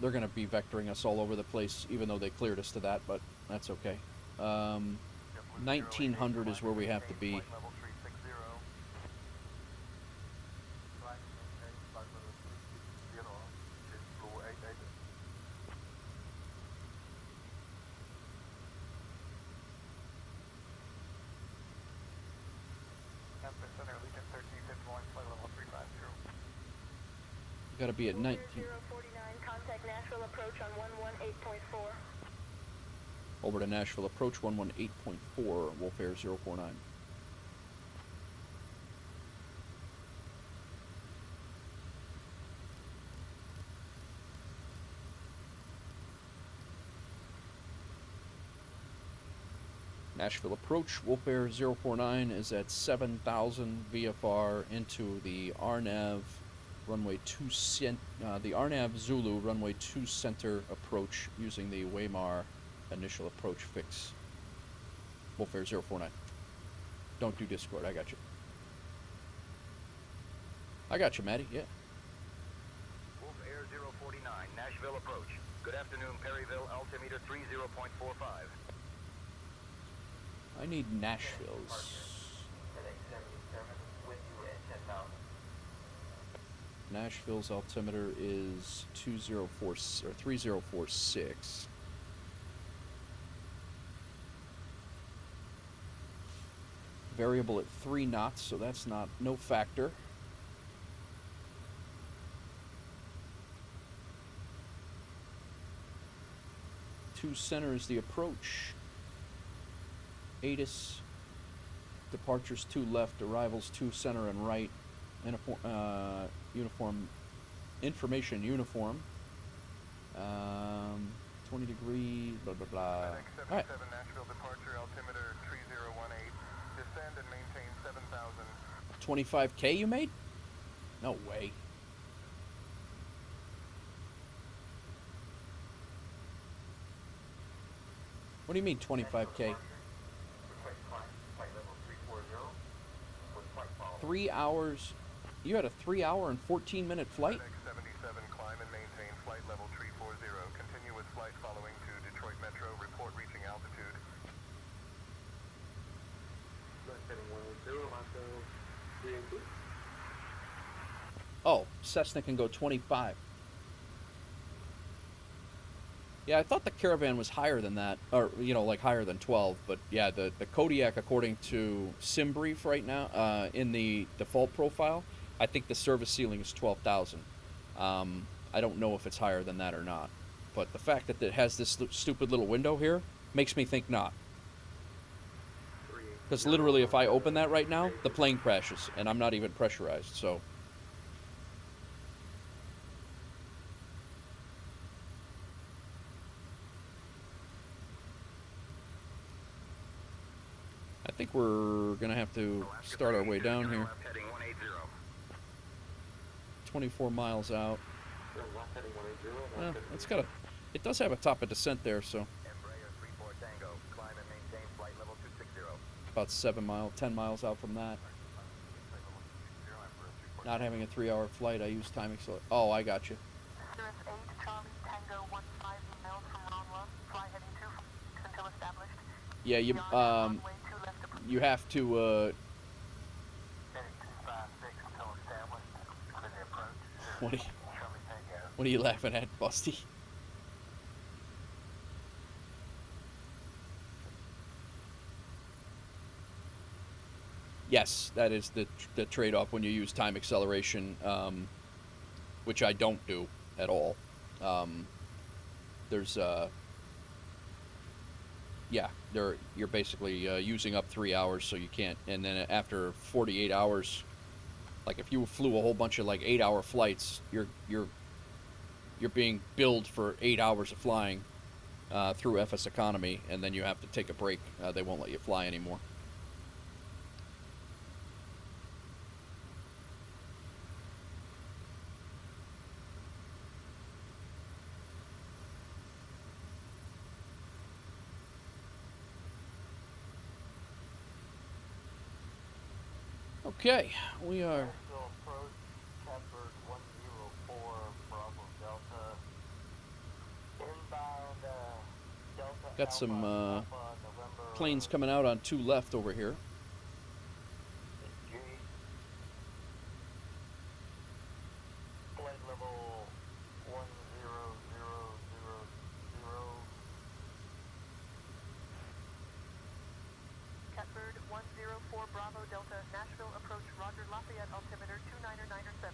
they're gonna be vectoring us all over the place, even though they cleared us to that, but that's okay. 1900 is where we have to be. Level 360. Memphis Center, Legion 1351, flight level 350. Gotta be at Wolf Air 19. 049, contact Nashville approach on 118.4. Over to Nashville approach 118.4, Wolf Air 049. Nashville approach, Wolf Air 049 is at 7,000 VFR into the RNAV runway 2 the RNAV Zulu runway 2 center approach using the Waymar initial approach fix. Wolf Air 049. Don't do Discord, I got you. I got you, Maddie, yeah. Wolf Air 049, Nashville approach. Good afternoon, Perryville, altimeter 30.45. I need Nashville's. Nashville's altimeter is 204 or 3046. Variable at 3 knots, so that's no factor. Two center is the approach. ATIS, departures 2 left, arrivals 2 center and right. Uniform, information uniform. 20 degree, blah, blah, blah. All right. 77 Nashville departure, altimeter 3018. Descend and maintain 7,000. 25K you made? No way. What do you mean 25K? 3 hours. You had a 3 hour and 14-minute flight? FedEx 77, climb and maintain flight level 340. Continue with flight following to Detroit Metro. Report reaching altitude. Oh, Cessna can go 25. Yeah, I thought the Caravan was higher than that, or, you know, like higher than 12, but yeah, the Kodiak, according to SimBrief right now, in the default profile, I think the service ceiling is 12,000. I don't know if it's higher than that or not, but the fact that it has this stupid little window here makes me think not. Because literally, if I open that right now, the plane crashes, and I'm not even pressurized, so... I think we're gonna have to start our way down here. Heading 180. 24 miles out. Well, it's got a... It does have a top of descent there, so... Embraer 34 Tango. Climb and maintain flight level 260. About 10 miles out from that. Not having a 3-hour flight, I use time acceleration. Oh, I got you. Cirrus 8, Charlie, Tango 15 miles from round 1. Fly heading 2 until established. Yeah, you have to, Heading 256 until established. For the approach. what are you, Charlie Tango. what are you laughing at, Busty? Yes, that is the trade-off when you use time acceleration, which I don't do at all. There's yeah, you're basically using up 3 hours, so you can't. And then after 48 hours, like if you flew a whole bunch of like 8-hour flights, you're being billed for 8 hours of flying through FSEconomy, and then you have to take a break. They won't let you fly anymore. Okay, we are... Nashville approach, Catbird 104, Bravo Delta. Inbound, Delta Got some Alpha, November, planes coming out on 2 left over here. G. Flight level 10000. Catbird 104 Bravo Delta, Nashville approach, Roger, Lafayette altimeter 299er7.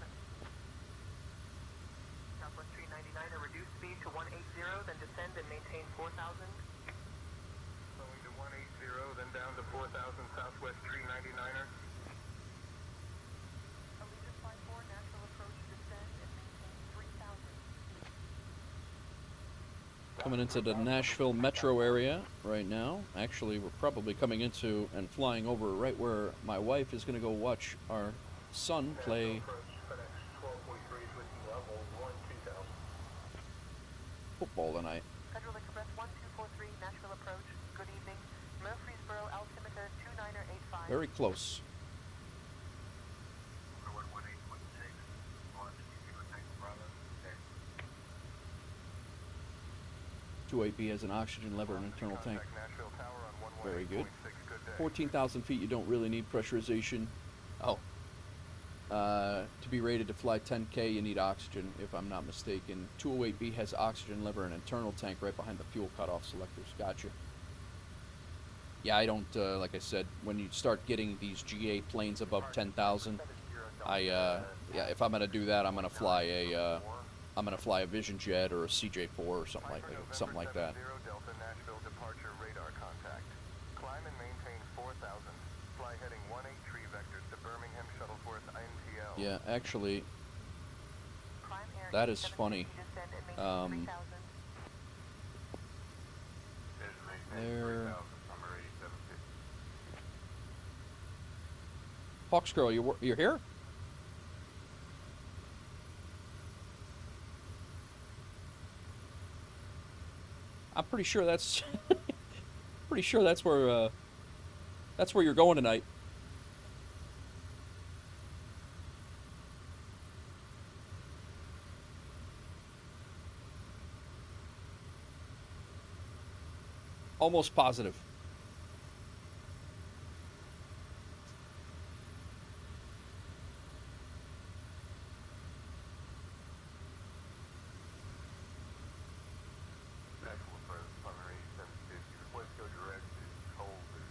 Southwest 399er, reduce speed to 180, then descend and maintain 4,000. Slowing to 180, then down to 4,000 Southwest 399er. Allegiant 54, Nashville approach, descend and maintain 3,000. Coming into the Nashville metro area right now. Actually, we're probably coming into and flying over right where my wife is going to go watch our son play football tonight. Federal Express 1243, Nashville approach, good evening. Murfreesboro altimeter 29er85. Very close. 28B has an oxygen lever and internal tank. Nashville Tower on Very 118.6. good. Good day. 14,000 feet, you don't really need pressurization. Oh. To be rated to fly 10K, you need oxygen, if I'm not mistaken. 208B has oxygen lever and internal tank right behind the fuel cutoff selectors. Gotcha. Yeah, I don't, like I said, when you start getting these GA planes above 10,000, yeah, if I'm gonna do that, I'm gonna fly a Vision Jet or a CJ4 or something like that. Delta Nashville departure radar contact. Climb and maintain 4,000. Fly heading 183 vectors to Birmingham Shuttleworth INTL. Yeah, actually, Prime Air that is 750, funny. descend and maintain 3,000. There. Hawks Girl, you're here? I'm pretty sure that's where you're going tonight. Almost positive. National Press, primary 750, request go direct to Colby.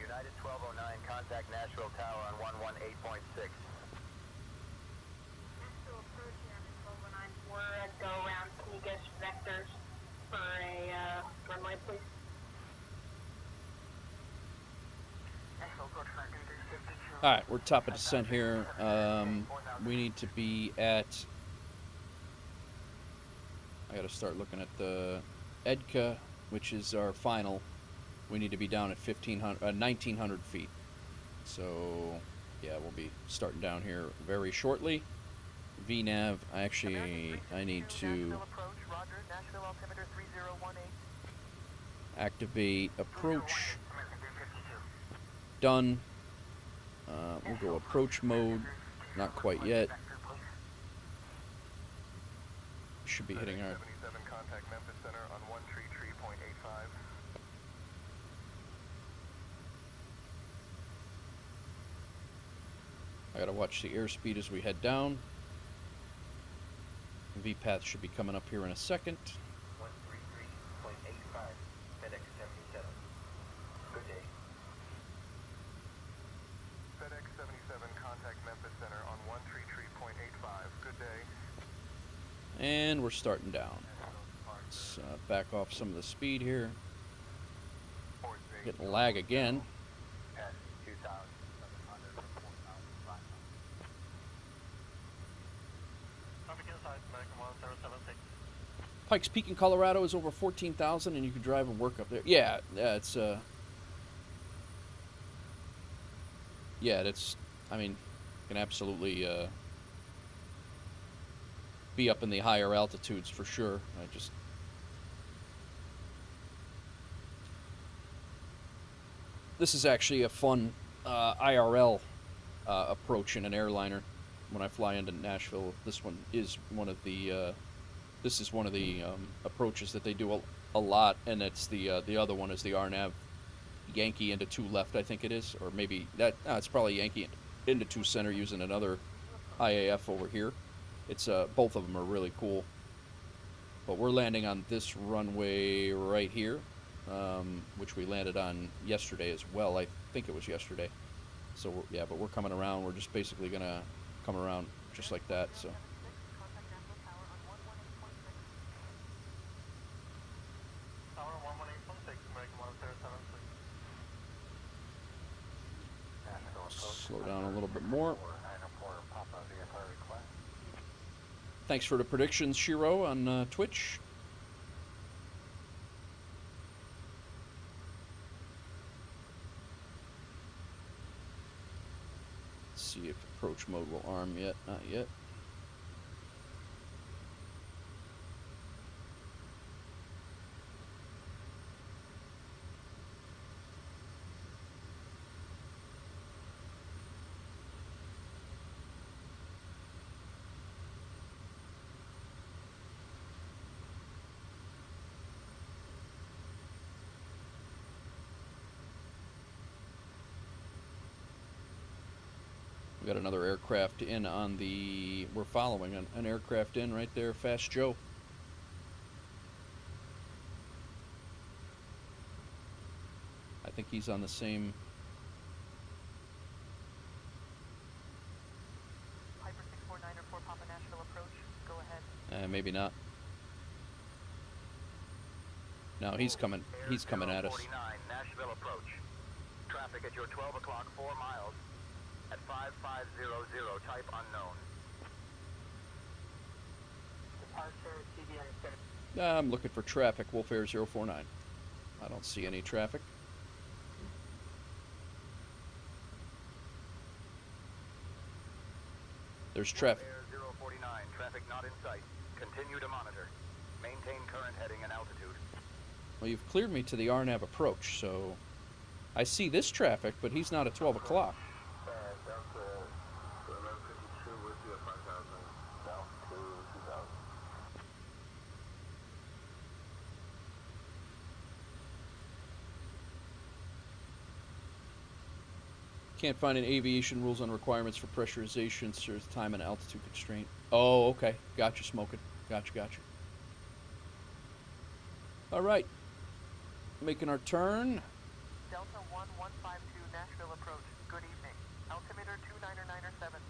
United 1209, contact Nashville Tower on 118.6. Nashville approach here on 1209. We're go around. Can you get vectors for a runway, please? Nashville approach Falcon 352. All right, we're top of descent here. We need to be at. I got to start looking at the EDCA, which is our final. We need to be down at 1,900 feet. So, yeah, we'll be starting down here very shortly. VNav, I need to activate approach. Done. We'll go approach mode. Not quite yet. Should be hitting our. 77, contact Memphis Center on 133.85. I gotta watch the airspeed as we head down. VPath should be coming up here in a second. 133.85, FedEx 77. Good day. FedEx 77, contact Memphis Center on 133.85. Good day. And we're starting down. Let's back off some of the speed here. Getting lag again. Pass 2,700 to 4,500. Traffic inside, American 1076. Pikes Peak in Colorado is over 14,000, and you can drive and work up there. Yeah, it's yeah, that's. I mean, you can absolutely be up in the higher altitudes for sure. This is actually a fun IRL approach in an airliner. When I fly into Nashville, this is one of the approaches that they do a lot, and it's the other one is the RNAV Yankee into 2 left, I think it is, or maybe that it's probably Yankee into 2 center using another IAF over here. It's both of them are really cool. But we're landing on this runway right here, which we landed on yesterday as well. I think it was yesterday. So yeah, but we're coming around. We're just basically gonna come around just like that. So. Tower 118.6, American 1076. Slow down a little bit more. Thanks for the predictions, Shiro, on Twitch. Let's see if approach mode will arm yet. Not yet. We got another aircraft in on the. We're following an aircraft in right there, Fast Joe. I think he's on the same. Piper 649 or 4 Papa Nashville approach. Go ahead. Maybe not. No, he's coming. He's coming at us. 49, Nashville approach. Traffic at your 12 o'clock, 4 miles. At 5500, type unknown. Departure CDN 7. I'm looking for traffic, Wolf Air 049. I don't see any traffic. There's traffic. Air 049, traffic not in sight. Continue to monitor. Maintain current heading and altitude. Well, you've cleared me to the RNAV approach, so I see this traffic, but he's not at 12 o'clock. Can't find an aviation rules on requirements for pressurization, there's time and altitude constraint. Oh, okay. Gotcha, smoking. Gotcha. All right. Making our turn. Delta 1152 Nashville approach. Good evening. Altimeter 299.7.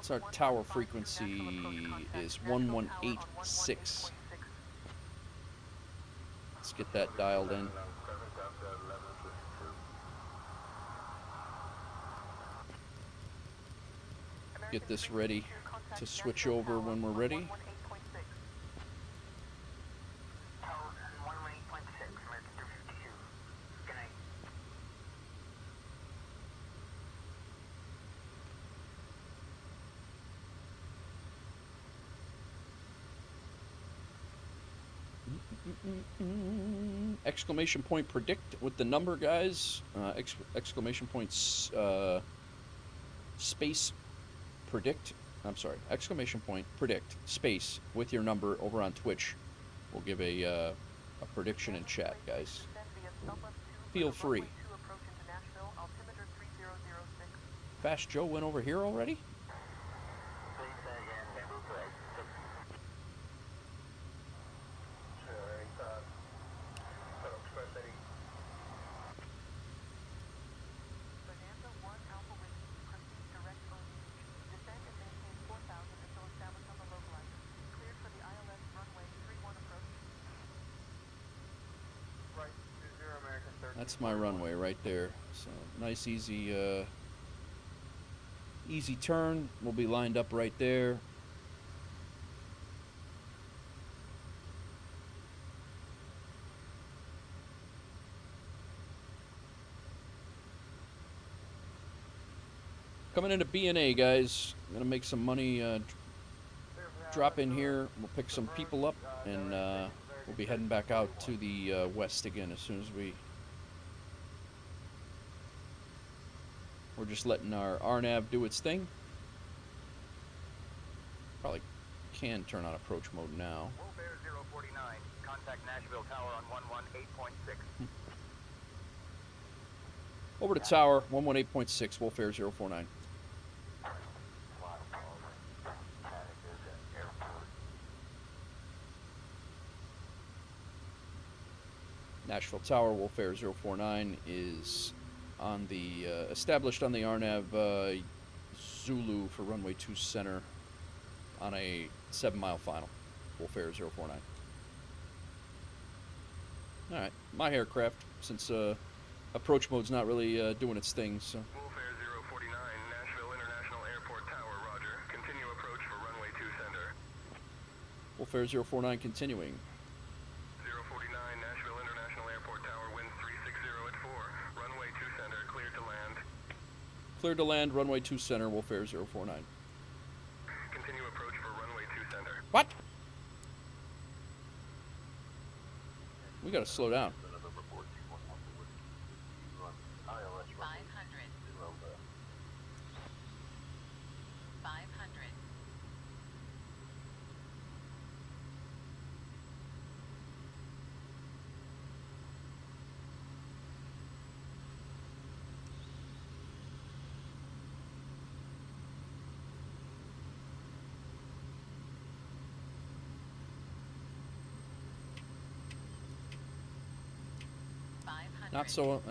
So our tower frequency is 1186. Let's get that dialed in. Get this ready to switch over when we're ready. Tower 118.6, American 352. Good night. Exclamation point predict with the number, guys. Exclamation point space predict. I'm sorry. Exclamation point predict space with your number over on Twitch. We'll give a prediction in chat, guys. Feel free. Fast Joe went over here already? That's my runway right there. So nice, easy turn. We'll be lined up right there. Coming into B&A, guys. I'm gonna make some money. Drop in here. We'll pick some people up, and we'll be heading back out to the west again as soon as we're just letting our RNAV do its thing. Probably can turn on approach mode now. Wolfare 049, contact Nashville Tower on 118.6. Over to tower 118.6, Wolfare 049. Nashville Tower, Wolfare 049 is on the established on the RNAV Zulu for runway 2 center on a 7-mile final. Wolfare 049. All right, my aircraft, since approach mode's not really doing its thing, so. Wolfare 049, Nashville International Airport Tower, roger. Continue approach for runway 2 center. Wolfare 049 continuing. 049, Nashville International Airport Tower, winds 360 at 4. Runway 2 center, cleared to land. Cleared to land, runway 2 center, Wolfare 049. Continue approach for runway 2 center. What? We gotta slow down. 500.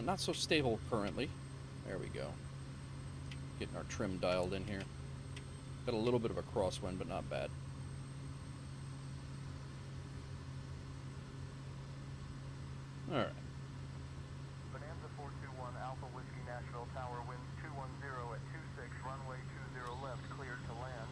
Not so stable currently. There we go. Getting our trim dialed in here. Got a little bit of a crosswind, but not bad. All right. Bonanza 421 Alpha Whiskey Nashville Tower, winds 210 at 26, runway 20 left, cleared to land.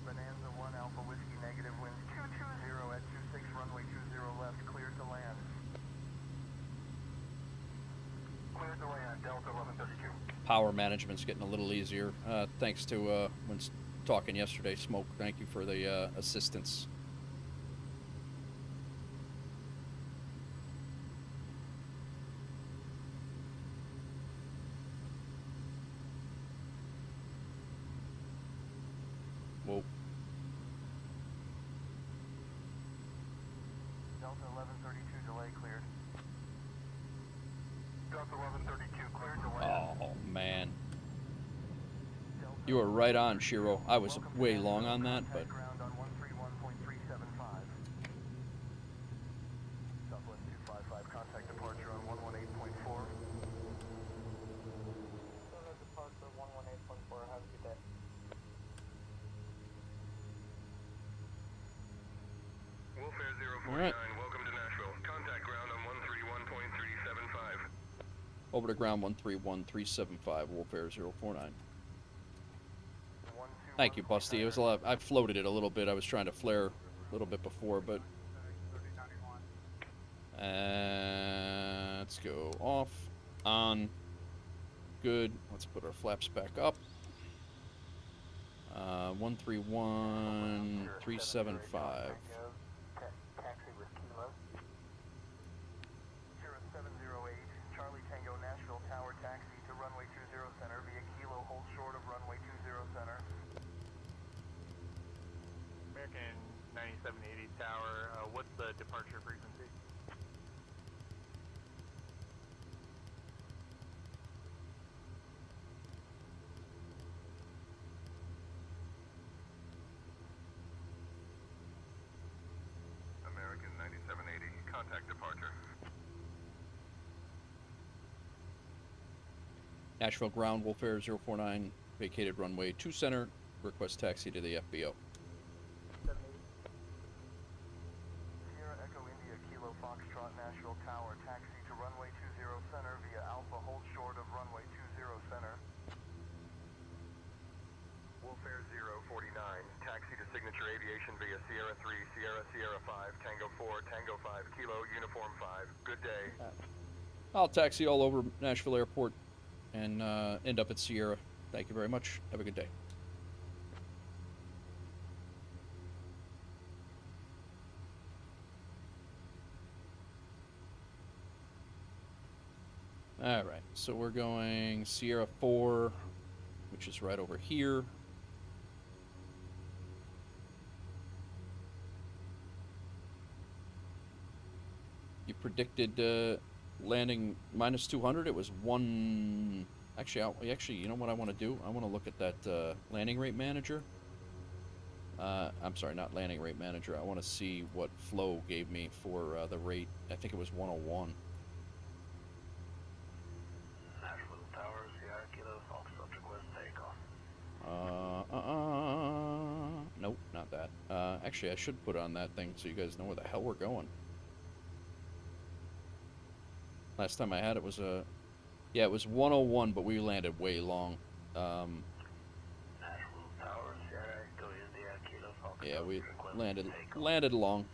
Bonanza 1 Alpha Whiskey negative, winds 220 at 26, runway 20 left, cleared to land. Cleared to land, Delta 1132. Power management's getting a little easier. Thanks to when talking yesterday, Smoke. Thank you for the assistance. Delta 1132 delay cleared. Delta 1132 cleared delay. Oh, man. You were right on, Shiro. I was way long on that, but... Ground on 131.375. Southwest 255, contact departure on 118.4. Departure 118.4. Have a good day. Wolfare 049, All right. welcome to Nashville. Contact ground on 131.375. Over to ground 131.375, Wolfare 049. Thank you, Busty. It was a lot. I floated it a little bit. I was trying to flare a little bit before, but... let's go off, on, good. Let's put our flaps back up. 131.375. Taxi with Kilo. 0708, Charlie Tango Nashville Tower taxi to runway 20 center via Kilo, hold short of runway 20 center. American 9780 Tower, what's the departure frequency? American 9780, contact departure. Nashville ground, Wolfare 049, vacated runway 2 center, request taxi to the FBO. Sierra Echo India Kilo Foxtrot Nashville Tower taxi to runway 20 center via Alpha, hold short of runway 20 center. Wolfare 049, taxi to Signature Aviation via Sierra 3, Sierra 5, Tango 4, Tango 5, Kilo, Uniform 5. Good day. I'll taxi all over Nashville Airport and end up at Sierra. Thank you very much. Have a good day. All right, so we're going Sierra 4, which is right over here. You predicted landing minus 200. It was one. Actually, you know what I want to do? I want to look at that landing rate manager. I'm sorry, not landing rate manager. I want to see what Flow gave me for the rate. I think it was 101. Nashville Tower, Sierra Kilo, Foxtrot request takeoff. Nope, not that. Actually, I should put on that thing so you guys know where the hell we're going. Last time I had it was yeah, it was 101, but we landed way long. Nashville Tower, Sierra Echo India Kilo Foxtrot. Yeah, we request takeoff. landed long.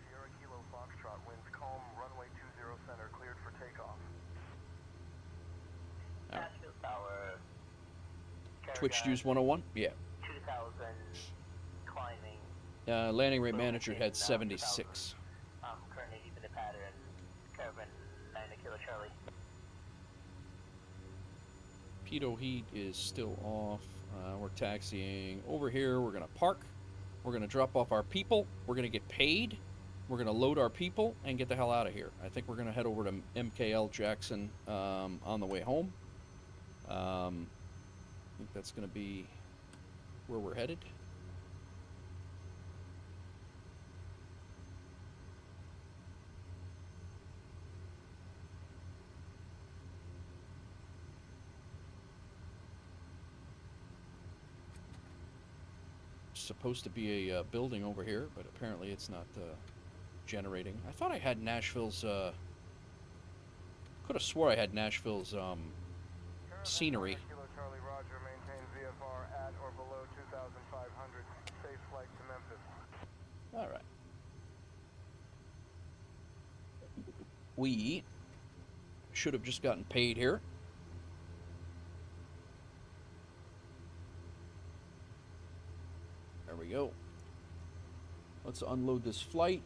Sierra Kilo Foxtrot, winds calm, runway 20 center, cleared for takeoff. Nashville Tower. Twitch Juice 101? Yeah. 2000 climbing. Landing rate manager had 76. Currently deep in the pattern. Caravan 9 Kilo Charlie. Pitot heat is still off. We're taxiing over here. We're going to park. We're going to drop off our people. We're going to get paid. We're going to load our people and get the hell out of here. I think we're going to head over to MKL Jackson on the way home. I think that's going to be where we're headed. Supposed to be a building over here, but apparently it's not generating. I thought I had Nashville's could have swore I had Nashville's scenery. Kilo Charlie Roger, maintain VFR at or below 2,500. Safe flight to Memphis. All right. We should have just gotten paid here. There we go. Let's unload this flight.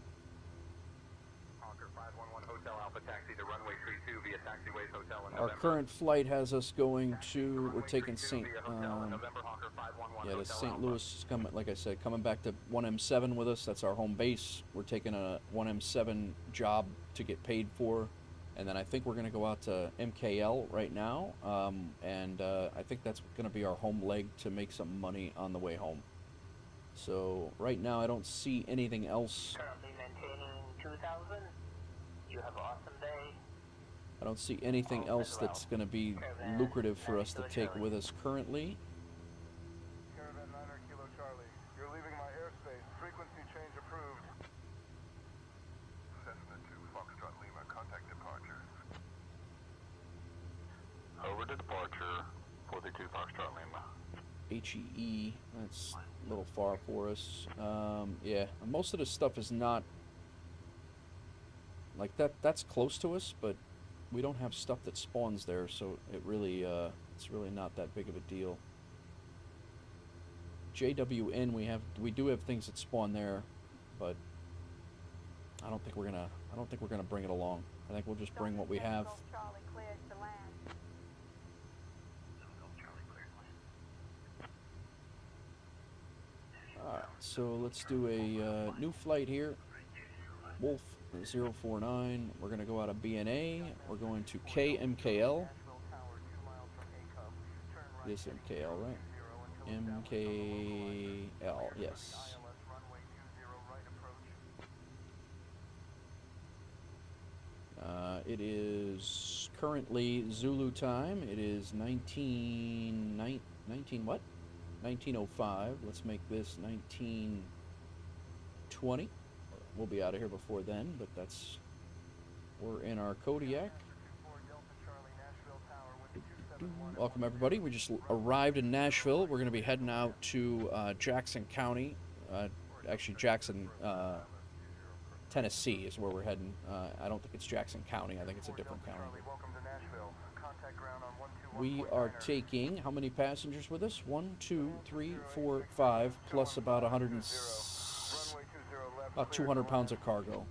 Hawker 511 Hotel Alpha taxi to runway 32 via Taxiways Hotel in Our November. current flight has us going to, we're taking St. November Hawker 511 Yeah, the St. Louis is coming, like I said, coming back to 1M7 with us. That's our home base. We're taking a 1M7 job to get paid for. And then I think we're going to go out to MKL right now. I think that's going to be our home leg to make some money on the way home. So right now I don't see anything else. Currently maintaining 2,000. You have an awesome day. I don't see anything else that's going to be lucrative for us to take with us currently. Caravan 9er Kilo Charlie. You're leaving my airspace. Frequency change approved. Cessna 2 Foxtrot Lima, contact departure. Over to departure, 42 Foxtrot Lima. HEE, that's a little far for us. Yeah, most of the stuff is not like that. That's close to us, but we don't have stuff that spawns there, so it really, it's really not that big of a deal. JWN, we do have things that spawn there, but I don't think we're gonna bring it along. I think we'll just bring what we have. Charlie cleared to land. Alright, so let's do a new flight here. Wolf 049. We're going to go out of BNA. We're going to KMKL. This MKL, right? MKL, yes. It is currently Zulu time. It is 19 what? 1905. Let's make this 1920. We'll be out of here before then, but we're in our Kodiak. Welcome everybody. We just arrived in Nashville. We're going to be heading out to Jackson County. Actually, Jackson, Tennessee is where we're heading. I don't think it's Jackson County. I think it's a different county. We are taking how many passengers with us? 1, 2, 3, 4, 5, plus about 200 pounds of cargo.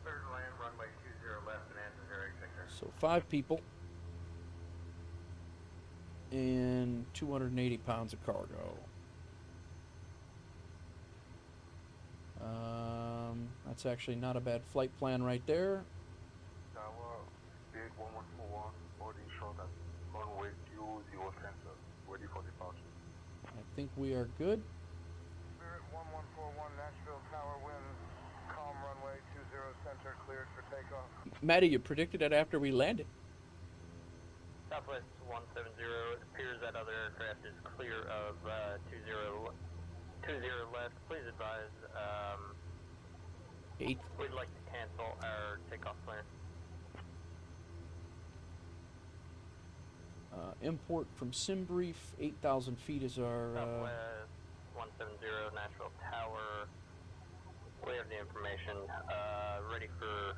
Third land, runway 20 left, and Zero Victor. So 5 people and 280 pounds of cargo. That's actually not a bad flight plan right there. Tower, big 1141, boarding short at runway 20 center, ready for departure. I think we are good. Spirit 1141, Nashville Tower winds, calm runway 20 center, cleared for takeoff. Maddie, you predicted it after we landed. Southwest 170, it appears that other aircraft is clear of 20 left. Please advise, we'd like to cancel our takeoff plan. Import from Simbrief, 8,000 feet is our... Southwest 170, Nashville Tower. We have the information. Ready for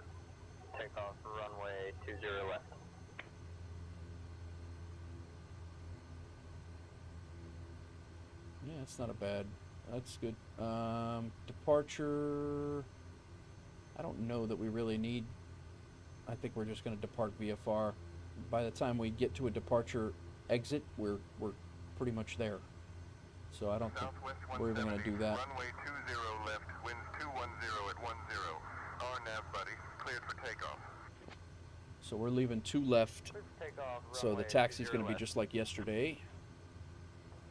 takeoff, runway 20 left. Yeah, it's not a bad... That's good. Departure... I don't know that we really need... I think we're just going to depart VFR. By the time we get to a departure exit, we're pretty much there. So I don't think we're even going to do that. Runway 20 left, winds 210 at 10. RNAV buddy, cleared for takeoff. So we're leaving 2 left. Clear for takeoff, So the runway taxi's 20 going to be left. just like yesterday.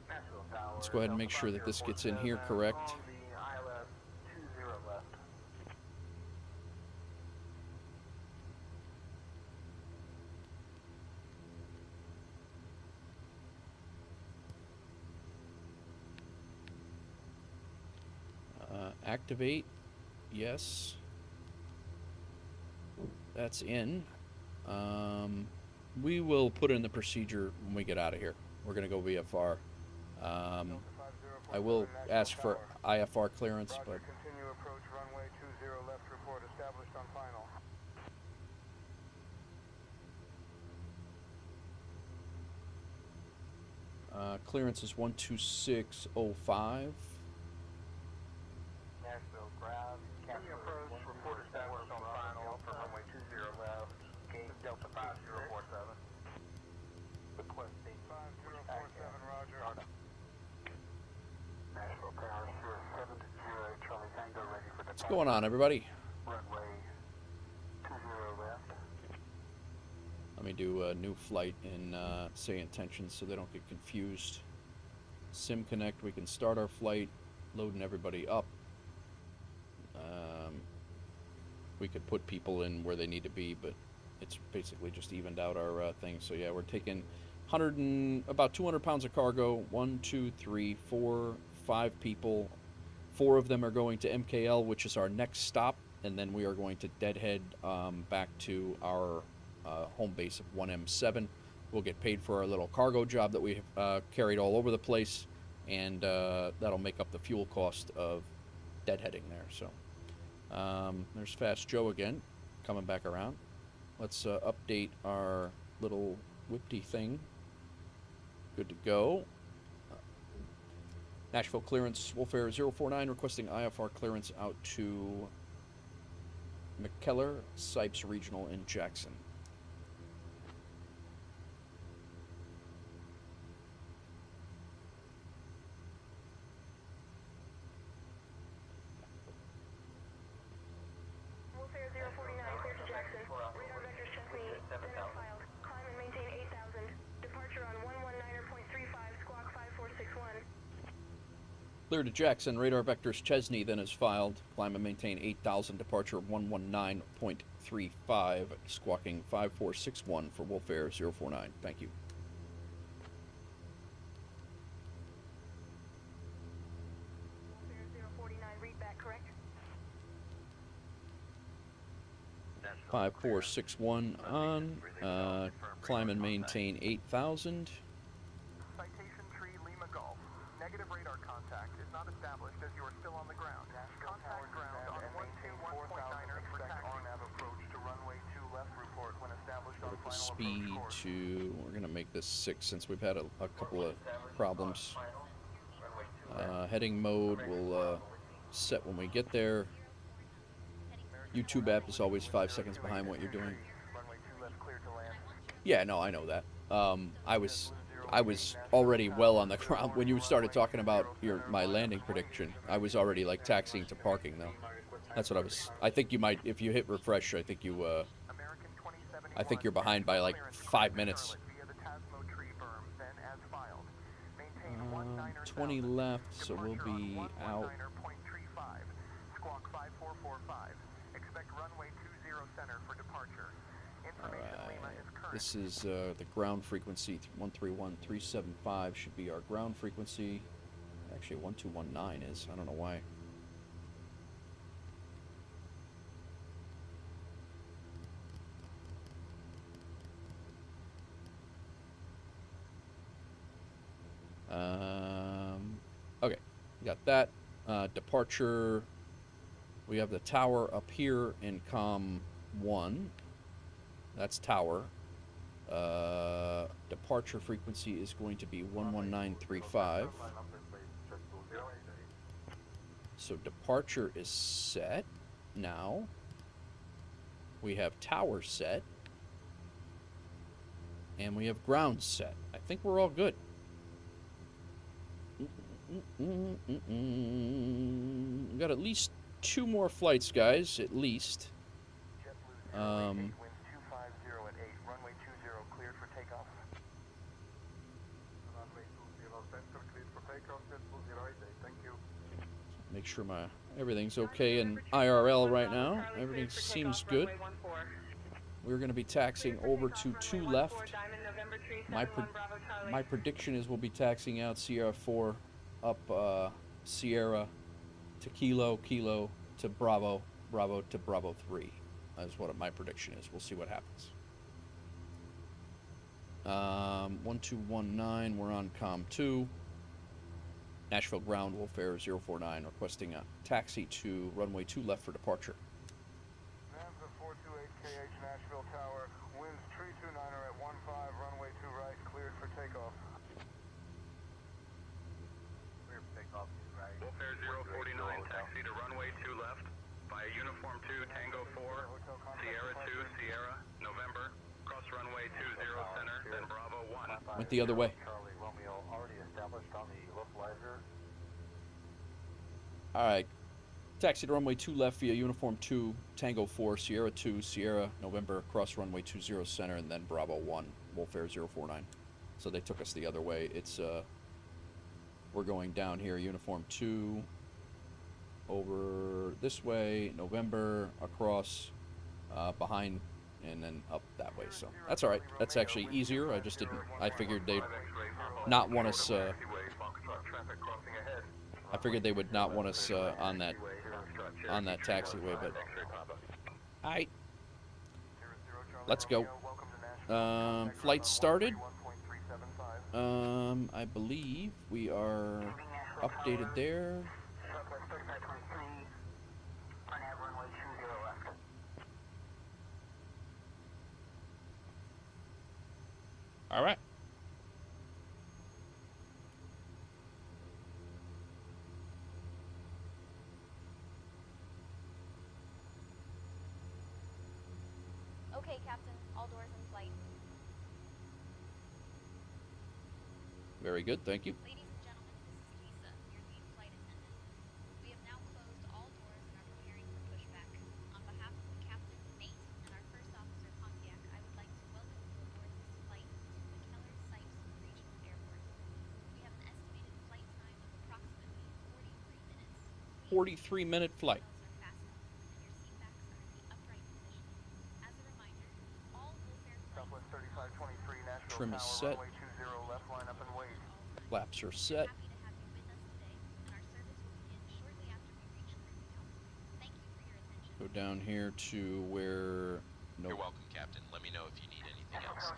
Nashville Tower, Let's go ahead and make sure that this gets in here correct. On the ILS 20 left. Activate. Yes. That's in. We will put in the procedure when we get out of here. We're going to go VFR. I will ask for IFR clearance, but Continue approach runway 20 left, report established on final. clearance is 12605. Nashville Grab. Continue approach, report established on final for runway 20 left. Gate Delta 5047. Request date 5047, roger. going on, everybody? Runway 20 left. Let me do a new flight in Say Intentions so they don't get confused. Sim Connect, we can start our flight, loading everybody up. We could put people in where they need to be, but it's basically just evened out our thing. So yeah, we're taking about 200 pounds of cargo. 1, 2, 3, 4, 5 people. 4 of them are going to MKL, which is our next stop, and then we are going to deadhead back to our home base of 1M7. We'll get paid for our little cargo job that we carried all over the place, and that'll make up the fuel cost of deadheading there. So there's Fast Joe again, coming back around. Let's update our little whipty thing. Good to go. Nashville clearance, Wolf Air 049 requesting IFR clearance out to McKellar, Sipes Regional in Jackson. Wolf Air 049, clear to Jackson. Radar vectors check me. Then filed. Climb and maintain 8,000. Departure on 119.35, squawk 5461. Clear to Jackson, radar vectors Chesney then is filed. Climb and maintain 8,000, departure 119.35, squawking 5461 for Wolf Air 049. Thank you. Wolf Air 049, read back, correct? 5461 on. Climb and maintain 8,000. Citation Tree Lima Golf. Negative radar contact is not established as you are still on the ground. Contact ground on 121.9er for taxi. RNAV approach to runway 2 left report when established on Vertical final speed approach course. to, we're going to make this 6 since we've had a couple of problems. Heading mode will set when we get there. YouTube app is always 5 seconds behind what you're doing. Runway 2 left clear to land. Yeah, no, I know that. I was already well on the ground when you started talking about my landing prediction. I was already like taxiing to parking though. That's what I was. I think you might, if you hit refresh. I think you. American 2071 I think you're behind by like 5 minutes. via the Tasmo tree berm, then as filed. Maintain 20 left, so we'll be out. 119.35, squawk 5445. Expect runway 20 center for departure. Information Lima is current. This is the ground frequency. 131375 should be our ground frequency. Actually, 1219 is. I don't know why. Okay, got that. Departure. We have the tower up here in COM 1. That's tower. Departure frequency is going to be 11935. So departure is set now. We have tower set. And we have ground set. I think we're all good. We got at least 2 more flights, guys, at least. Winds 250 at 8, runway 20 cleared for takeoff. Runway 20 center cleared for takeoff, JetBlue 08, thank you. Make sure everything's okay in IRL right now. Everything seems good. We're going to be taxiing over to 2 left. My prediction is we'll be taxiing out Sierra 4 up Sierra to Kilo, Kilo to Bravo, Bravo to Bravo 3. That's what my prediction is. We'll see what happens. 1219, we're on COM 2. Nashville ground, Wolf Air 049, requesting a taxi to runway 2 left for departure. Nanza 428KH Nashville Tower, winds 329er at 15, runway 2 right, cleared for takeoff. Cleared for takeoff, right. Wolf Air 049, taxi to runway 2 left, via Uniform 2, Tango 4, Sierra 2, Sierra, November, cross runway 20 center, then Bravo 1. Went the other way. Charlie Romeo already established on the localizer. All right. Taxi to runway 2 left via uniform 2, Tango 4, Sierra 2, Sierra, November, cross runway 20 center, and then Bravo 1, Wolf Air 049. So they took us the other way. It's, we're going down here, uniform 2, over this way, November, across, behind, and then up that way. So that's all right. That's actually easier. I just didn't, I figured they'd not want us, I figured they would not want us on that taxiway, but alright, let's go. Flight started. I believe we are updated there. All right. Okay, Captain. All doors in flight. Very good, thank you. Ladies and gentlemen, this is Lisa, your lead flight attendant. We have now closed all doors and are preparing for pushback. On behalf of the captain, mate, and our first officer, Pontiac, I would like to welcome you aboard this flight to McKellar Sykes Regional Airport. We have an estimated flight time of approximately 43 minutes. 43-minute flight. Trim is set. Flaps are set. Go down here to where... No. You're welcome, Captain. Let me know if you need anything else.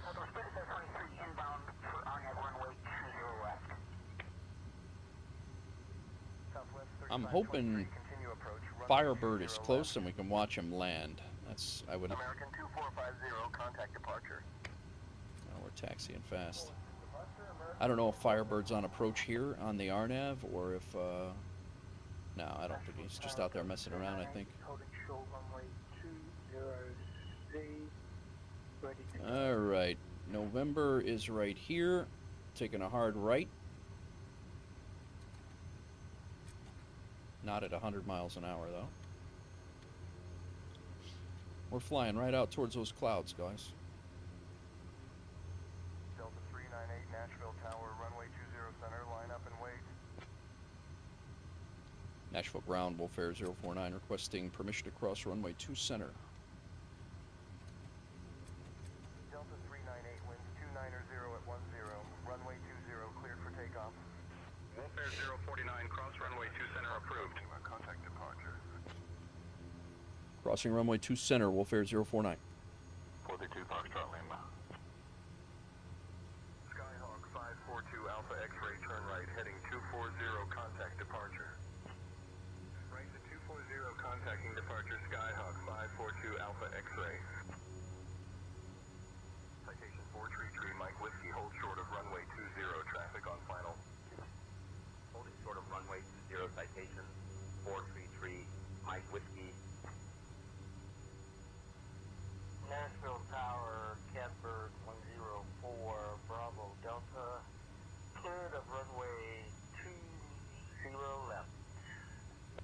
I'm hoping Firebird is close and we can watch him land. That's... I would... American 2450, contact departure. Oh, we're taxiing fast. I don't know if Firebird's on approach here on the RNAV or if, no, I don't think he's just out there messing around, I think. Alright, November is right here, taking a hard right. Not at 100 miles an hour, though. We're flying right out towards those clouds, guys. Delta 398 Nashville Tower, runway 20 center, line up and wait. Nashville ground, Wolf Air 049, requesting permission to cross runway 2 center. Delta 398 winds 290 at 10, runway 20 cleared for takeoff. Wolf Air 049, cross runway 2 center approved. Contact departure. Crossing runway 2 center, Wolf Air 049. 42 Foxtrot Lima. Skyhawk 542 Alpha X-ray, turn right, heading 240, contact departure. Right to 240, contacting departure, Skyhawk 542 Alpha X-ray. Citation 433, Mike Whiskey, hold short of runway 20, traffic on final. Holding short of runway 20, citation 433, Mike Whiskey. Nashville Tower, Catbird 104, Bravo Delta, cleared of runway 20 left.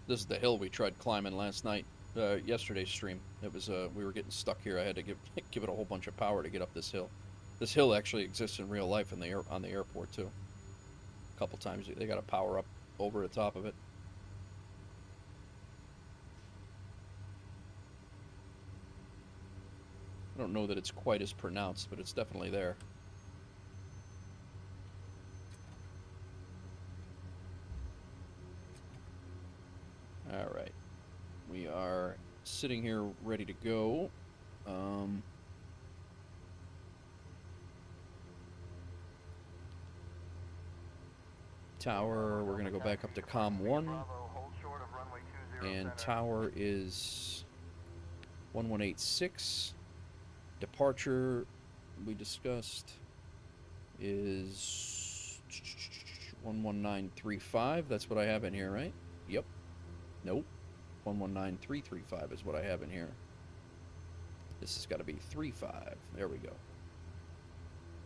This is the hill we tried climbing last night, yesterday's stream. It was, we were getting stuck here. I had to give it a whole bunch of power to get up this hill. This hill actually exists in real life on the airport too. A couple times they got to power up over the top of it. I don't know that it's quite as pronounced, but it's definitely there. All right, we are sitting here ready to go. Tower, we're gonna go back up to COM 1, and tower is 1186. Departure, we discussed, is 11935. That's what I have in here, right? Yep. Nope. 119335 is what I have in here. This has got to be 35. There we go.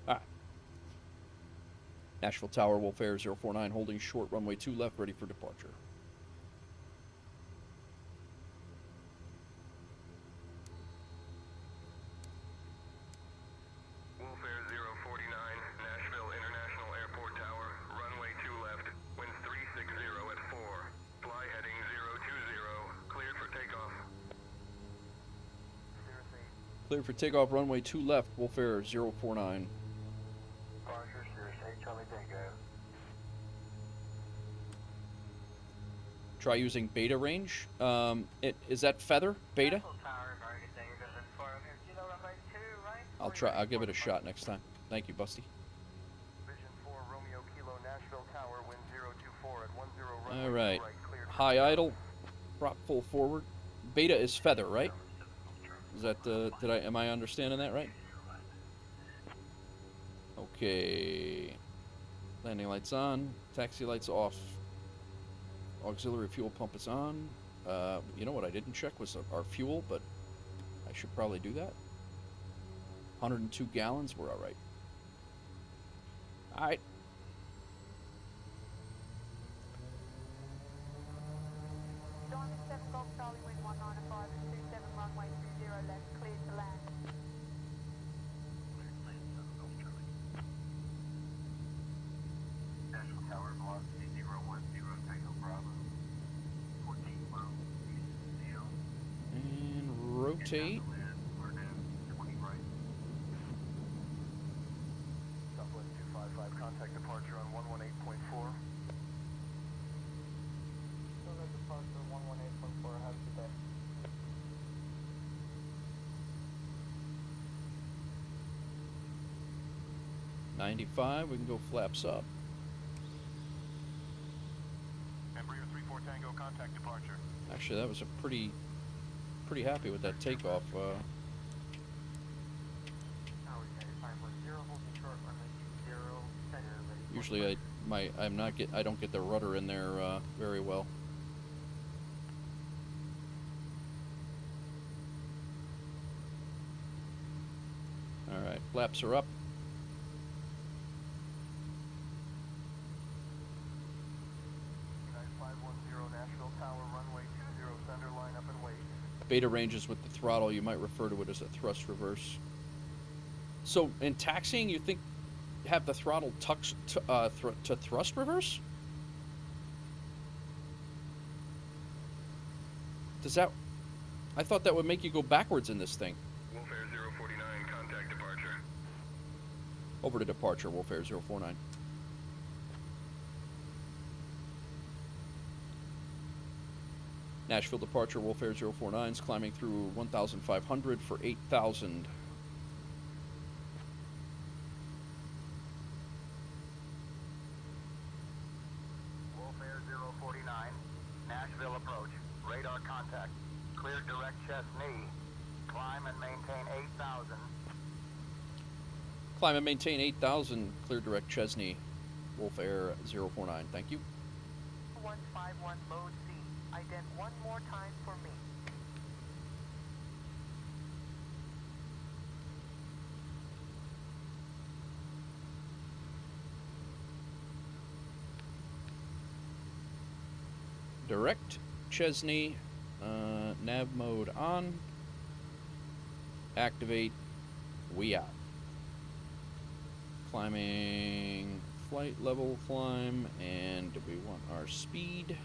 Alright. Nashville Tower, Wolf Air 049, holding short runway 2 left, ready for departure. Clear for takeoff, runway 2 left, Wolf Air 049. Departure, Say Charlie Tango. Try using beta range. Is that feather? Beta? I'll try. I'll give it a shot next time. Thank you, Busty. Vision 4 Romeo Kilo Nashville Tower, wind 024 at 10 runway All right. right, cleared. High idle, prop full forward. Beta is feather, right? Is that am I understanding that right? Okay. Landing lights on, taxi lights off. Auxiliary fuel pump is on. You know what I didn't check was our fuel, but I should probably do that. 102 gallons, we're all right. All right. Diamond 7 Golf Charlie, wind 195 and 27 runway 20 left, cleared to land. Nashville Tower, velocity 010, Tango Bravo. 14 miles east of Seal. And rotate. We're down 20 right. Southwest 255, contact departure on 118.4. Departure 118.4, how's your day? $95, we can go flaps up. Embraer 34 Tango, contact departure. Actually, that was a pretty happy with that takeoff. Usually I don't get the rudder in there very well. All right, flaps are up. Nashville Tower, runway 20, center line up and wait. Beta ranges with the throttle, you might refer to it as a thrust reverse. So in taxiing, you think have the throttle to thrust reverse? Does that? I thought that would make you go backwards in this thing. Wolf Air 049, contact departure. Over to departure, Wolf Air 049. Nashville departure, Wolf Air 049's climbing through 1,500 for 8,000. Wolf Air 049, Nashville approach, radar contact, clear direct Chesney, climb and maintain 8,000. Climb and maintain 8,000, clear direct Chesney, Wolf Air 049, thank you. 151 mode C. Ident one more time for me. Direct Chesney, nav mode on. Activate. We out. Climbing flight level climb, and we want our speed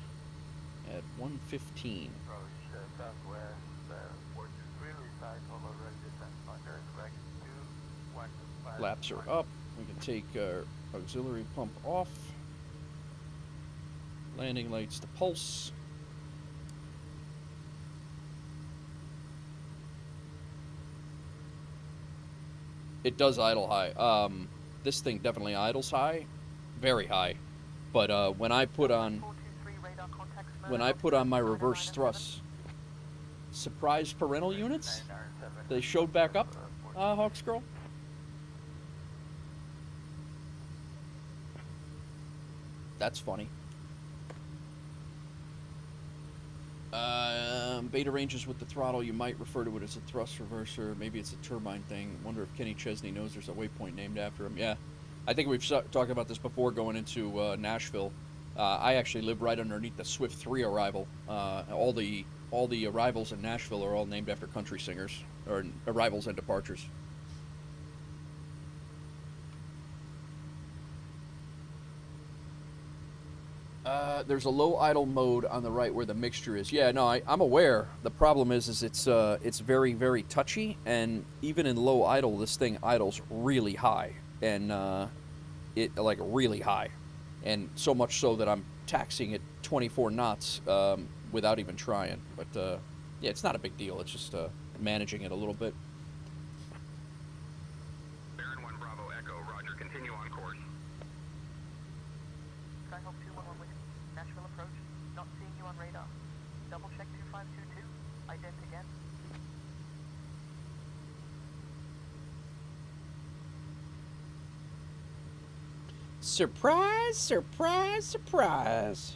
at 115. Approach southwest, 423, recycle already descent under, correct 215. Flaps are up. We can take our auxiliary pump off. Landing lights to pulse. It does idle high. This thing definitely idles high, very high. But when I put on my reverse thrust, surprise parental units, they showed back up. Hawks Girl. That's funny. Beta ranges with the throttle, you might refer to it as a thrust reverser. Maybe it's a turbine thing. Wonder if Kenny Chesney knows there's a waypoint named after him. Yeah, I think we've talked about this before going into Nashville. I actually live right underneath the Swift 3 arrival. All the arrivals in Nashville are all named after country singers, or arrivals and departures. There's a low idle mode on the right where the mixture is. Yeah, no, I'm aware. The problem is it's very, very touchy, and even in low idle, this thing idles really high, and it like really high, and so much so that I'm taxiing at 24 knots without even trying. But yeah, it's not a big deal. It's just managing it a little bit. Baron 1 Bravo Echo, roger, continue on course. Skyhawk 211 with Nashville approach. Not seeing you on radar. Double check 2522. Ident again. Surprise, surprise, surprise.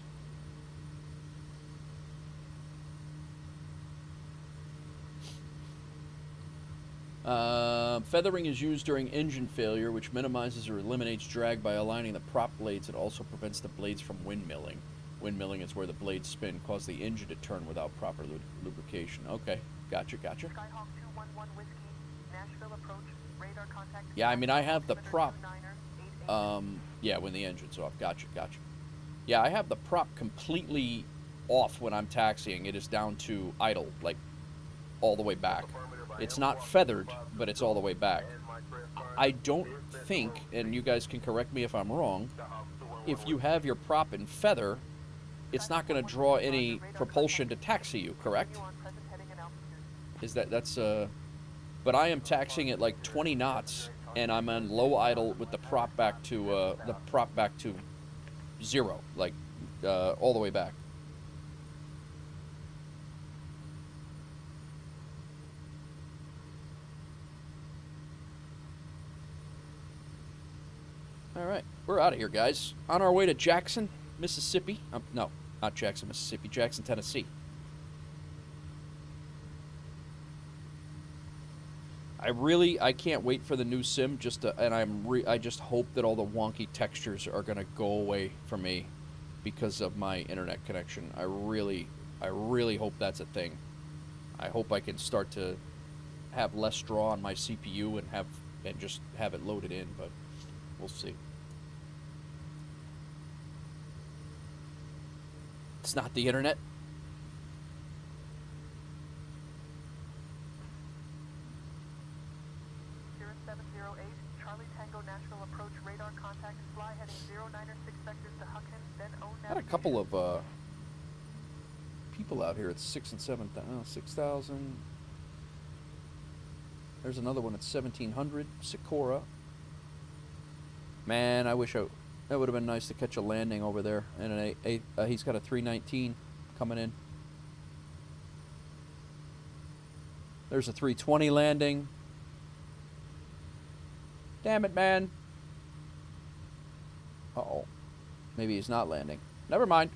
Feathering is used during engine failure, which minimizes or eliminates drag by aligning the prop blades. It also prevents the blades from windmilling. Windmilling is where the blades spin, cause the engine to turn without proper lubrication. Okay, gotcha, gotcha. Skyhawk 211 Whiskey, Nashville approach, radar contact. Yeah, I mean, I have the prop. Yeah, when the engine's off. Gotcha, gotcha. Yeah, I have the prop completely off when I'm taxiing. It is down to idle, like all the way back. It's not feathered, but it's all the way back. I don't think, and you guys can correct me if I'm wrong, if you have your prop in feather, it's not going to draw any propulsion to taxi you, correct? Is that's but I am taxiing at like 20 knots, and I'm on low idle with the prop back to 0, like all the way back. All right, we're out of here, guys. On our way to Jackson, Mississippi. No, not Jackson, Mississippi. Jackson, Tennessee. I can't wait for the new sim. I just hope that all the wonky textures are gonna go away for me because of my internet connection. I really hope that's a thing. I hope I can start to have less draw on my CPU and just have it loaded in, but we'll see. It's not the internet. Cirrus 708, Charlie Tango Nashville approach, radar contact, fly heading 096 vectors to Huckton, then own navigation. Got a couple of people out here at 6,000 and 7,000. 6,000. There's another one at 1,700. Sikora. Man, I wish that would have been nice to catch a landing over there. And he's got a 319 coming in. There's a 320 landing. Damn it, man. Uh-oh. Maybe he's not landing. Never mind.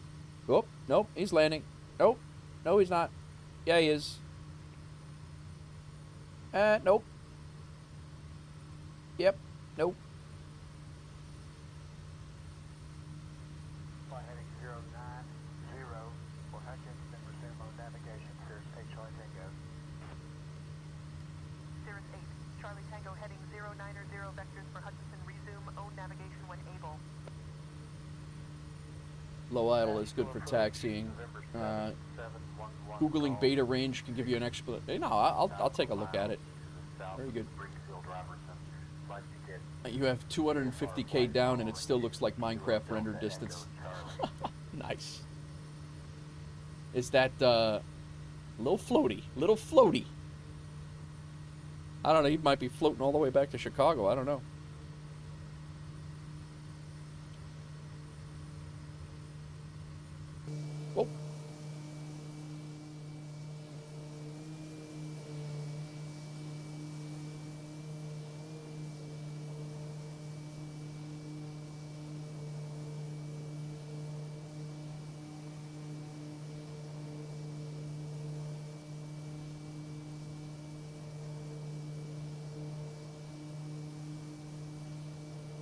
Oh, nope, he's landing. Nope. No, he's not. Yeah, he is. Nope. Yep. Nope. Fly heading 090 for Huckins, then resume on navigation. Cirrus 8, Charlie Tango. Cirrus 8, Charlie Tango heading 090 vectors for Hutchinson, resume own navigation when able. Low idle is good for taxiing. Googling beta range can give you an explanation. No, I'll take a look at it. Very good. You have 250K down and it still looks like Minecraft render distance. Nice. Is that little floaty? I don't know, he might be floating all the way back to Chicago. I don't know. Whoa.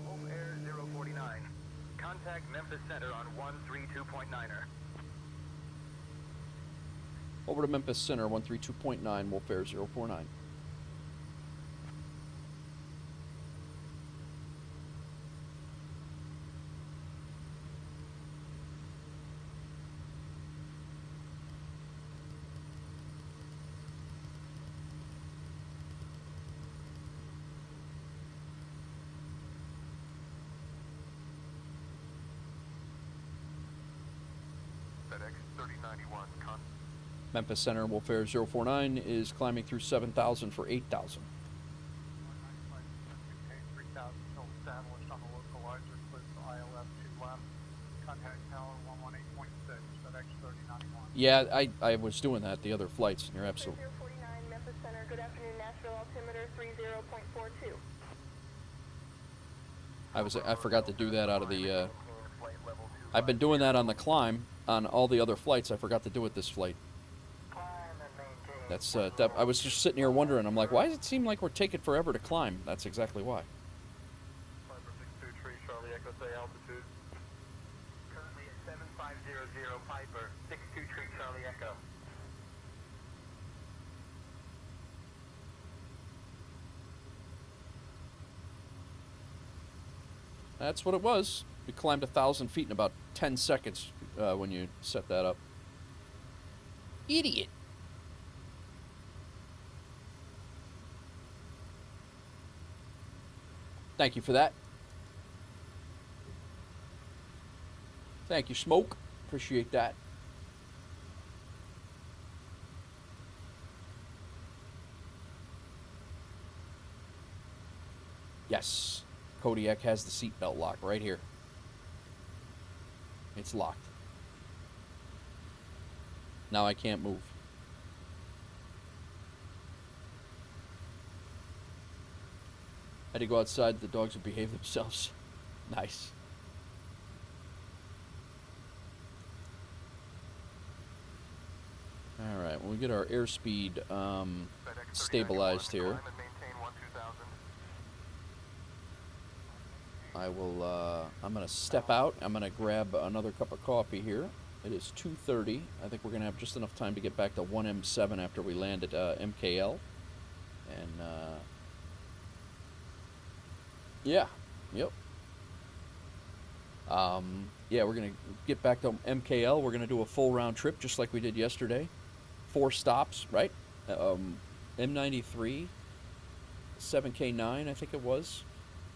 Wolf Air 049. Contact Memphis Center on 132.9er. Over to Memphis Center, 132.9, Wolf Air 049. 3091. Memphis Center, Wolfare 049 is climbing through 7,000 for 8,000. 3,000 still established on the localizer, close to ILF 2 left. Contact tower 118.6, FedEx 3091. Yeah, I was doing that the other flights, and you're absolutely... 049 Memphis Center, good afternoon, Nashville altimeter 30.42. I forgot to do that out of the, I've been doing that on the climb, on all the other flights. I forgot to do it this flight. That's, I was just sitting here wondering, I'm like, why does it seem like we're taking forever to climb? That's exactly why. Piper 623, Charlie Echo, say altitude. Currently at 7500 Piper, 623, Charlie Echo. That's what it was. We climbed 1,000 feet in about 10 seconds when you set that up. Idiot. Thank you for that. Thank you, Smoke. Appreciate that. Yes. Kodiak has the seatbelt lock right here. It's locked. Now I can't move. Had to go outside, the dogs would behave themselves. Nice. Alright, when we get our airspeed stabilized here, I'm going to step out. I'm going to grab another cup of coffee here. It is 2:30. I think we're going to have just enough time to get back to 1M7 after we land at MKL. And, yeah, yep. Yeah, we're going to get back to MKL. We're going to do a full round trip just like we did yesterday. 4 stops, right? M93, 7K9, I think it was.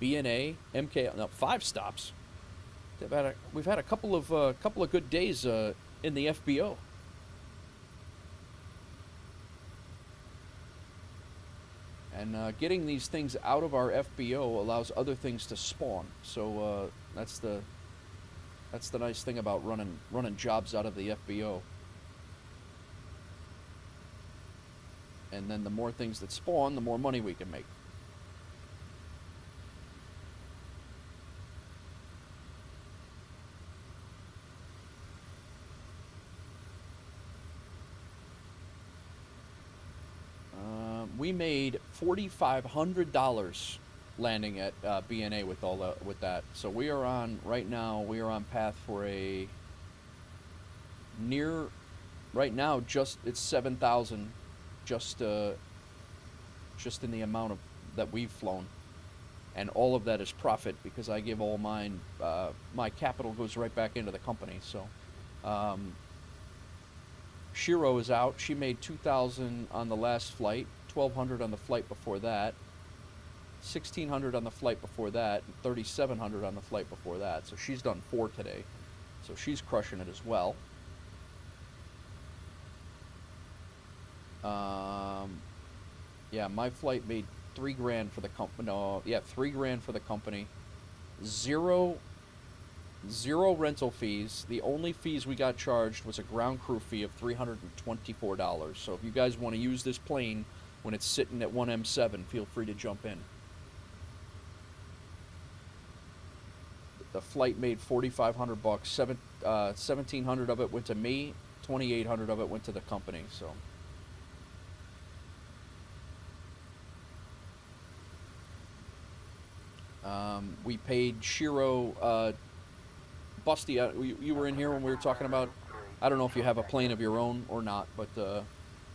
BNA, MKL, no, 5 stops. We've had a couple of good days in the FBO. And getting these things out of our FBO allows other things to spawn. So that's the nice thing about running jobs out of the FBO. And then the more things that spawn, the more money we can make. We made $4,500 landing at BNA with that. So we are on right now. We are on path for a near. Right now, it's 7,000, just in the amount of that we've flown, and all of that is profit because I give all mine. My capital goes right back into the company. So. Shiro is out. She made 2,000 on the last flight, 1,200 on the flight before that, 1,600 on the flight before that, and 3,700 on the flight before that. So she's done 4 today. So she's crushing it as well. Yeah, my flight made $3,000 for the company. No, yeah, $3,000 for the company. Zero rental fees. The only fees we got charged was a ground crew fee of $324. So if you guys want to use this plane when it's sitting at 1M7, feel free to jump in. The flight made $4,500. 1,700 of it went to me. 2,800 of it went to the company. So. We paid Shiro. Busty, you were in here when we were talking about, I don't know if you have a plane of your own or not, but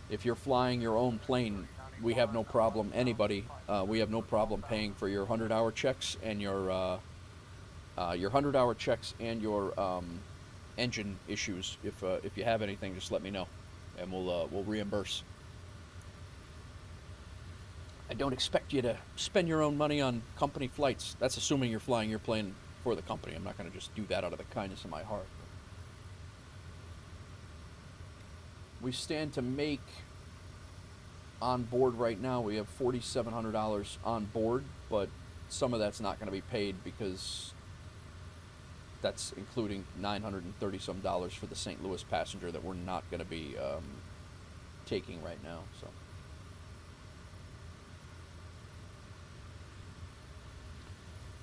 if you're flying your own plane, we have no problem, anybody, we have no problem paying for your 100-hour checks and your 100-hour checks and your engine issues. If you have anything, just let me know, and we'll reimburse. I don't expect you to spend your own money on company flights. That's assuming you're flying your plane for the company. I'm not going to just do that out of the kindness of my heart. we stand to make on board right now. We have $4,700 on board, but some of that's not going to be paid because that's including $930 some for the St. Louis passenger that we're not going to be taking right now. So.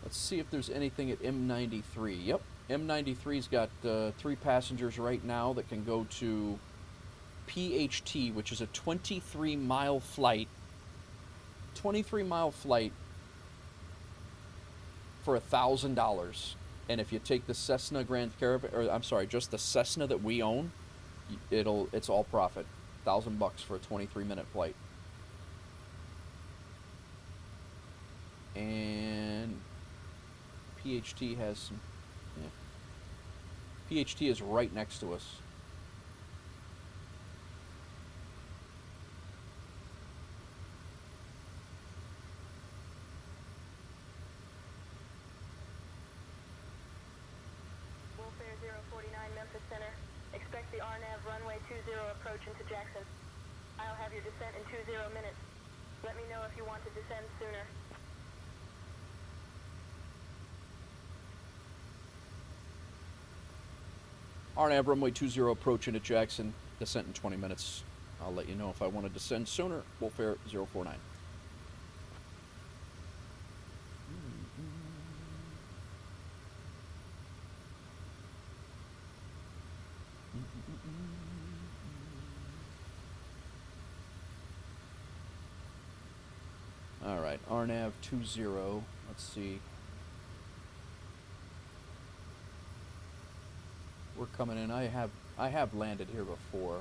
Let's see if there's anything at M93. Yep, M93's got 3 passengers right now that can go to PHT, which is a 23-mile flight. 23-mile flight for $1,000. And if you take the Cessna Grand Caravan, or I'm sorry, just the Cessna that we own, it's all profit. $1,000 for a 23-minute flight. And PHT has some. Yeah. PHT is right next to us. Wolfair 049 Memphis Center. Expect the RNAV runway 20 approach into Jackson. I'll have your descent in 20 minutes. Let me know if you want to descend sooner. RNAV runway 20 approach into Jackson. Descent in 20 minutes. I'll let you know if I want to descend sooner. Wolfair 049. All right, RNAV 20. Let's see. We're coming in. I have landed here before.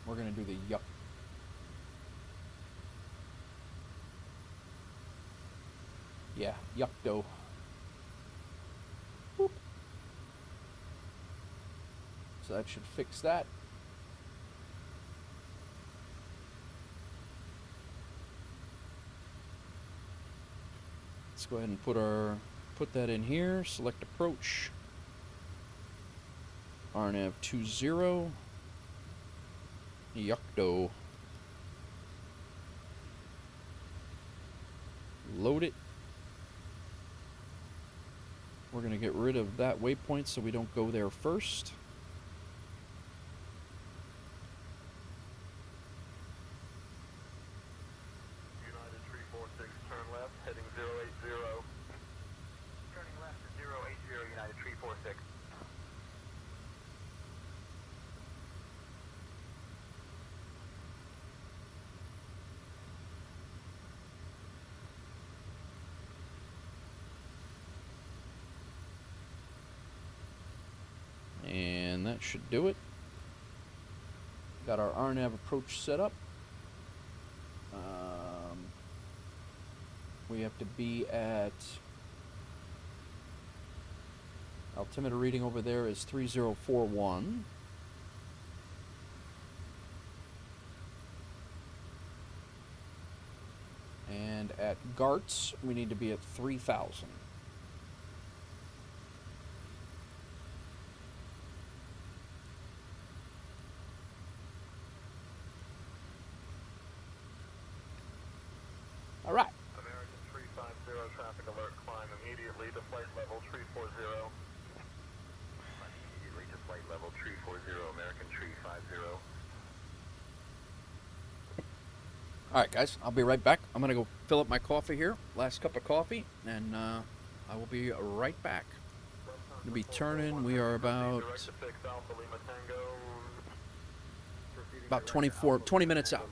We're gonna do the yuck. Yeah, Yucto. Boop. So that should fix that. Let's go ahead and put that in here. Select approach. RNAV 20. Yucto. Load it. We're going to get rid of that waypoint so we don't go there first. United 346, turn left, heading 080. Turning left to 080, United 346. And that should do it. Got our RNAV approach set up. We have to be at altimeter reading over there is 3041. And at GARTS, we need to be at 3000. All right. American 350, traffic alert, climb immediately to flight level 340. Climb immediately to flight level 340, American 350. All right, guys, I'll be right back. I'm going to go fill up my coffee here, last cup of coffee, and I will be right back. Going to be turning. We are about 20 minutes out.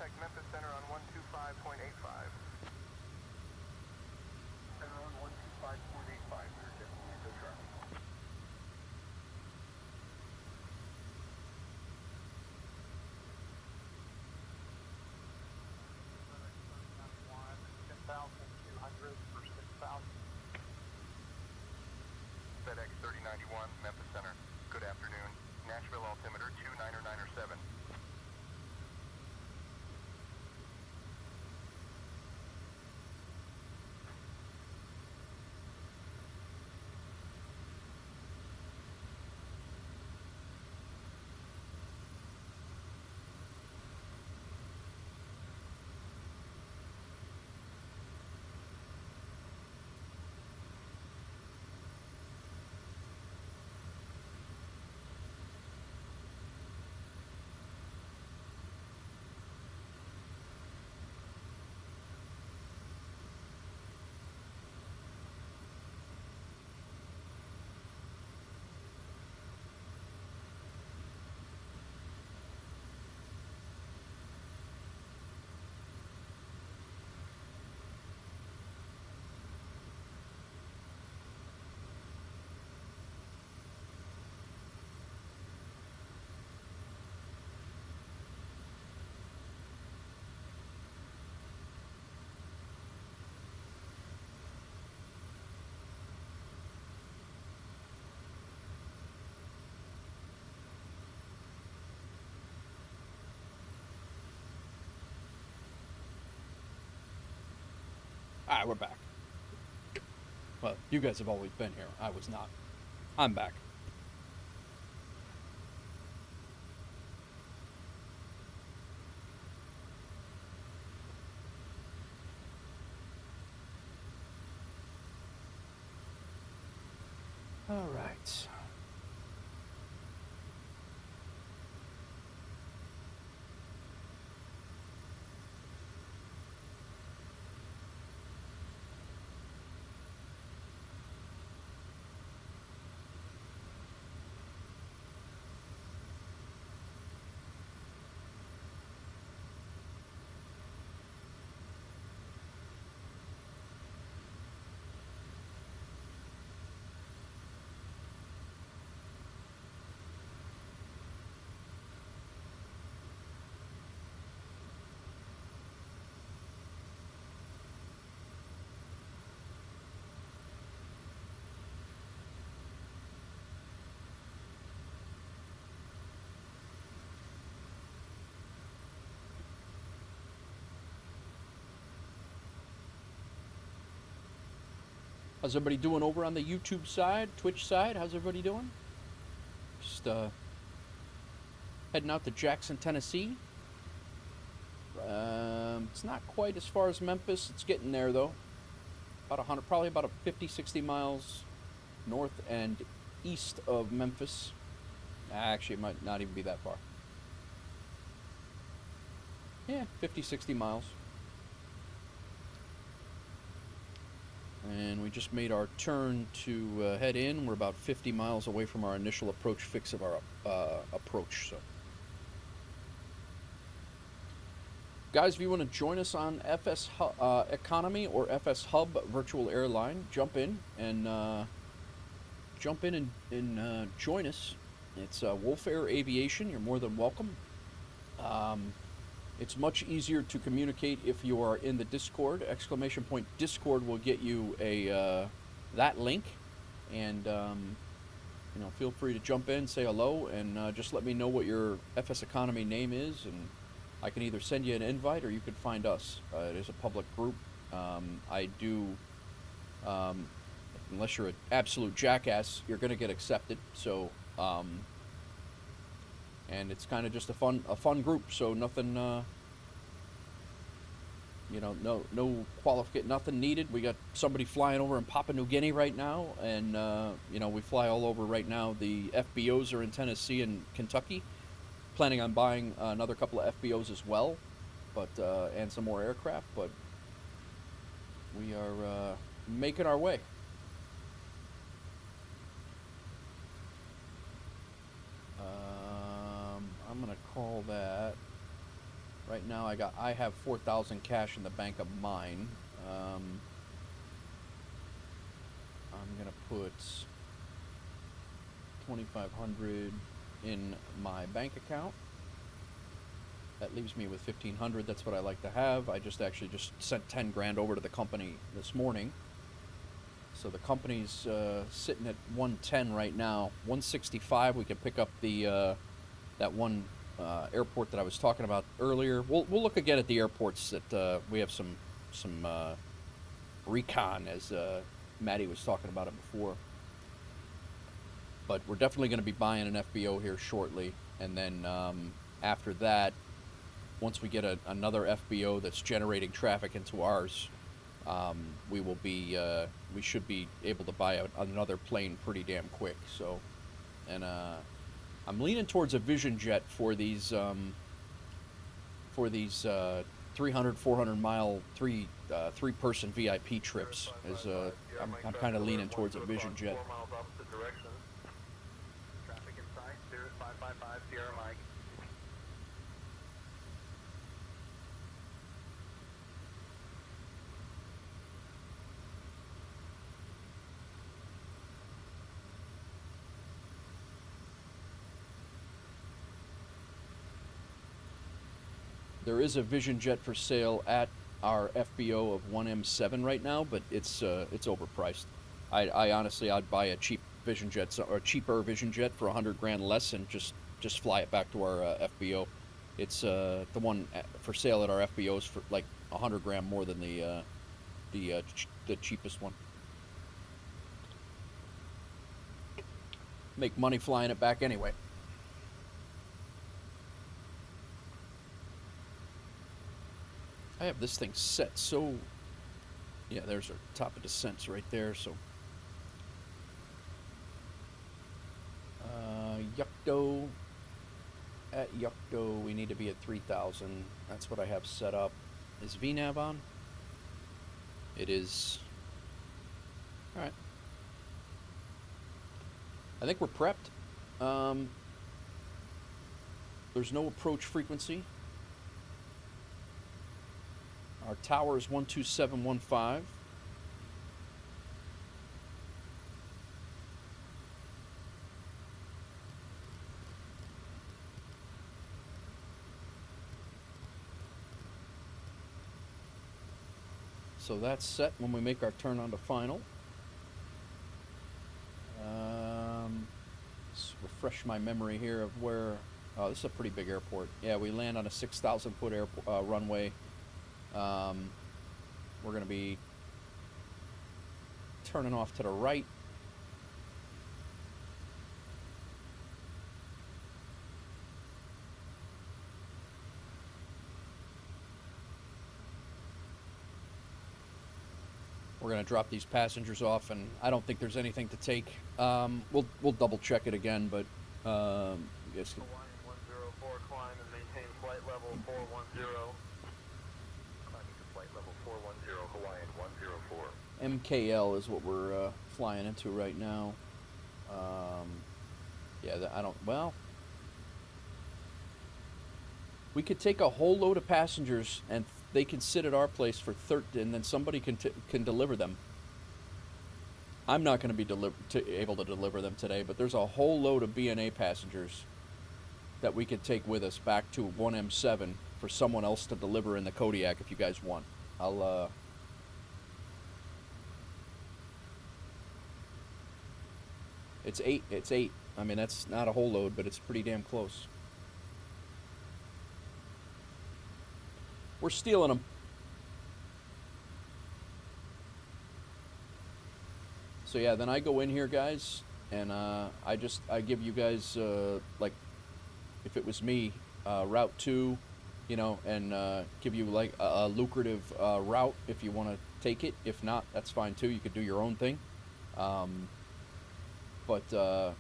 contact Memphis Center on 125.85. Center on 125.85. Good traffic. For 6,000. FedEx 3091, Memphis Center. Good afternoon. Nashville altimeter 2997. Ah, we're back. Well, you guys have always been here. I was not. I'm back. All right. How's everybody doing over on the YouTube side, Twitch side? How's everybody doing? Just heading out to Jackson, Tennessee. It's not quite as far as Memphis. It's getting there though. About 100, probably about 50, 60 miles north and east of Memphis. Actually, it might not even be that far. Yeah, 50, 60 miles. And we just made our turn to head in. We're about 50 miles away from our initial approach fix of our approach. So, guys, if you want to join us on FSEconomy or FS Hub Virtual Airline, jump in and join us. It's Wolf Air Aviation. You're more than welcome. It's much easier to communicate if you are in the Discord. !Discord will get you a that link, and feel free to jump in, say hello, and just let me know what your FSEconomy name is, and I can either send you an invite or you can find us. It is a public group. I do, unless you're an absolute jackass, you're gonna get accepted. So. And it's kind of just a fun group, so nothing, no qualificate, nothing needed. We got somebody flying over in Papua New Guinea right now, and we fly all over right now. The FBOs are in Tennessee and Kentucky. Planning on buying another couple of FBOs as well, but and some more aircraft. But we are making our way. I'm gonna call that Right now I have 4,000 cash in the bank of mine. I'm gonna put 2,500 in my bank account. That leaves me with 1,500. That's what I like to have. I just sent 10 grand over to the company this morning. So the company's sitting at 110 right now. 165. We can pick up the that one airport that I was talking about earlier. We'll look again at the airports that we have some recon, as Maddie was talking about it before. But we're definitely going to be buying an FBO here shortly, and then after that, once we get another FBO that's generating traffic into ours, we should be able to buy another plane pretty damn quick. So, and I'm leaning towards a Vision Jet for these 300, 400 mile three-person VIP trips. As I'm kind of leaning towards a Vision Jet. 4 miles opposite direction. Traffic in sight. Spirit 555 Sierra Mike. There is a Vision Jet for sale at our FBO of 1M7 right now, but it's overpriced. I honestly, I'd buy a cheap Vision Jet or a cheaper Vision Jet for 100 grand less and just fly it back to our FBO. It's the one for sale at our FBOs for like 100 grand more than the cheapest one. Make money flying it back anyway. I have this thing set so, yeah, there's our top of descents right there. So Yucto, at Yucto we need to be at 3,000. That's what I have set up. Is VNav on? It is. All right, I think we're prepped. There's no approach frequency. Our tower is 12715. So that's set when we make our turn onto final. Let's refresh my memory here of where. Oh, this is a pretty big airport. Yeah, we land on a 6,000 foot runway. We're going to be turning off to the right. We're going to drop these passengers off, and I don't think there's anything to take. We'll double check it again, but I guess. Hawaiian 104, climb and maintain flight level 410. Climbing to flight level 410, Hawaiian 104. MKL is what we're flying into right now. Yeah, well, we could take a whole load of passengers and they can sit at our place for 30, and then somebody can deliver them. I'm not going to be able to deliver them today, but there's a whole load of BNA passengers that we could take with us back to 1M7 for someone else to deliver in the Kodiak if you guys want. It's 8. It's 8. I mean, that's not a whole load, but it's pretty damn close. We're stealing them. So yeah, then I go in here, guys, and I give you guys like, if it was me, route 2, you know, and give you like a lucrative route if you want to take it. If not, that's fine too. You could do your own thing. But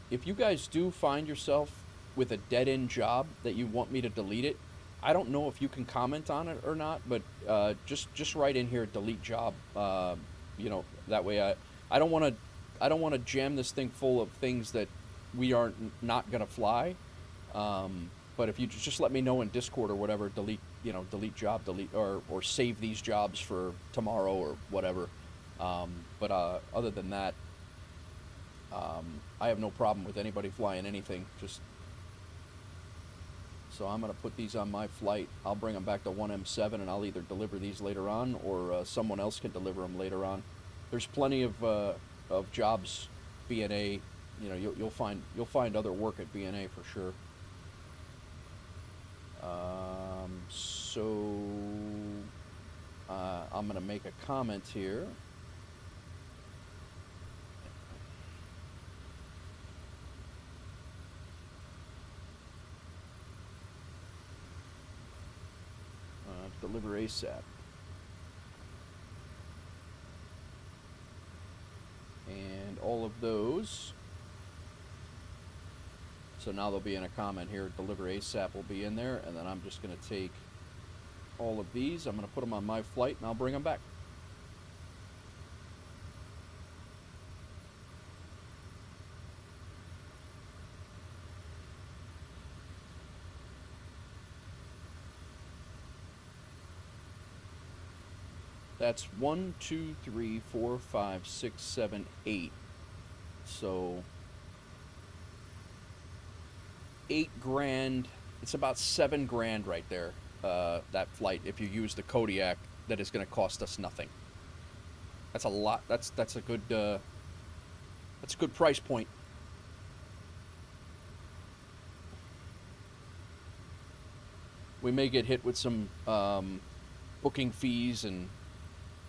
if you guys do find yourself with a dead-end job that you want me to delete it, I don't know if you can comment on it or not, but just write in here delete job. You know, that way I don't want to jam this thing full of things that we are not gonna fly. But if you just let me know in Discord or whatever, delete job, or save these jobs for tomorrow or whatever. But other than that, I have no problem with anybody flying anything. So I'm going to put these on my flight. I'll bring them back to 1M7, and I'll either deliver these later on, or someone else can deliver them later on. There's plenty of jobs, BNA. You know, you'll find other work at BNA for sure. So I'm going to make a comment here. Deliver ASAP. And all of those. So now they'll be in a comment here. Deliver ASAP will be in there. And then I'm just going to take all of these. I'm going to put them on my flight, and I'll bring them back. That's 1, 2, 3, 4, 5, 6, 7, 8. So $8,000. It's about $7,000 right there. That flight, if you use the Kodiak, that is going to cost us nothing. That's a lot. That's a good. That's a good price point. We may get hit with some booking fees and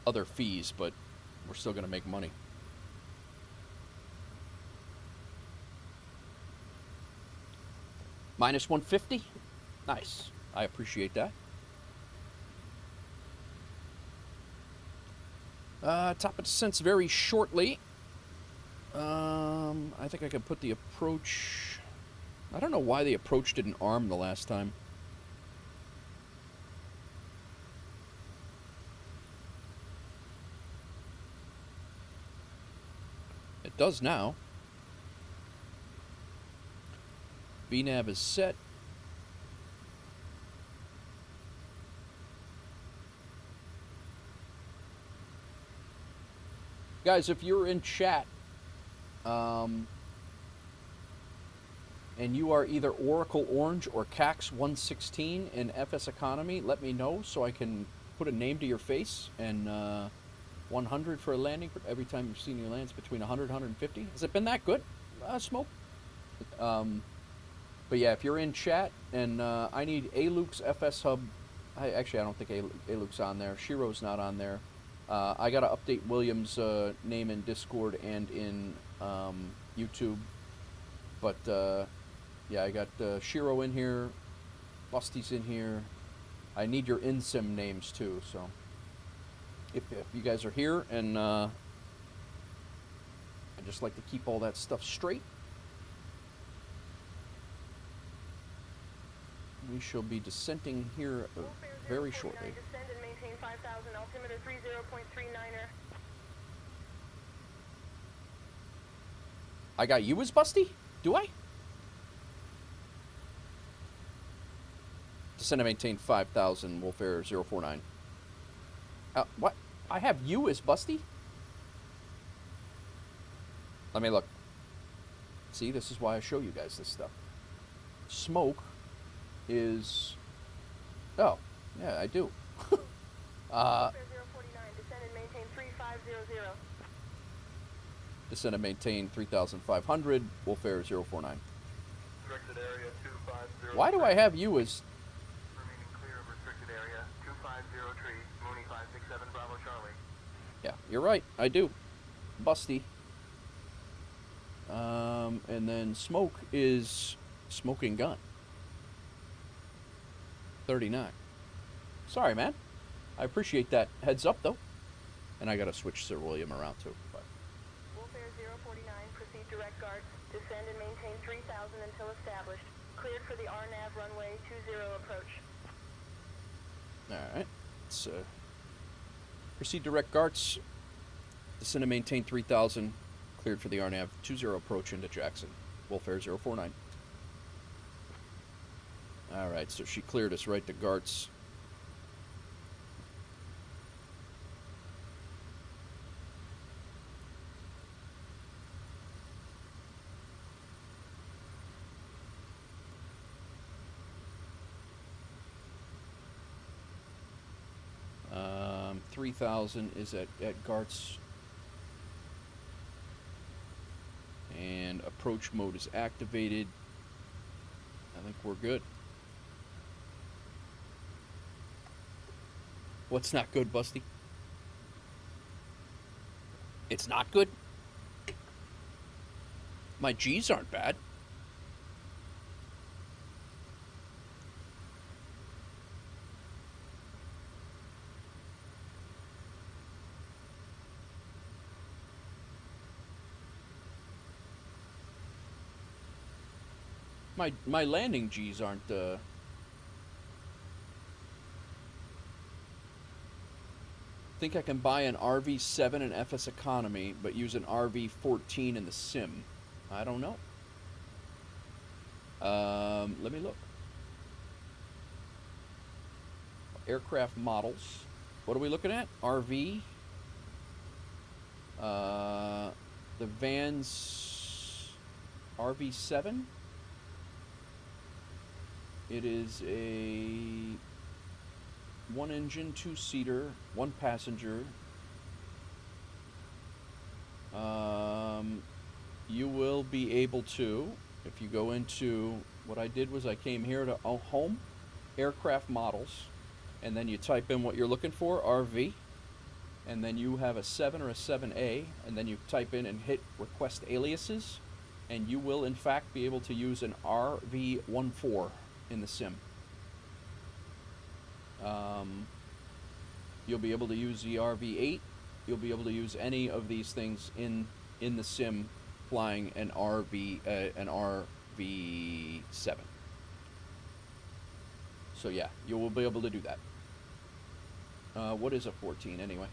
other fees, but we're still going to make money. Minus 150? Nice. I appreciate that. Top of descents very shortly. I think I can put the approach... I don't know why the approach didn't arm the last time. It does now. VNav is set. Guys, if you're in chat, and you are either Oracle Orange or CAX 116 in FSEconomy, let me know so I can put a name to your face. And 100 for a landing every time you've seen your lands between 100 and 150. Has it been that good, Smoke? But yeah, if you're in chat, and I need A-Luke's FS Hub. Actually, I don't think A-Luke's on there. Shiro's not on there. I got to update William's name in Discord and in YouTube. But yeah, I got Shiro in here. Busty's in here. I need your InSim names too, so if you guys are here, and I just like to keep all that stuff straight. We shall be descending here very shortly. Descend and maintain 5,000, altimeter 30.39er. I got you as Busty? Do I? Descend and maintain 5,000, Wolf Air 049. What? I have you as Busty? Let me look. See, this is why I show you guys this stuff. Smoke is... Oh, yeah, I do. 049, descend and maintain 3500. Descend and maintain 3,500, Wolf Air 049. Restricted area 250. Why do I have you as... Remaining clear of restricted area 250 tree, Mooney 567 Bravo Charlie. Yeah, you're right, I do. Busty. And then Smoke is Smoking Gun. 39. Sorry, man. I appreciate that heads up, though. And I gotta switch Sir William around, too. But. Wolf Air 049, proceed direct guard. Descend and maintain 3,000 until established. Cleared for the RNAV runway 20 approach. Alright. Let's proceed direct guards. Descend and maintain 3,000. Cleared for the RNAV 20 approach into Jackson. Wolf Air 049. All right, so she cleared us right to Gart's. Um, 3,000 is at Gart's. And approach mode is activated. I think we're good. What's not good, Busty? It's not good? My G's aren't bad. My landing G's aren't think I can buy an RV7 in FSEconomy, but use an RV14 in the sim. I don't know. Let me look. Aircraft models. What are we looking at? RV. The Van's RV7. It is a 1-engine, 2-seater, 1 passenger. You will be able to, if you go into, what I did was I came here to home, aircraft models, and then you type in what you're looking for, RV, and then you have a 7 or a 7A, and then you type in and hit request aliases, and you will in fact be able to use an RV14 in the sim. You'll be able to use the RV8. You'll be able to use any of these things in the sim, flying an RV7. So yeah, you will be able to do that. What is a 14 anyway?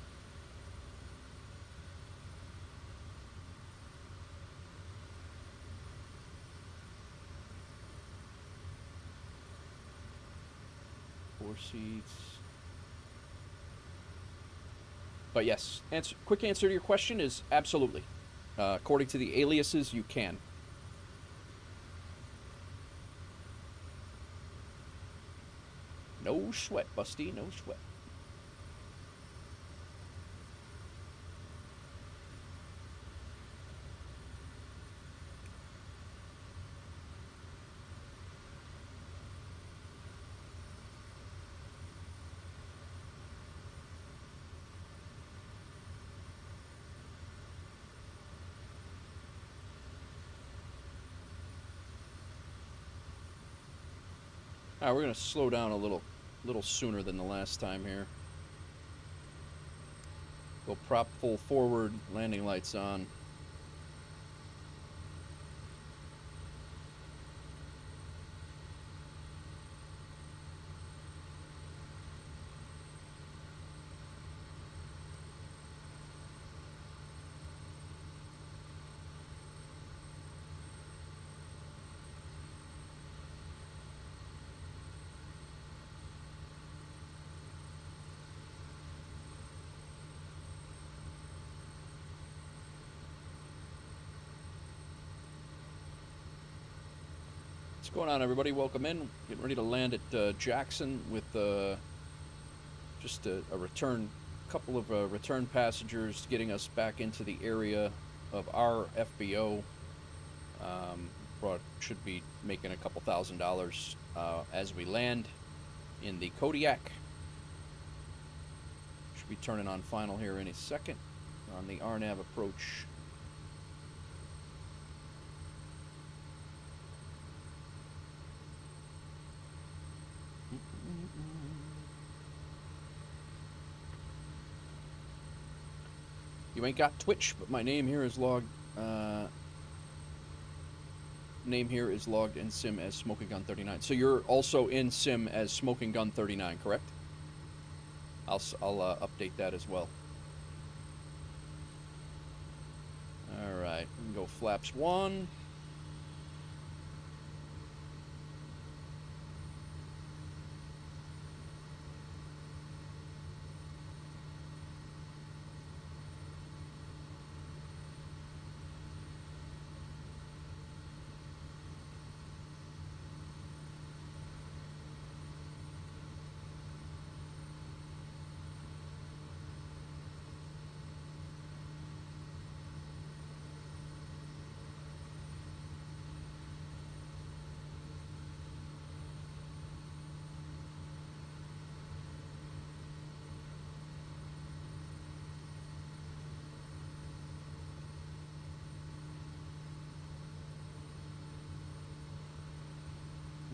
Four seats. But yes, quick answer to your question is absolutely. According to the aliases, you can. No sweat, Busty, no sweat. All right, we're gonna slow down a little sooner than the last time here. Go prop full forward, landing lights on. What's going on, everybody? Welcome in. Getting ready to land at Jackson with just a return, couple of return passengers, getting us back into the area of our FBO. Should be making a couple $1,000 as we land in the Kodiak. Should be turning on final here any second on the RNAV approach. You ain't got Twitch, but my name here is logged. Name here is logged in sim as Smoking Gun 39. So you're also in sim as Smoking Gun 39, correct? I'll update that as well. All right, we can go flaps 1.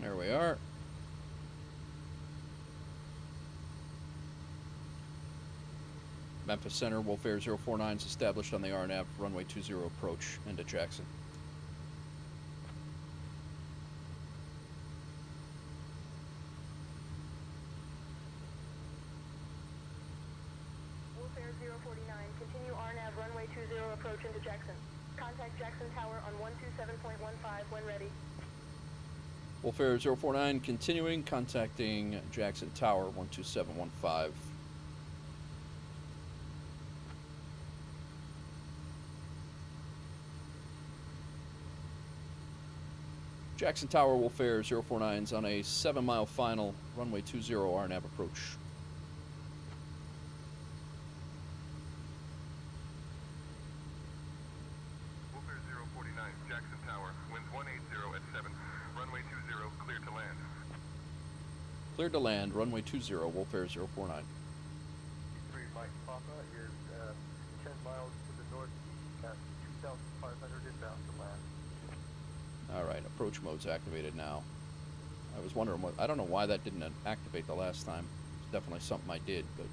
There we are. Memphis Center, Wolf Air 049 is established on the RNAV, runway 20 approach into Jackson. Wolf Air 049, continue RNAV runway 20 approach into Jackson. Contact Jackson Tower on 127.15 when ready. Wolf Air 049 continuing, contacting Jackson Tower 12715. Jackson Tower, Wolf Air 049 is on a 7-mile final, runway 20 RNAV approach. Wolf Air 049, Jackson Tower, winds 180 at 7, runway 20, clear to land. Cleared to land, runway 20, Wolf Air 049. 3 Mike Papa is 10 miles to the northeast at 2,500 inbound to land. Alright, approach mode's activated now. I was wondering what, I don't know why that didn't activate the last time. It's definitely something I did, but.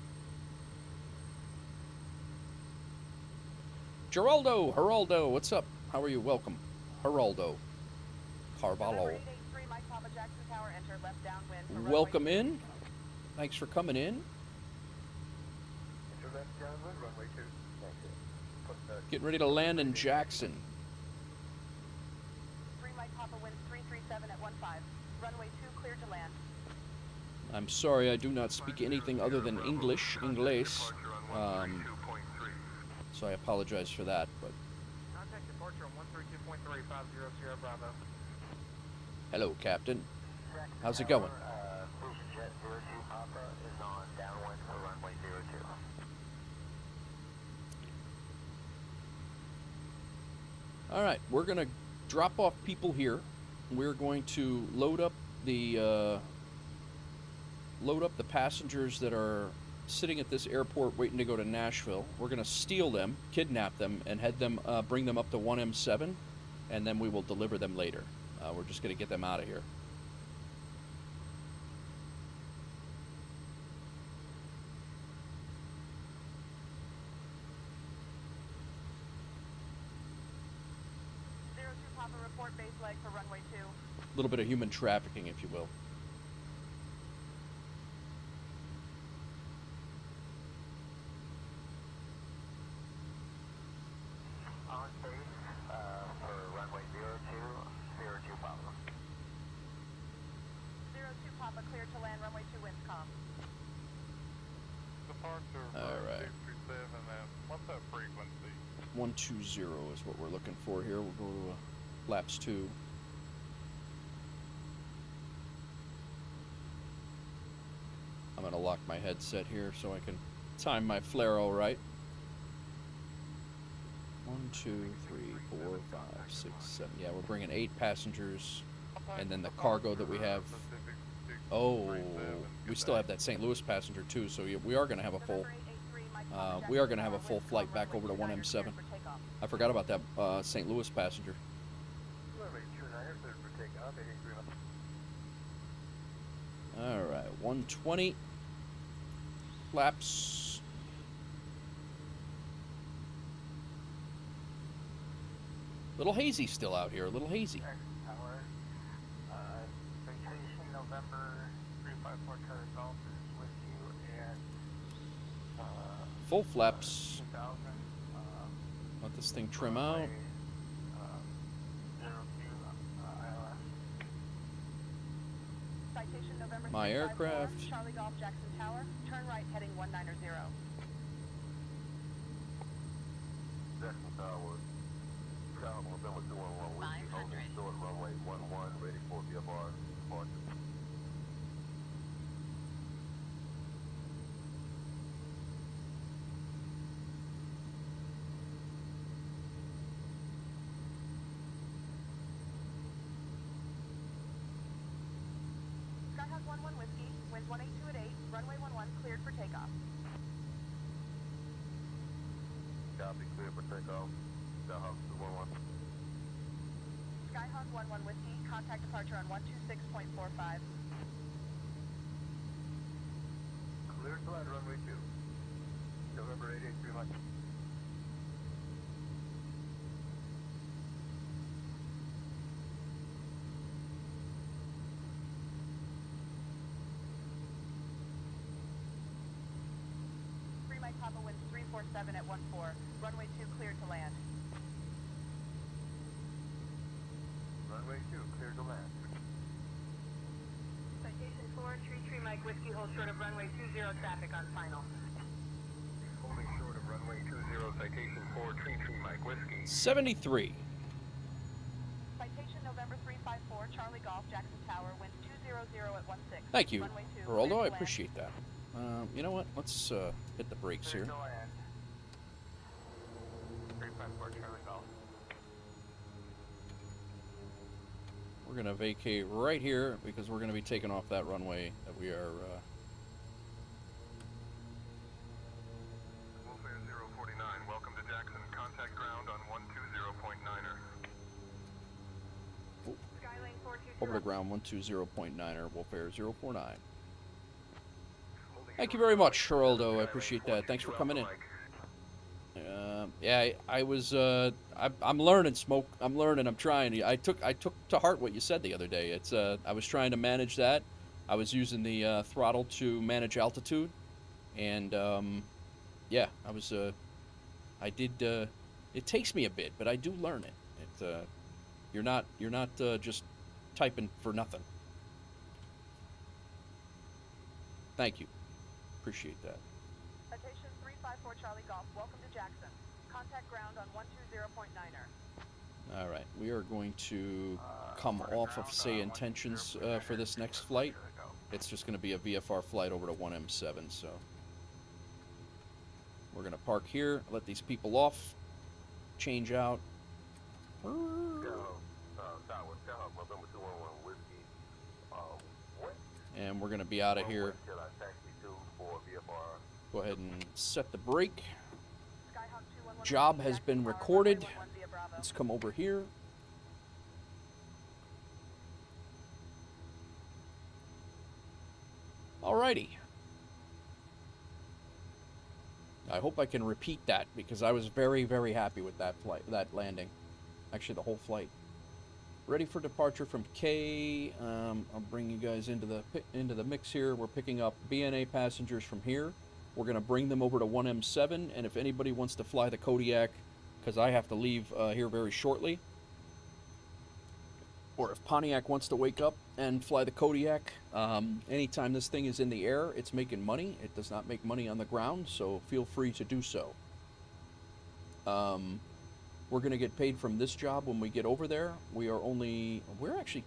Geraldo, what's up? How are you? Welcome. Geraldo. Carvalho. Mike Papa, Jackson Tower, enter left downwind. Welcome in. Thanks for coming in. Enter left downwind, runway 2. Thank you. Getting ready to land in Jackson. 3 Mike Papa, winds 337 at 15. Runway 2 clear to land. I'm sorry, I do not speak anything other than English, Inglés. So I apologize for that, but. Contact departure on 132.3, 500 Bravo. Hello, Captain. How's it going? Jet 02 Papa is on downwind for runway 02. All right, we're gonna drop off people here. We're going to load up the passengers that are sitting at this airport waiting to go to Nashville. We're gonna steal them, kidnap them, and head them, bring them up to 1M7, and then we will deliver them later. We're just gonna get them out of here. Report base leg for runway 2. A little bit of human trafficking, if you will. On base for runway 02 Papa. 02 Papa, clear to land, runway 2 winds calm. Departure for All right. 637, and what's that frequency? 120 is what we're looking for here. We'll go to flaps 2. I'm gonna lock my headset here so I can time my flare all right. 1, 2, 3, 4, 5, 6, 7. Yeah, we're bringing 8 passengers, and then the cargo that we have. Oh, we still have that St. Louis passenger too. So we are gonna have a full. We are gonna have a full flight back over to 1M7. I forgot about that St. Louis passenger. Runway 29, cleared for takeoff, 83 miles. All right, 120 flaps. Little hazy still out here. A little hazy. Tower, vacation November 354 Charlie Golf is with you, and Full flaps. 2000. Let this thing trim out. 02 ILS. Citation November My 354, aircraft. Charlie Golf, Jackson Tower. Turn right heading 190. Jackson Tower, November 2 on runway 500. short runway 11, ready for VFR departure. Skyhawk 11 Whiskey, winds 182 at 8, runway 11 cleared for takeoff. Copy, clear for takeoff. Skyhawk 211. Skyhawk 11 Whiskey, contact departure on 126.45. Clear to land, runway 2. November 883 Mike. Mike Papa winds 347 at 14. Runway 2 clear to land. Runway 2, clear to land. Citation 4, Tree Mike Whiskey, hold short of runway 20 traffic on final. Holding short of runway 20, citation 4, Tree Mike Whiskey. 73. Citation November 354, Charlie Golf, Jackson Tower, winds 200 at 16. Thank you, Runway 2, Geraldo. clear I to land. appreciate that. You know what? Let's hit the brakes here. 354 Charlie Golf. We're going to vacate right here because we're going to be taking off that runway that we are... Wolfare 049, welcome to Jackson. Contact ground on 120.9er. Skylane 422. over to ground 120.9er, Wolfare 049. Thank you very much, Geraldo. I appreciate that. Thanks for coming in. Yeah, I was. I'm learning, Smoke. I'm learning. I'm trying. I took to heart what you said the other day. It's. I was trying to manage that. I was using the throttle to manage altitude, and yeah, I was. I did. It takes me a bit, but I do learn it. You're not just typing for nothing. Thank you. Appreciate that. Citation 354 Charlie Golf, welcome to Jackson. Contact ground on 120.9er. All right, we are going to come off of Say Intentions for this next flight. It's just going to be a VFR flight over to 1M7, so we're going to park here, let these people off, change out. And we're going to be out of here. Go ahead and set the brake. Job has been recorded. Let's come over here. Alrighty. I hope I can repeat that because I was very, very happy with that flight, that landing. Actually, the whole flight. Ready for departure from K. I'll bring you guys into the mix here. We're picking up BNA passengers from here. We're going to bring them over to 1M7, and if anybody wants to fly the Kodiak, because I have to leave here very shortly, or if Pontiac wants to wake up and fly the Kodiak, anytime this thing is in the air, it's making money. It does not make money on the ground, so feel free to do so. We're going to get paid from this job when we get over there. We're actually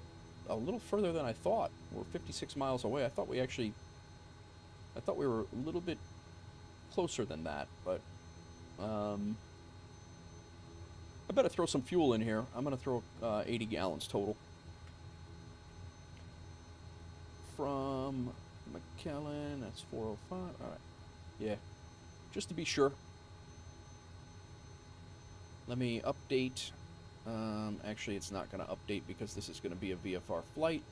a little further than I thought. We're 56 miles away. I thought we were a little bit closer than that, but I better throw some fuel in here. I'm going to throw 80 gallons total. From McKellen, that's 405. All right. Yeah, just to be sure. Let me update. Actually, it's not going to update because this is going to be a VFR flight.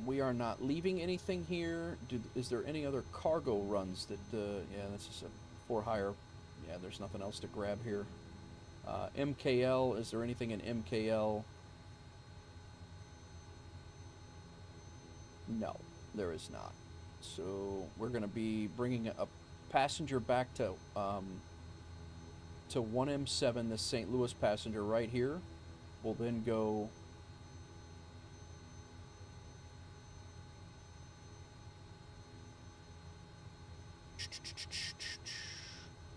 We are not leaving anything here. Is there any other cargo runs that, yeah, this is a for-hire. Yeah, there's nothing else to grab here. MKL, is there anything in MKL? No, there is not. So we're going to be bringing a passenger back to 1M7, the St. Louis passenger right here. We'll then go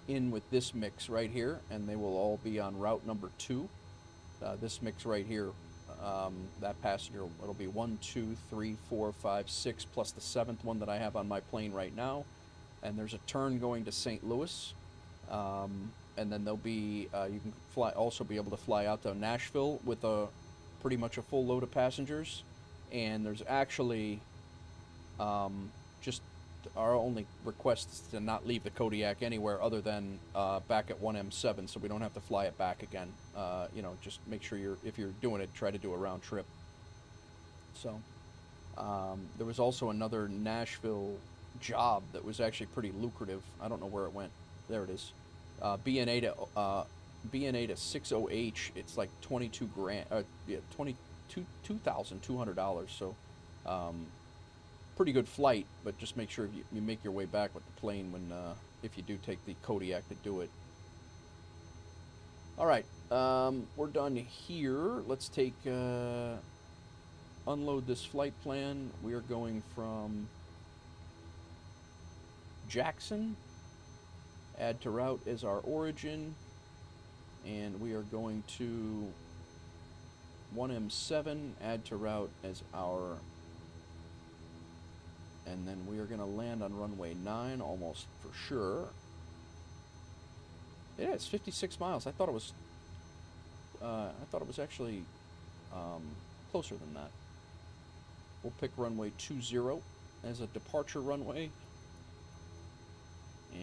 in with this mix right here, and they will all be on route number 2. This mix right here, that passenger, it'll be 1, 2, 3, 4, 5, 6, plus the 7th one that I have on my plane right now. And there's a turn going to St. Louis, and then there'll be you can also be able to fly out to Nashville with pretty much a full load of passengers. And there's actually just our only request is to not leave the Kodiak anywhere other than back at 1M7, so we don't have to fly it back again. You know, just make sure if you're doing it, try to do a round trip. So, there was also another Nashville job that was actually pretty lucrative. I don't know where it went. There it is. BNA to 60H. It's like 22 grand. Yeah, $22,200. So, pretty good flight. But just make sure you make your way back with the plane when if you do take the Kodiak to do it. All right, we're done here. Let's take unload this flight plan. We are going from Jackson, add to route as our origin, and we are going to 1M7, add to route as our, and then we are going to land on runway 9 almost for sure. Yeah, it's 56 miles. I thought it was actually closer than that. We'll pick runway 20 as a departure runway.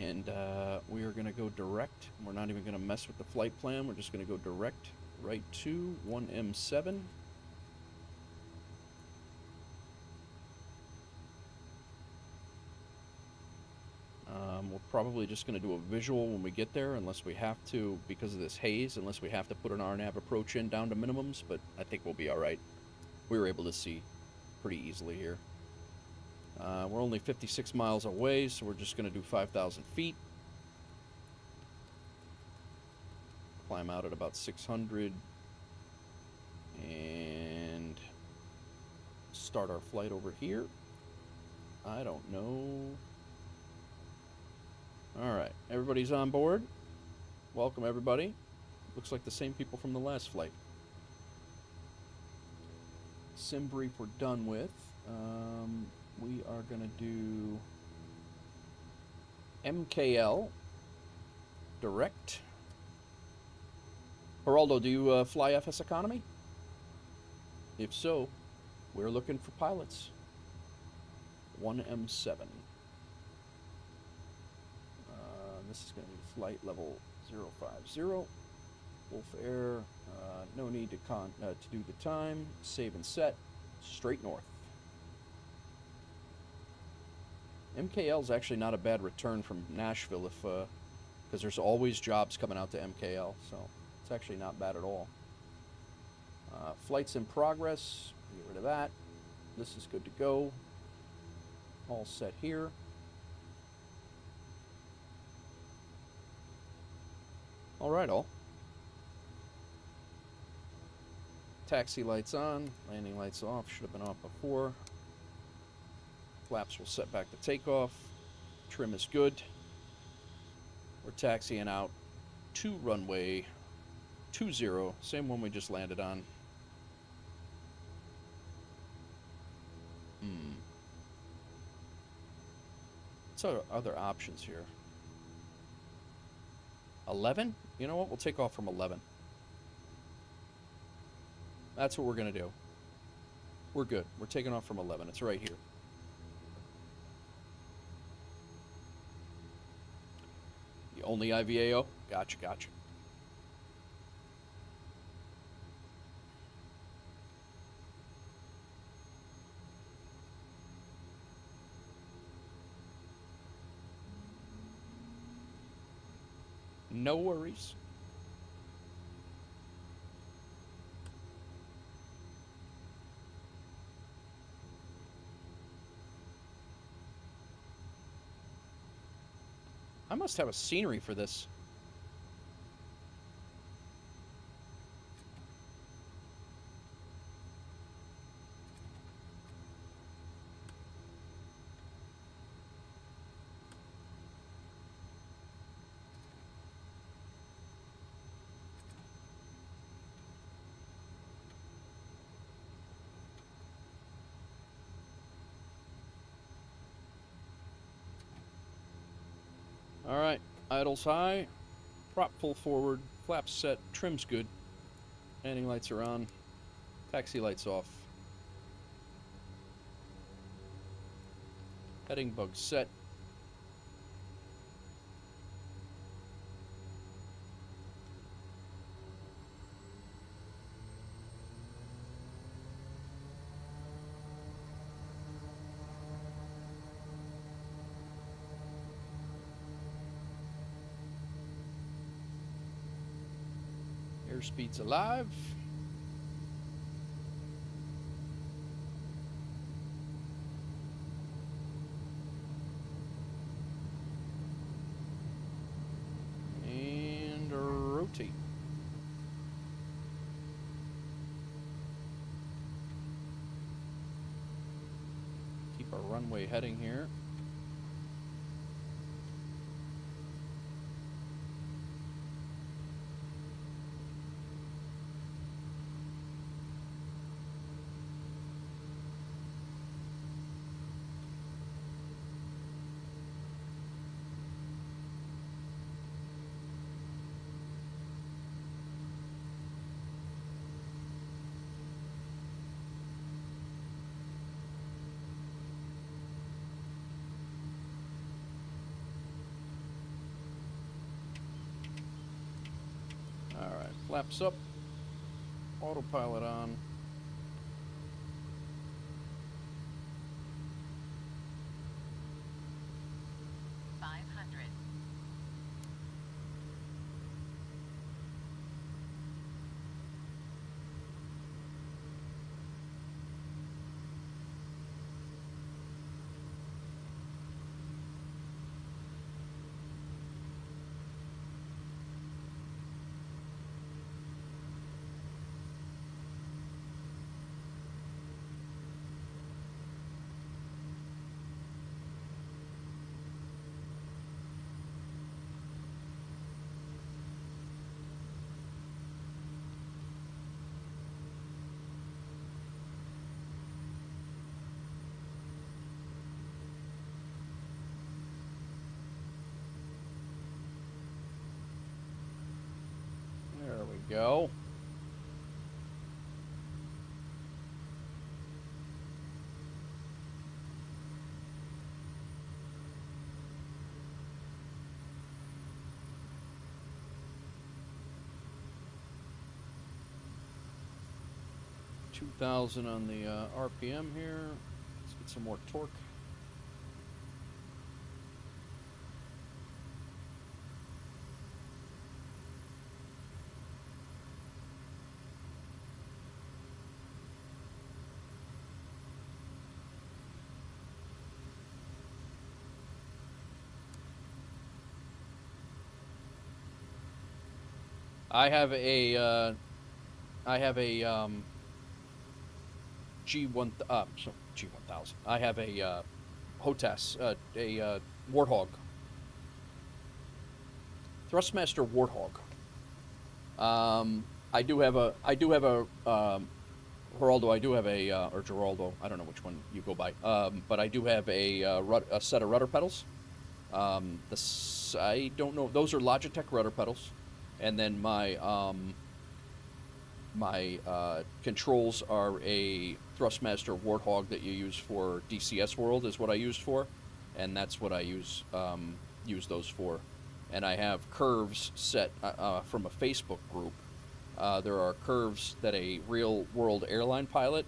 And we are going to go direct. We're not even going to mess with the flight plan. We're just going to go direct right to 1M7. We're probably just going to do a visual when we get there, unless we have to, because of this haze, unless we have to put an RNAV approach in down to minimums, but I think we'll be all right. We were able to see pretty easily here. We're only 56 miles away, so we're just going to do 5,000 feet. Climb out at about 600. And start our flight over here. I don't know. Alright, everybody's on board. Welcome, everybody. Looks like the same people from the last flight. Sim brief we're done with. We are going to do MKL direct. Geraldo, do you fly FSEconomy? If so, we're looking for pilots. 1M7. This is going to be flight level 050. Wolf Air. No need to do the time. Save and set. Straight north. MKL is actually not a bad return from Nashville because there's always jobs coming out to MKL, so it's actually not bad at all. Flights in progress. Get rid of that. This is good to go. All set here. All right, all. Taxi lights on, landing lights off. Should have been off before. Flaps will set back to takeoff. Trim is good. We're taxiing out to runway 20, same one we just landed on. What's our other options here? 11? You know what? We'll take off from 11. That's what we're going to do. We're good. We're taking off from 11. It's right here. The only IVAO? Gotcha, gotcha. No worries. I must have a scenery for this. All right, idles high, prop full forward, flaps set, trim's good, landing lights are on, taxi lights off. Heading bug set. Airspeed's alive. And rotate. Keep our runway heading here. Alright, flaps up, autopilot on. There we go. $2,000 on the RPM here. Let's get some more torque. I have a G1000. I have a HOTAS, a Warthog, Thrustmaster Warthog. I do have a Geraldo. I do have a or Geraldo. I don't know which one you go by. But I do have a set of rudder pedals. I don't know. Those are Logitech rudder pedals, and then my controls are a Thrustmaster Warthog that you use for DCS World is what I used for, and that's what I use those for. And I have curves set from a Facebook group. There are curves that a real world airline pilot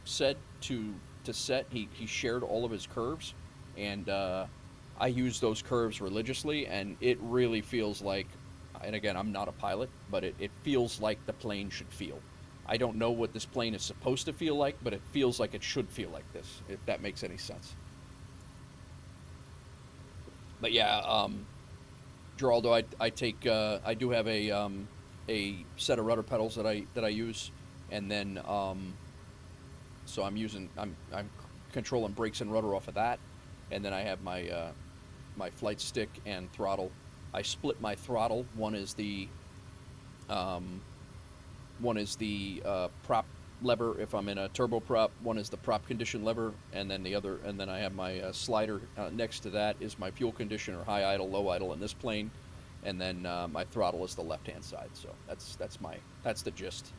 said to set. He shared all of his curves, and I use those curves religiously, and it really feels like, and again, I'm not a pilot, but it feels like the plane should feel. I don't know what this plane is supposed to feel like, but it feels like it should feel like this, if that makes any sense. But yeah, Geraldo, I do have a set of rudder pedals that I use, and then so I'm controlling brakes and rudder off of that, and then I have my my flight stick and throttle. I split my throttle. One is the prop lever if I'm in a turboprop. One is the prop condition lever, and then I have my slider next to that is my fuel conditioner, high idle, low idle in this plane, and then my throttle is the left-hand side. So that's the gist.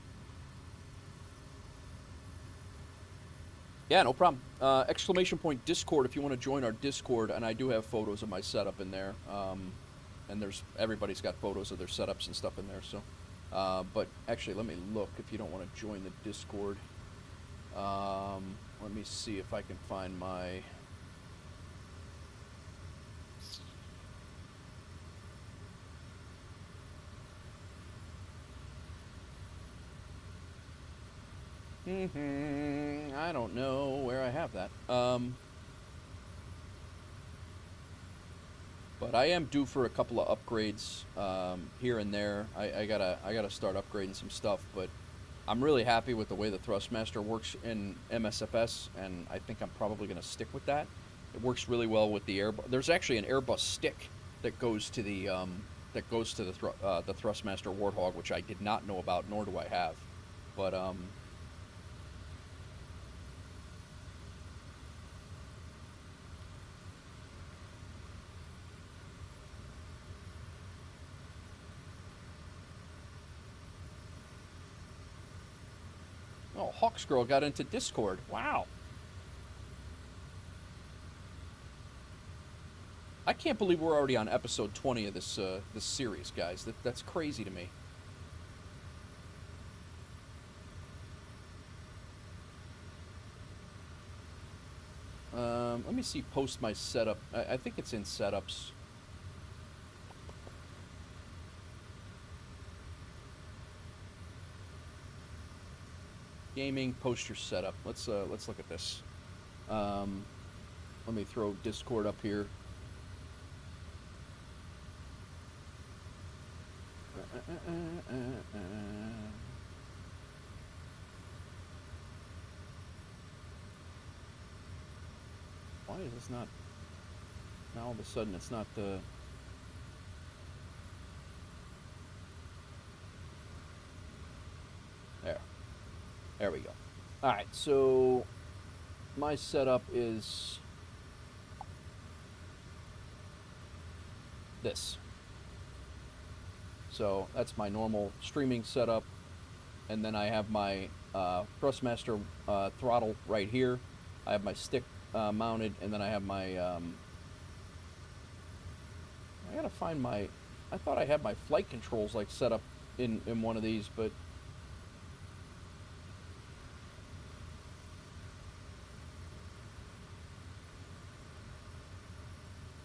Yeah, no problem. Exclamation point Discord if you want to join our Discord, and I do have photos of my setup in there. And everybody's got photos of their setups and stuff in there. So, but actually, let me look if you don't want to join the Discord. Let me see if I can find my. I don't know where I have that. But I am due for a couple of upgrades here and there. I gotta start upgrading some stuff, but I'm really happy with the way the Thrustmaster works in MSFS, and I think I'm probably gonna stick with that. It works really well with the Airbus. There's actually an Airbus stick that goes to the Thrustmaster Warthog, which I did not know about, nor do I have. But oh, Hawksgirl got into Discord. Wow. I can't believe we're already on episode 20 of this series, guys. That's crazy to me. Let me see. Post my setup. I think it's in setups. Gaming, post your setup. Let's look at this. Let me throw Discord up here. Why is this not? Now all of a sudden it's not the. There we go. All right, so my setup is this. So that's my normal streaming setup, and then I have my Thrustmaster throttle right here. I have my stick mounted, and then I have my. I gotta find my. I thought I had my flight controls like set up in one of these, but.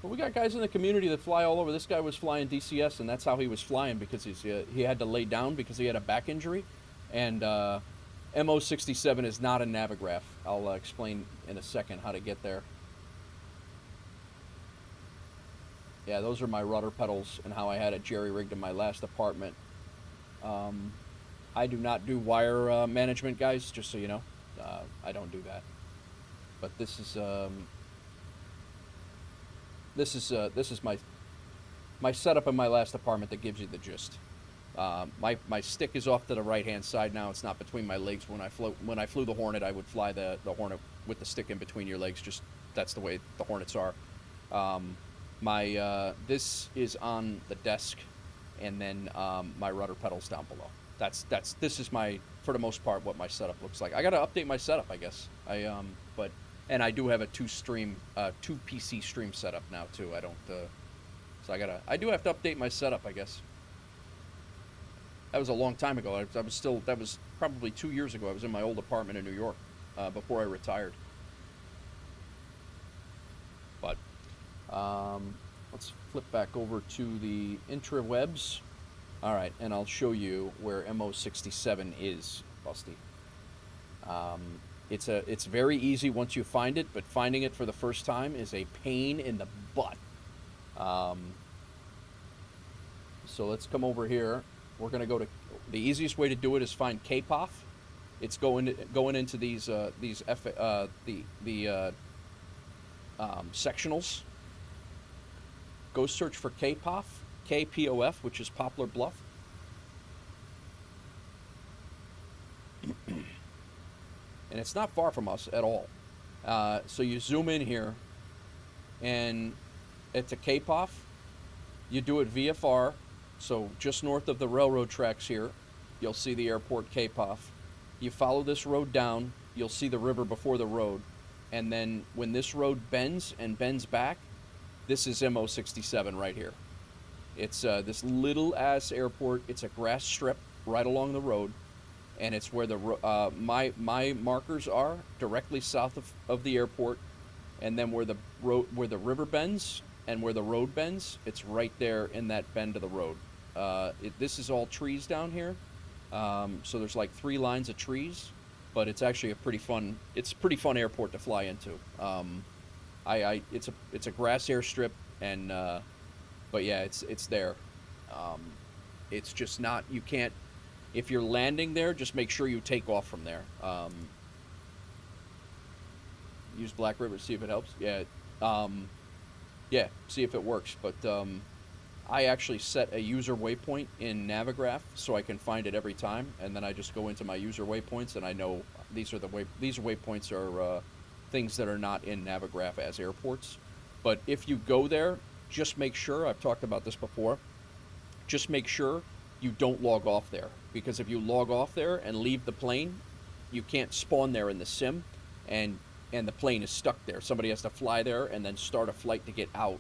Well, we got guys in the community that fly all over. This guy was flying DCS, and that's how he was flying because he had to lay down because he had a back injury. And MO67 is not a Navigraph. I'll explain in a second how to get there. Yeah, those are my rudder pedals and how I had it jerry-rigged in my last apartment. I do not do wire management, guys, just so you know. I don't do that. But this is... This is my setup in my last apartment that gives you the gist. My stick is off to the right-hand side now. It's not between my legs. When I flew the Hornet, I would fly the Hornet with the stick in between your legs. Just that's the way the Hornets are. This is on the desk, and then my rudder pedals down below. This is my, for the most part, what my setup looks like. I got to update my setup, I guess. And I do have a two PC stream setup now too. I don't, so I do have to update my setup, I guess. That was a long time ago. That was probably 2 years ago. I was in my old apartment in New York, before I retired. But, let's flip back over to the intrawebs. All right, and I'll show you where MO67 is, Busty. It's very easy once you find it, but finding it for the first time is a pain in the butt. So let's come over here. We're gonna go to the easiest way to do it is find KPOF. It's going into these sectionals. Go search for KPOF, KPOF, which is Poplar Bluff. And it's not far from us at all. So you zoom in here, and it's a KPOF. You do it VFR, so just north of the railroad tracks here, you'll see the airport KPOF. You follow this road down, you'll see the river before the road, and then when this road bends and bends back, this is MO67 right here. It's this little ass airport. It's a grass strip right along the road, and it's where the my markers are, directly south of the airport, and then where the river bends and where the road bends, it's right there in that bend of the road. This is all trees down here, so there's like 3 lines of trees, but it's actually a pretty fun airport to fly into. It's a grass airstrip, and but yeah, it's there. It's just not, you can't, if you're landing there, just make sure you take off from there. Use Black River, see if it helps. Yeah, yeah, see if it works. But I actually set a user waypoint in Navigraph so I can find it every time, and then I just go into my user waypoints, and I know these waypoints are things that are not in Navigraph as airports. But if you go there, just make sure, I've talked about this before, just make sure you don't log off there, because if you log off there and leave the plane, you can't spawn there in the sim, and the plane is stuck there. Somebody has to fly there and then start a flight to get out.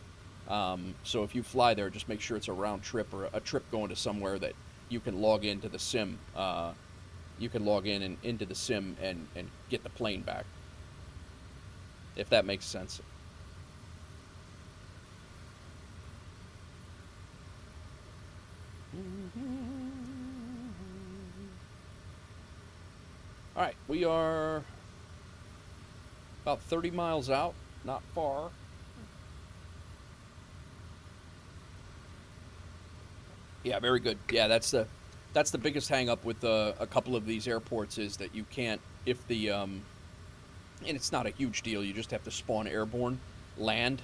So if you fly there, just make sure it's a round trip or a trip going to somewhere that you can log into the sim. You can log in and into the sim and get the plane back, if that makes sense. All right, we are about 30 miles out, not far. Yeah, very good. Yeah, that's the biggest hang up with a couple of these airports is that you can't, if the and it's not a huge deal, you just have to spawn airborne, land,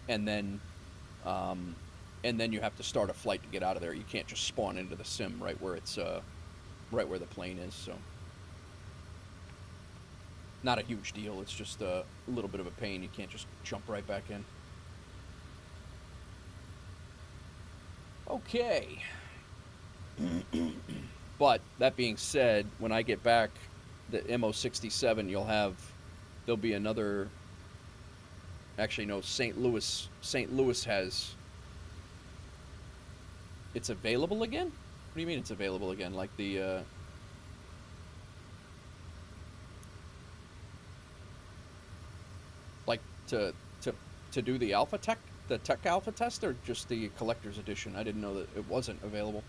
and then you have to start a flight to get out of there. You can't just spawn into the sim right where it's right where the plane is. So not a huge deal. It's just a little bit of a pain. You can't just jump right back in. Okay. But that being said, when I get back, the MO67, there'll be another. Actually, no, St. Louis has. It's available again? What do you mean it's available again? Like the like to do the alpha tech, the tech alpha test, or just the collector's edition? I didn't know that it wasn't available.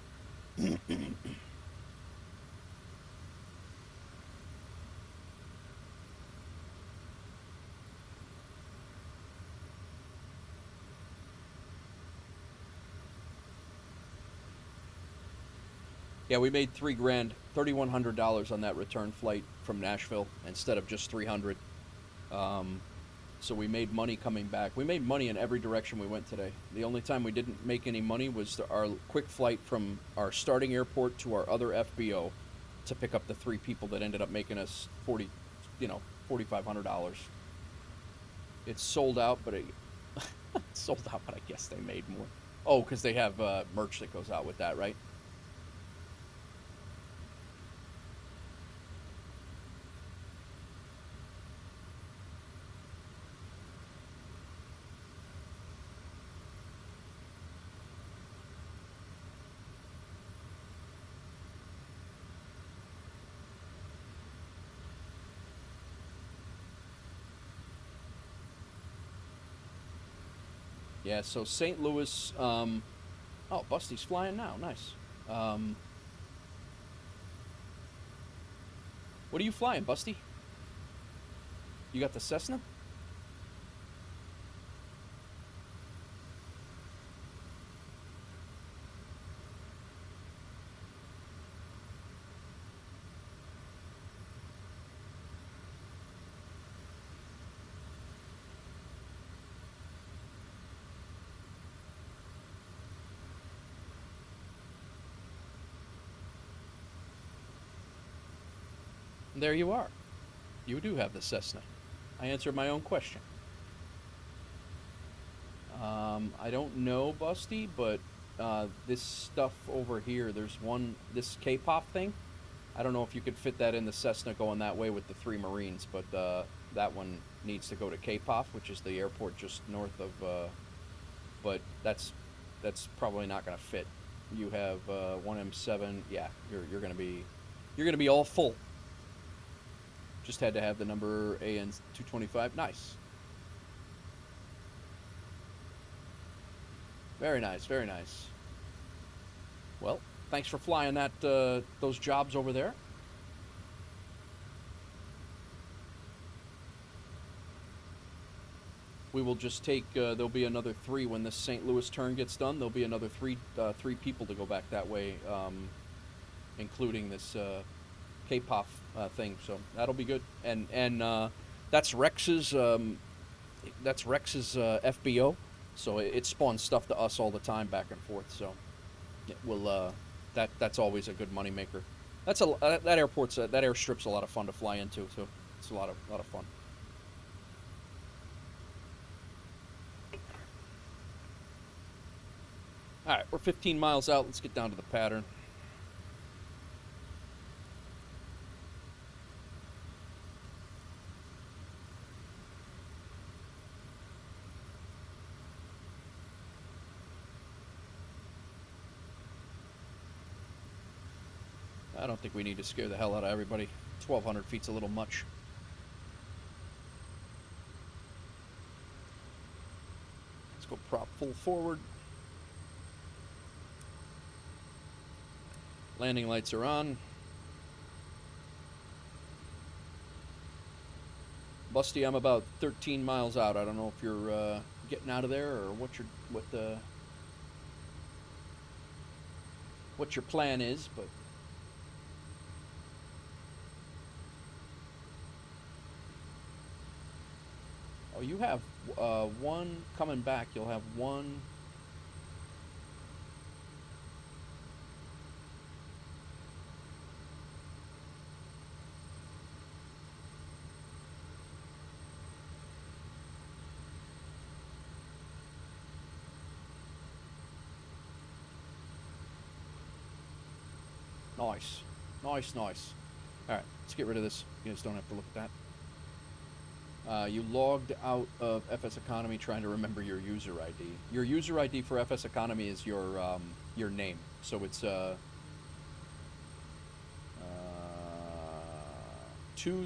Yeah, we made $3,100 on that return flight from Nashville instead of just $300. So we made money coming back. We made money in every direction we went today. The only time we didn't make any money was our quick flight from our starting airport to our other FBO to pick up the 3 people that ended up making us $4,500. It's sold out, but it's sold out, but I guess they made more. Oh, because they have merch that goes out with that, right? Yeah, so St. Louis, oh, Busty's flying now, nice. What are you flying, Busty? You got the Cessna? There you are. You do have the Cessna. I answered my own question. I don't know, Busty, but this stuff over here, there's this K-pop thing. I don't know if you could fit that in the Cessna going that way with the 3 Marines, but that one needs to go to K-Pop, which is the airport just north of. But that's probably not going to fit. You have 1M7. Yeah, you're going to be all full. Just had to have the number AN225. Nice. Very nice, very nice. Well, thanks for flying that those jobs over there. We will just take. There'll be another 3 when this St. Louis turn gets done. There'll be another 3 people to go back that way, including this K-Pop thing. So that'll be good. And that's Rex's. That's Rex's FBO. So it spawns stuff to us all the time, back and forth. So it will. That's always a good money maker. That's that airport's that airstrip's a lot of fun to fly into. So it's a lot of fun. All right, we're 15 miles out. Let's get down to the pattern. I don't think we need to scare the hell out of everybody. 1,200 feet's a little much. Let's go prop full forward. Landing lights are on. Busty, I'm about 13 miles out. I don't know if you're getting out of there or what your plan is, but oh, you have one coming back. You'll have one. Nice. Nice, nice. Alright, let's get rid of this. You guys don't have to look at that. You logged out of FSEconomy trying to remember your user ID. Your user ID for FSEconomy is your name. So it's to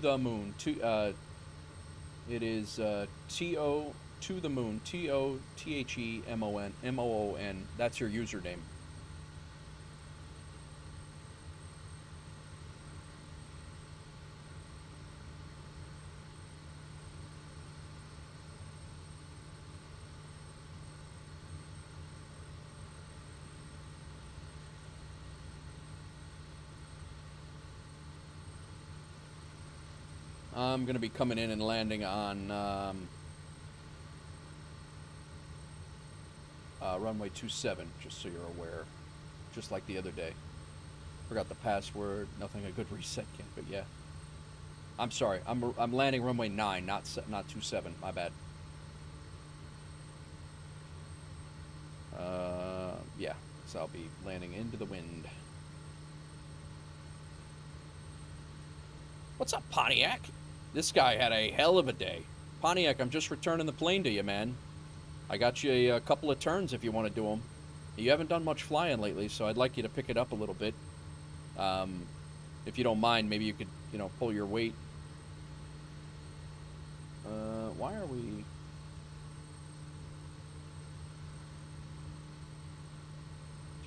the moon. It is T-O to the moon. TOTHEMON MOON. That's your username. I'm going to be coming in and landing on runway 27, just so you're aware. Just like the other day. Forgot the password, nothing a good reset can, but yeah. I'm sorry, I'm landing runway 9, not 27, my bad. Yeah, so I'll be landing into the wind. What's up, Pontiac? This guy had a hell of a day. Pontiac, I'm just returning the plane to you, man. I got you a couple of turns if you want to do them. You haven't done much flying lately, so I'd like you to pick it up a little bit. If you don't mind, maybe you could, pull your weight. Why are we...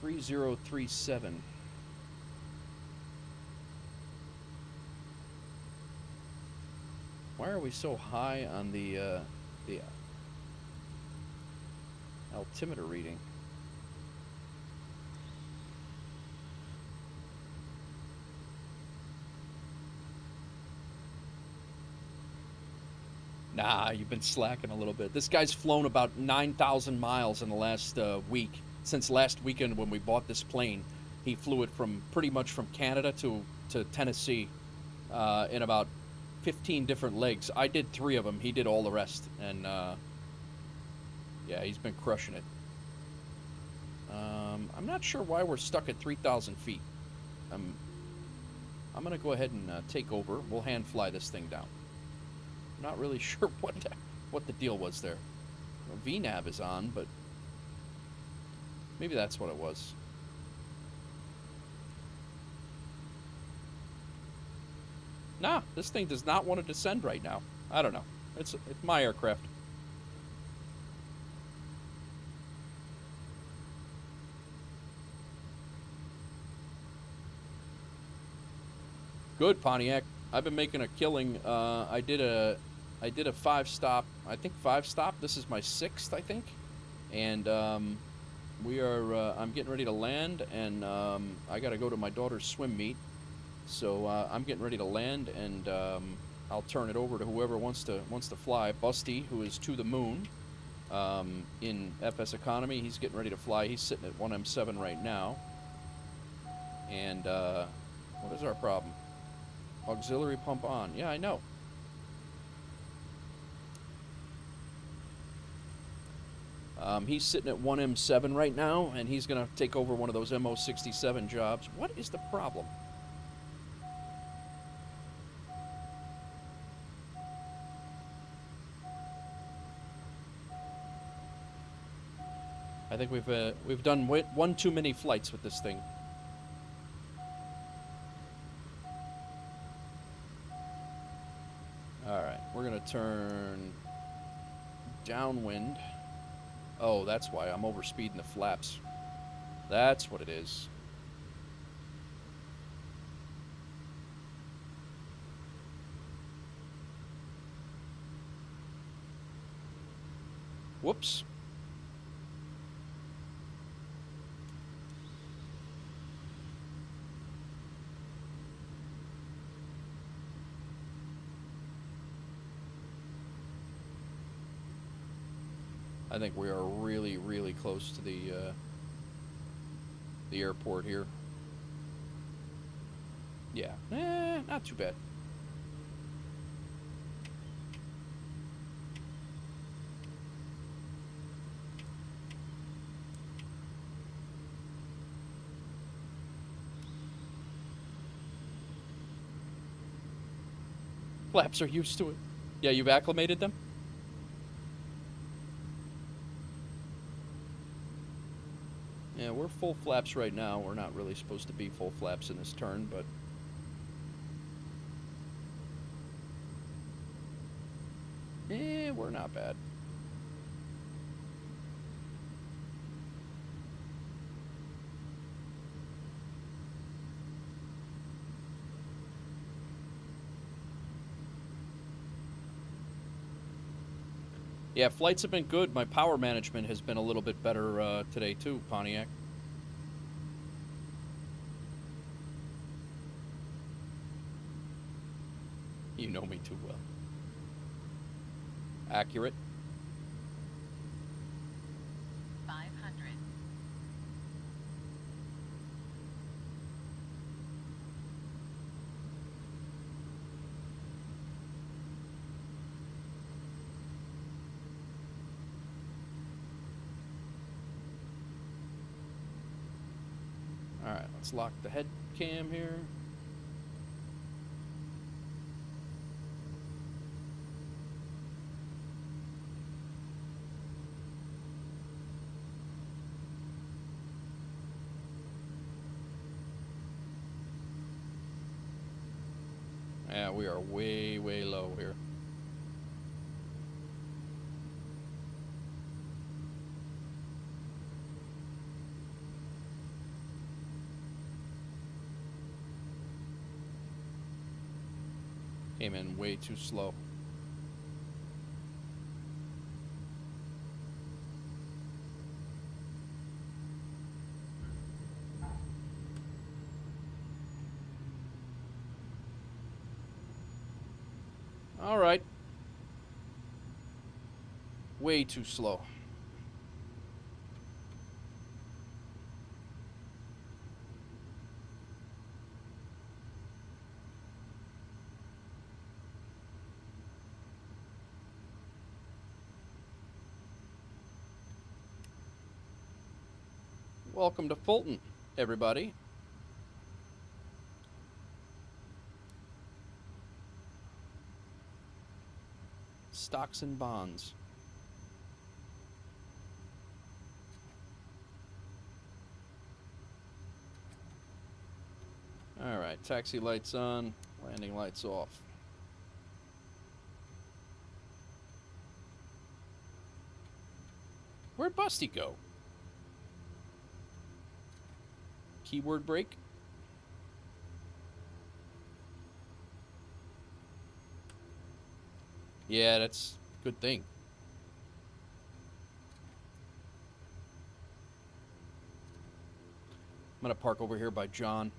$3037. Why are we so high on the altimeter reading? Nah, you've been slacking a little bit. This guy's flown about 9,000 miles in the last week. Since last weekend when we bought this plane, he flew it from pretty much from Canada to Tennessee in about 15 different legs. I did 3 of them. He did all the rest. And, yeah, he's been crushing it. I'm not sure why we're stuck at 3,000 feet. I'm going to go ahead and take over. We'll hand fly this thing down. I'm not really sure what the deal was there. Well, VNAV is on, but maybe that's what it was. Nah, this thing does not want to descend right now. I don't know. It's my aircraft. Good, Pontiac. I've been making a killing. I did a 5-stop. I think 5-stop. This is my 6th, I think. And we are. I'm getting ready to land, and I got to go to my daughter's swim meet. So I'm getting ready to land, and I'll turn it over to whoever wants to fly. Busty, who is to the moon in FSEconomy, he's getting ready to fly. He's sitting at 1M7 right now. And what is our problem? Auxiliary pump on. Yeah, I know. He's sitting at 1M7 right now, and he's going to take over one of those MO67 jobs. What is the problem? I think we've done one too many flights with this thing. All right, we're gonna turn downwind. Oh, that's why I'm overspeeding the flaps. That's what it is. Whoops. I think we are really, really close to the airport here. Yeah, not too bad. Flaps are used to it. Yeah, you've acclimated them? Yeah, we're full flaps right now. We're not really supposed to be full flaps in this turn, but... we're not bad. Yeah, flights have been good. My power management has been a little bit better today too, Pontiac. You know me too well. Accurate. 500. All right, let's lock the head cam here. Yeah, we are way, way low here. Came in way too slow. All right. Way too slow. Welcome to Fulton, everybody. Stocks and bonds. Alright, taxi lights on, landing lights off. Where'd Busty go? Keyword break? Yeah, that's a good thing. I'm gonna park over here by John.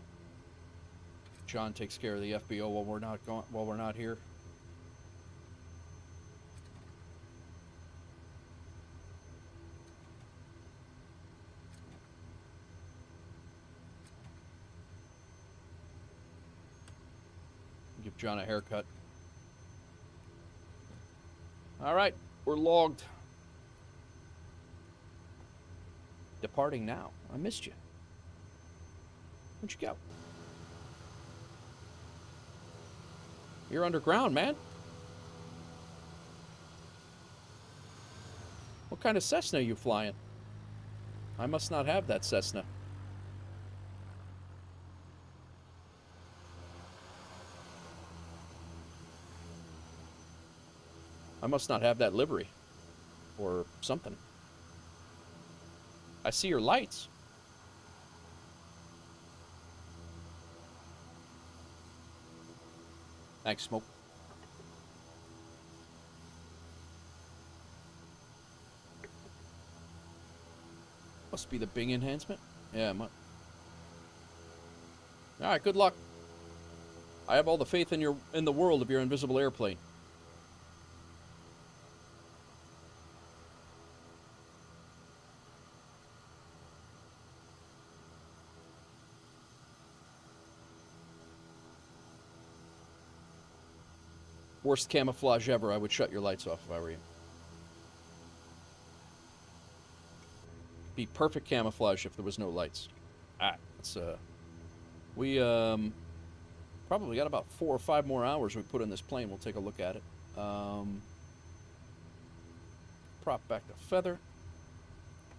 John takes care of the FBO while we're not here. Give John a haircut. All right, we're logged. Departing now. I missed you. Where'd you go? You're underground, man. What kind of Cessna are you flying? I must not have that Cessna. I must not have that livery. Or something. I see your lights. Thanks, Smoke. Must be the Bing enhancement. Yeah, it might. Alright, good luck. I have all the faith in the world of your invisible airplane. Worst camouflage ever. I would shut your lights off if I were you. Be perfect camouflage if there was no lights. Alright, let's we probably got about 4 or 5 more hours we put in this plane. We'll take a look at it. Prop back to feather.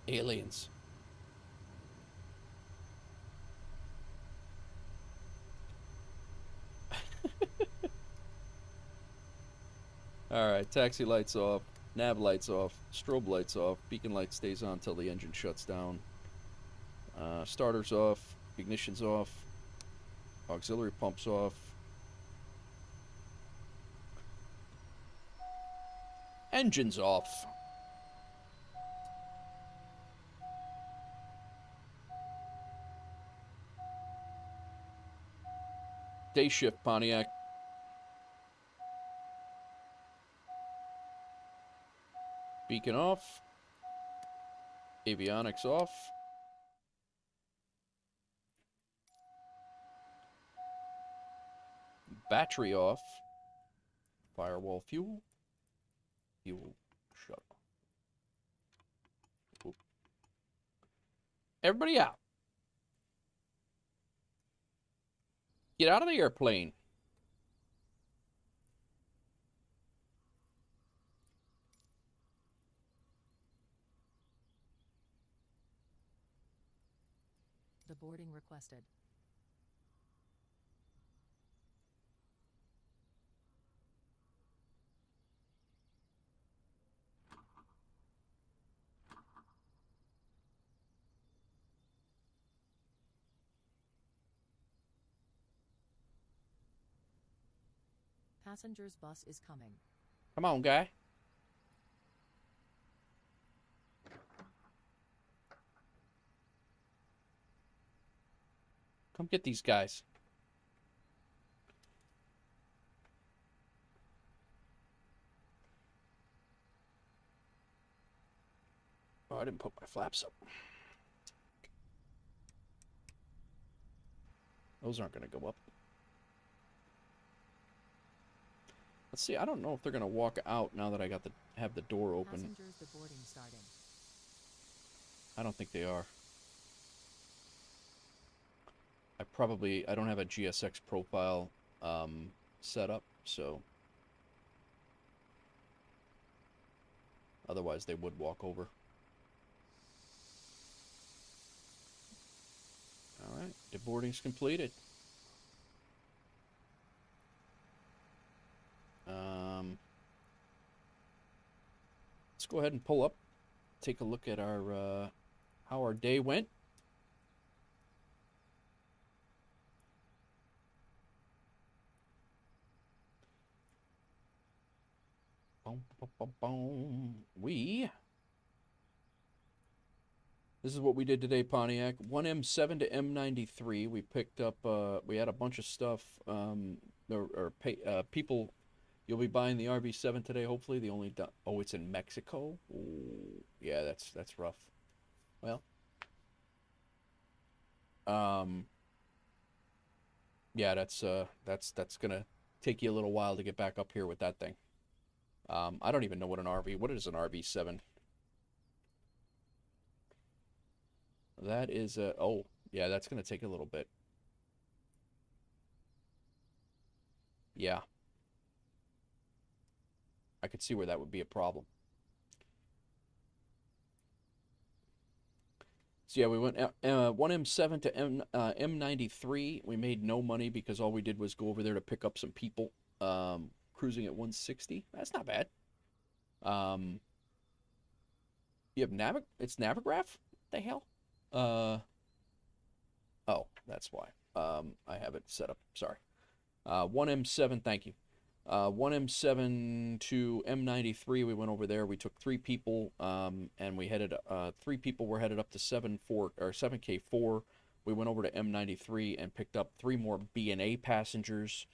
Aliens. Alright, taxi lights off, nav lights off, strobe lights off, beacon light stays on until the engine shuts down. Starters off, ignition's off, auxiliary pumps off. Engine's off. Day shift, Pontiac. Beacon off. Avionics off. Battery off. Firewall fuel. Fuel shut off. Oop. Everybody out. Get out of the airplane. The boarding requested. Passenger's bus is coming. Come on, guy. Come get these guys. Oh, I didn't put my flaps up. Those aren't going to go up. Let's see. I don't know if they're going to walk out now that I got have the door open. Passengers, the boarding starting. I don't think they are. I don't have a GSX profile set up, so Otherwise, they would walk over. All right, deboarding's completed. Let's go ahead and pull up, take a look at our how our day went. Boom, boom, boom, boom. This is what we did today, Pontiac. 1M7 to M93. We picked up, we had a bunch of stuff, people, you'll be buying the RV7 today, hopefully. The only, oh, it's in Mexico? Ooh, yeah, that's rough. Well, yeah, that's gonna take you a little while to get back up here with that thing. I don't even know what is an RV7? That is oh, yeah, that's going to take a little bit. Yeah. I could see where that would be a problem. So yeah, we went 1M7 to M93. We made no money because all we did was go over there to pick up some people. Cruising at 160. That's not bad. You have it's Navigraph? What the hell? Oh, that's why. I have it set up. Sorry. 1M7, thank you. 1M7 to M93, we went over there. We took 3 people, and we headed, 3 people were headed up to 7K4. We went over to M93 and picked up 3 more B&A passengers.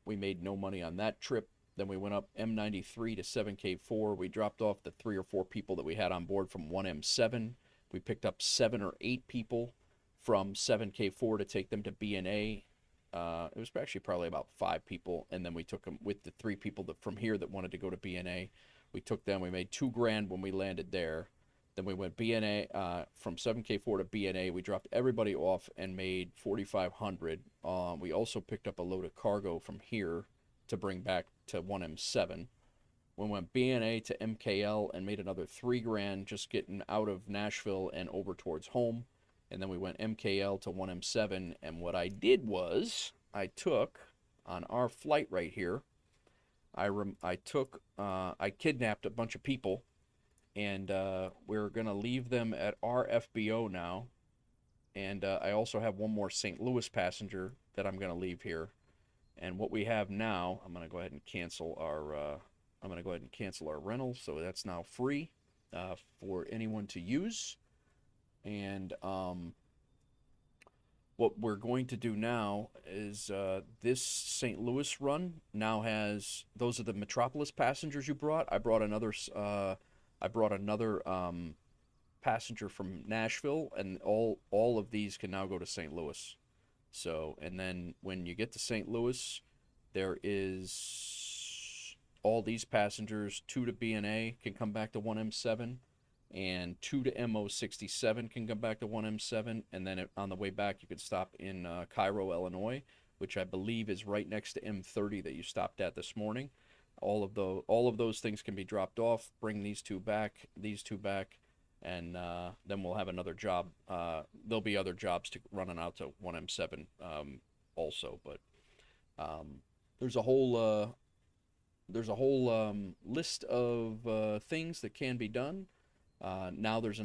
We made no money on that trip. Then we went up M93 to 7K4. We dropped off the 3 or 4 people that we had on board from 1M7. We picked up 7 or 8 people from 7K4 to take them to B&A. It was actually probably about 5 people, and then we took them with the 3 people from here that wanted to go to B&A. We took them. We made $2,000 when we landed there. Then we went B&A from 7K4 to B&A. We dropped everybody off and made $4,500. We also picked up a load of cargo from here to bring back to 1M7. We went B&A to MKL and made another $3,000 just getting out of Nashville and over towards home. And then we went MKL to 1M7. And what I did was I took on our flight right here, I kidnapped a bunch of people, and we're going to leave them at our FBO now. And I also have one more St. Louis passenger that I'm going to leave here. And what we have now, I'm going to go ahead and cancel our rental, so that's now free for anyone to use. And what we're going to do now is this St. Louis run now has, those are the Metropolis passengers you brought. I brought another passenger from Nashville, and all of these can now go to St. Louis. So, and then when you get to St. Louis, there is all these passengers, 2 to B&A can come back to 1M7, and 2 to MO67 can come back to 1M7, and then on the way back you could stop in Cairo, Illinois, which I believe is right next to M30 that you stopped at this morning. All of those things can be dropped off. Bring these two back, and then we'll have another job. There'll be other jobs to running out to 1M7 also, but there's a whole list of things that can be done. Now there's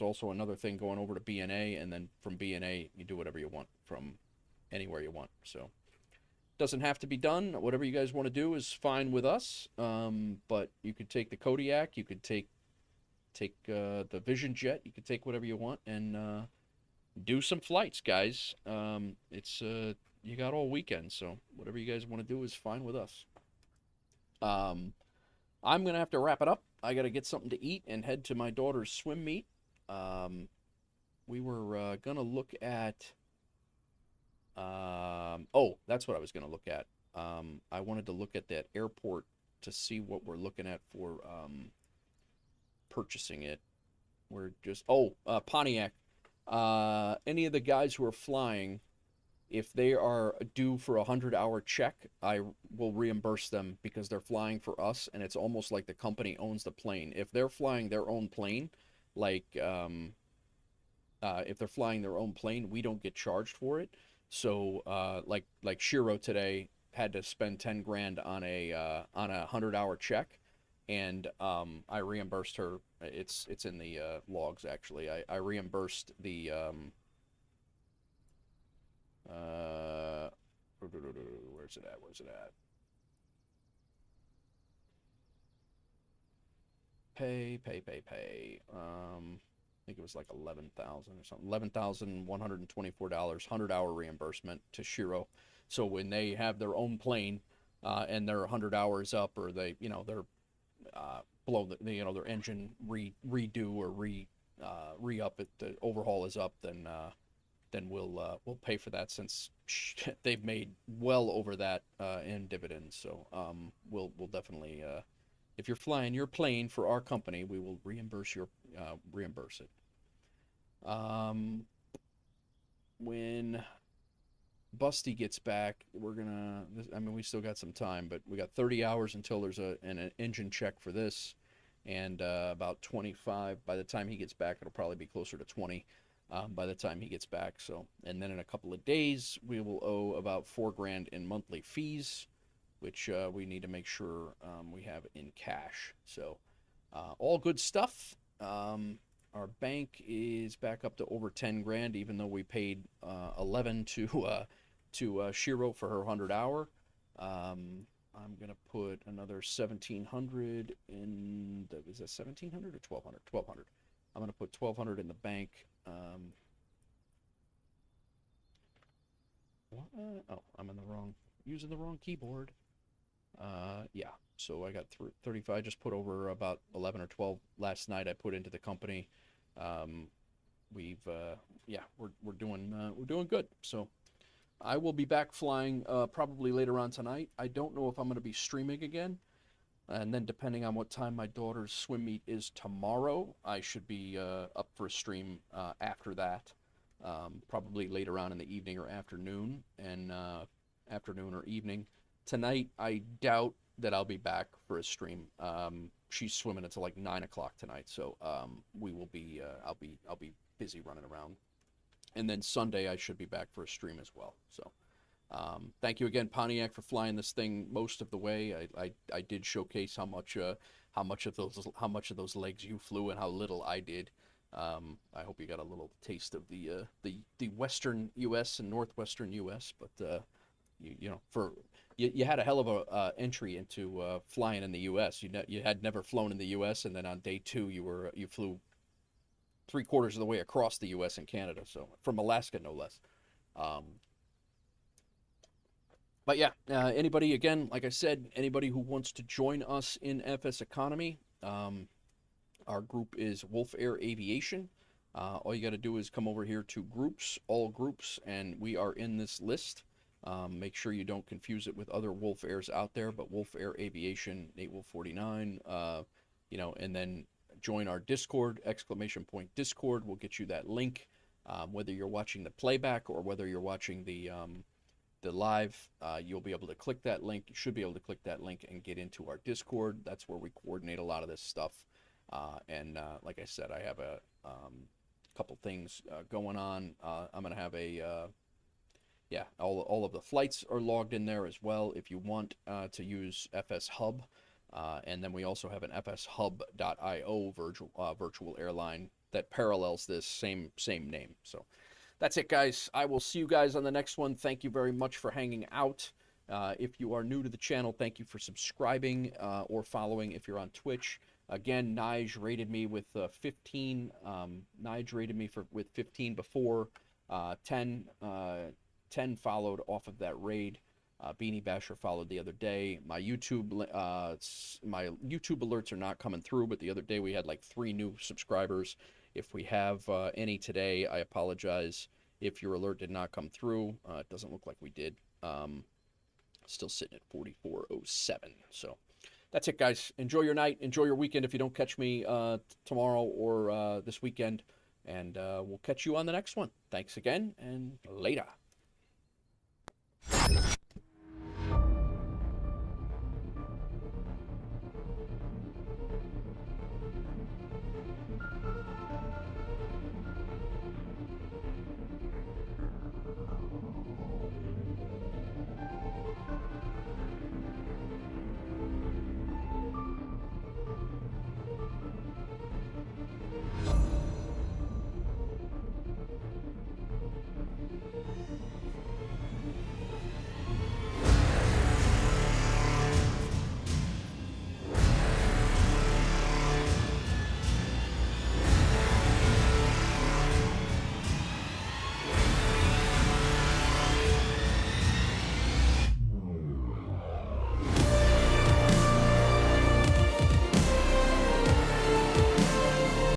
also another thing going over to B&A, and then from B&A you do whatever you want from anywhere you want. So doesn't have to be done. Whatever you guys want to do is fine with us. But you could take the Kodiak, you could take the Vision Jet, you could take whatever you want and do some flights, guys. It's you got all weekend, so whatever you guys want to do is fine with us. I'm gonna have to wrap it up. I gotta get something to eat and head to my daughter's swim meet. We were gonna look at oh, that's what I was gonna look at. I wanted to look at that airport to see what we're looking at for purchasing it. We're just Pontiac. Any of the guys who are flying, If they are due for a 100-hour check, I will reimburse them because they're flying for us, and it's almost like the company owns the plane. If they're flying their own plane, like if they're flying their own plane, we don't get charged for it. So like Shiro today had to spend 10 grand on a 100-hour check, and I reimbursed her. It's in the logs actually. I reimbursed the where's it at? Pay. I think it was like 11,000 or something. $11,124, 100-hour reimbursement to Shiro. So when they have their own plane and they're 100 hours up, or they, they're blow the, their engine redo or re-up it, the overhaul is up, then we'll pay for that, since they've made well over that in dividends. So we'll definitely, if you're flying your plane for our company, we will reimburse it. When Busty gets back, we still got some time, but we got 30 hours until there's an engine check for this, and about 25 by the time he gets back. It'll probably be closer to 20 by the time he gets back. So, and then in a couple of days, we will owe about $4 grand in monthly fees, which we need to make sure we have in cash. So, all good stuff. Our bank is back up to over 10 grand, even though we paid 11 to Shiro for her 100-hour. I'm gonna put another 1,700 in. Is that 1,700 or 1,200? 1,200. I'm gonna put 1,200 in the bank. Oh, I'm using the wrong keyboard. Yeah. So I got 35. I just put over about 11 or 12 last night. I put into the company. We're doing good. So I will be back flying probably later on tonight. I don't know if I'm going to be streaming again, and then depending on what time my daughter's swim meet is tomorrow, I should be up for a stream after that, probably later on in the evening or afternoon, afternoon or evening. Tonight, I doubt that I'll be back for a stream. She's swimming until like 9 o'clock tonight, so we will be. I'll be busy running around, and then Sunday I should be back for a stream as well. So, thank you again, Pontiac, for flying this thing most of the way. I did showcase how much of those legs you flew and how little I did. I hope you got a little taste of the western U.S. and northwestern U.S., but you had a hell of a entry into flying in the U.S. You had never flown in the U.S., and then on day 2 you flew 3/4 of the way across the U.S. and Canada, so from Alaska no less. But yeah, anybody, again, like I said, anybody who wants to join us in FSEconomy, our group is Wolf Air Aviation. All you got to do is come over here to groups, all groups, and we are in this list. Make sure you don't confuse it with other Wolf Airs out there, but Wolf Air Aviation, Nate Wolf 49, and then join our Discord, !Discord. We'll get you that link, whether you're watching the playback or whether you're watching the live. You'll be able to click that link. You should be able to click that link and get into our Discord. That's where we coordinate a lot of this stuff. And like I said, I have a couple things going on. I'm going to have all of the flights are logged in there as well if you want to use FS Hub. And then we also have an fshub.io virtual airline that parallels this same name. So that's it, guys. I will see you guys on the next one. Thank you very much for hanging out. If you are new to the channel, thank you for subscribing or following if you're on Twitch. Again, Nige rated me with 15. Nige rated me with 15 before. 10 followed off of that raid. Beanie Basher followed the other day. My YouTube alerts are not coming through, but the other day we had like 3 new subscribers. If we have any today, I apologize if your alert did not come through. It doesn't look like we did. Still sitting at 4407. So that's it, guys. Enjoy your night. Enjoy your weekend if you don't catch me tomorrow or this weekend. And we'll catch you on the next one. Thanks again, and later.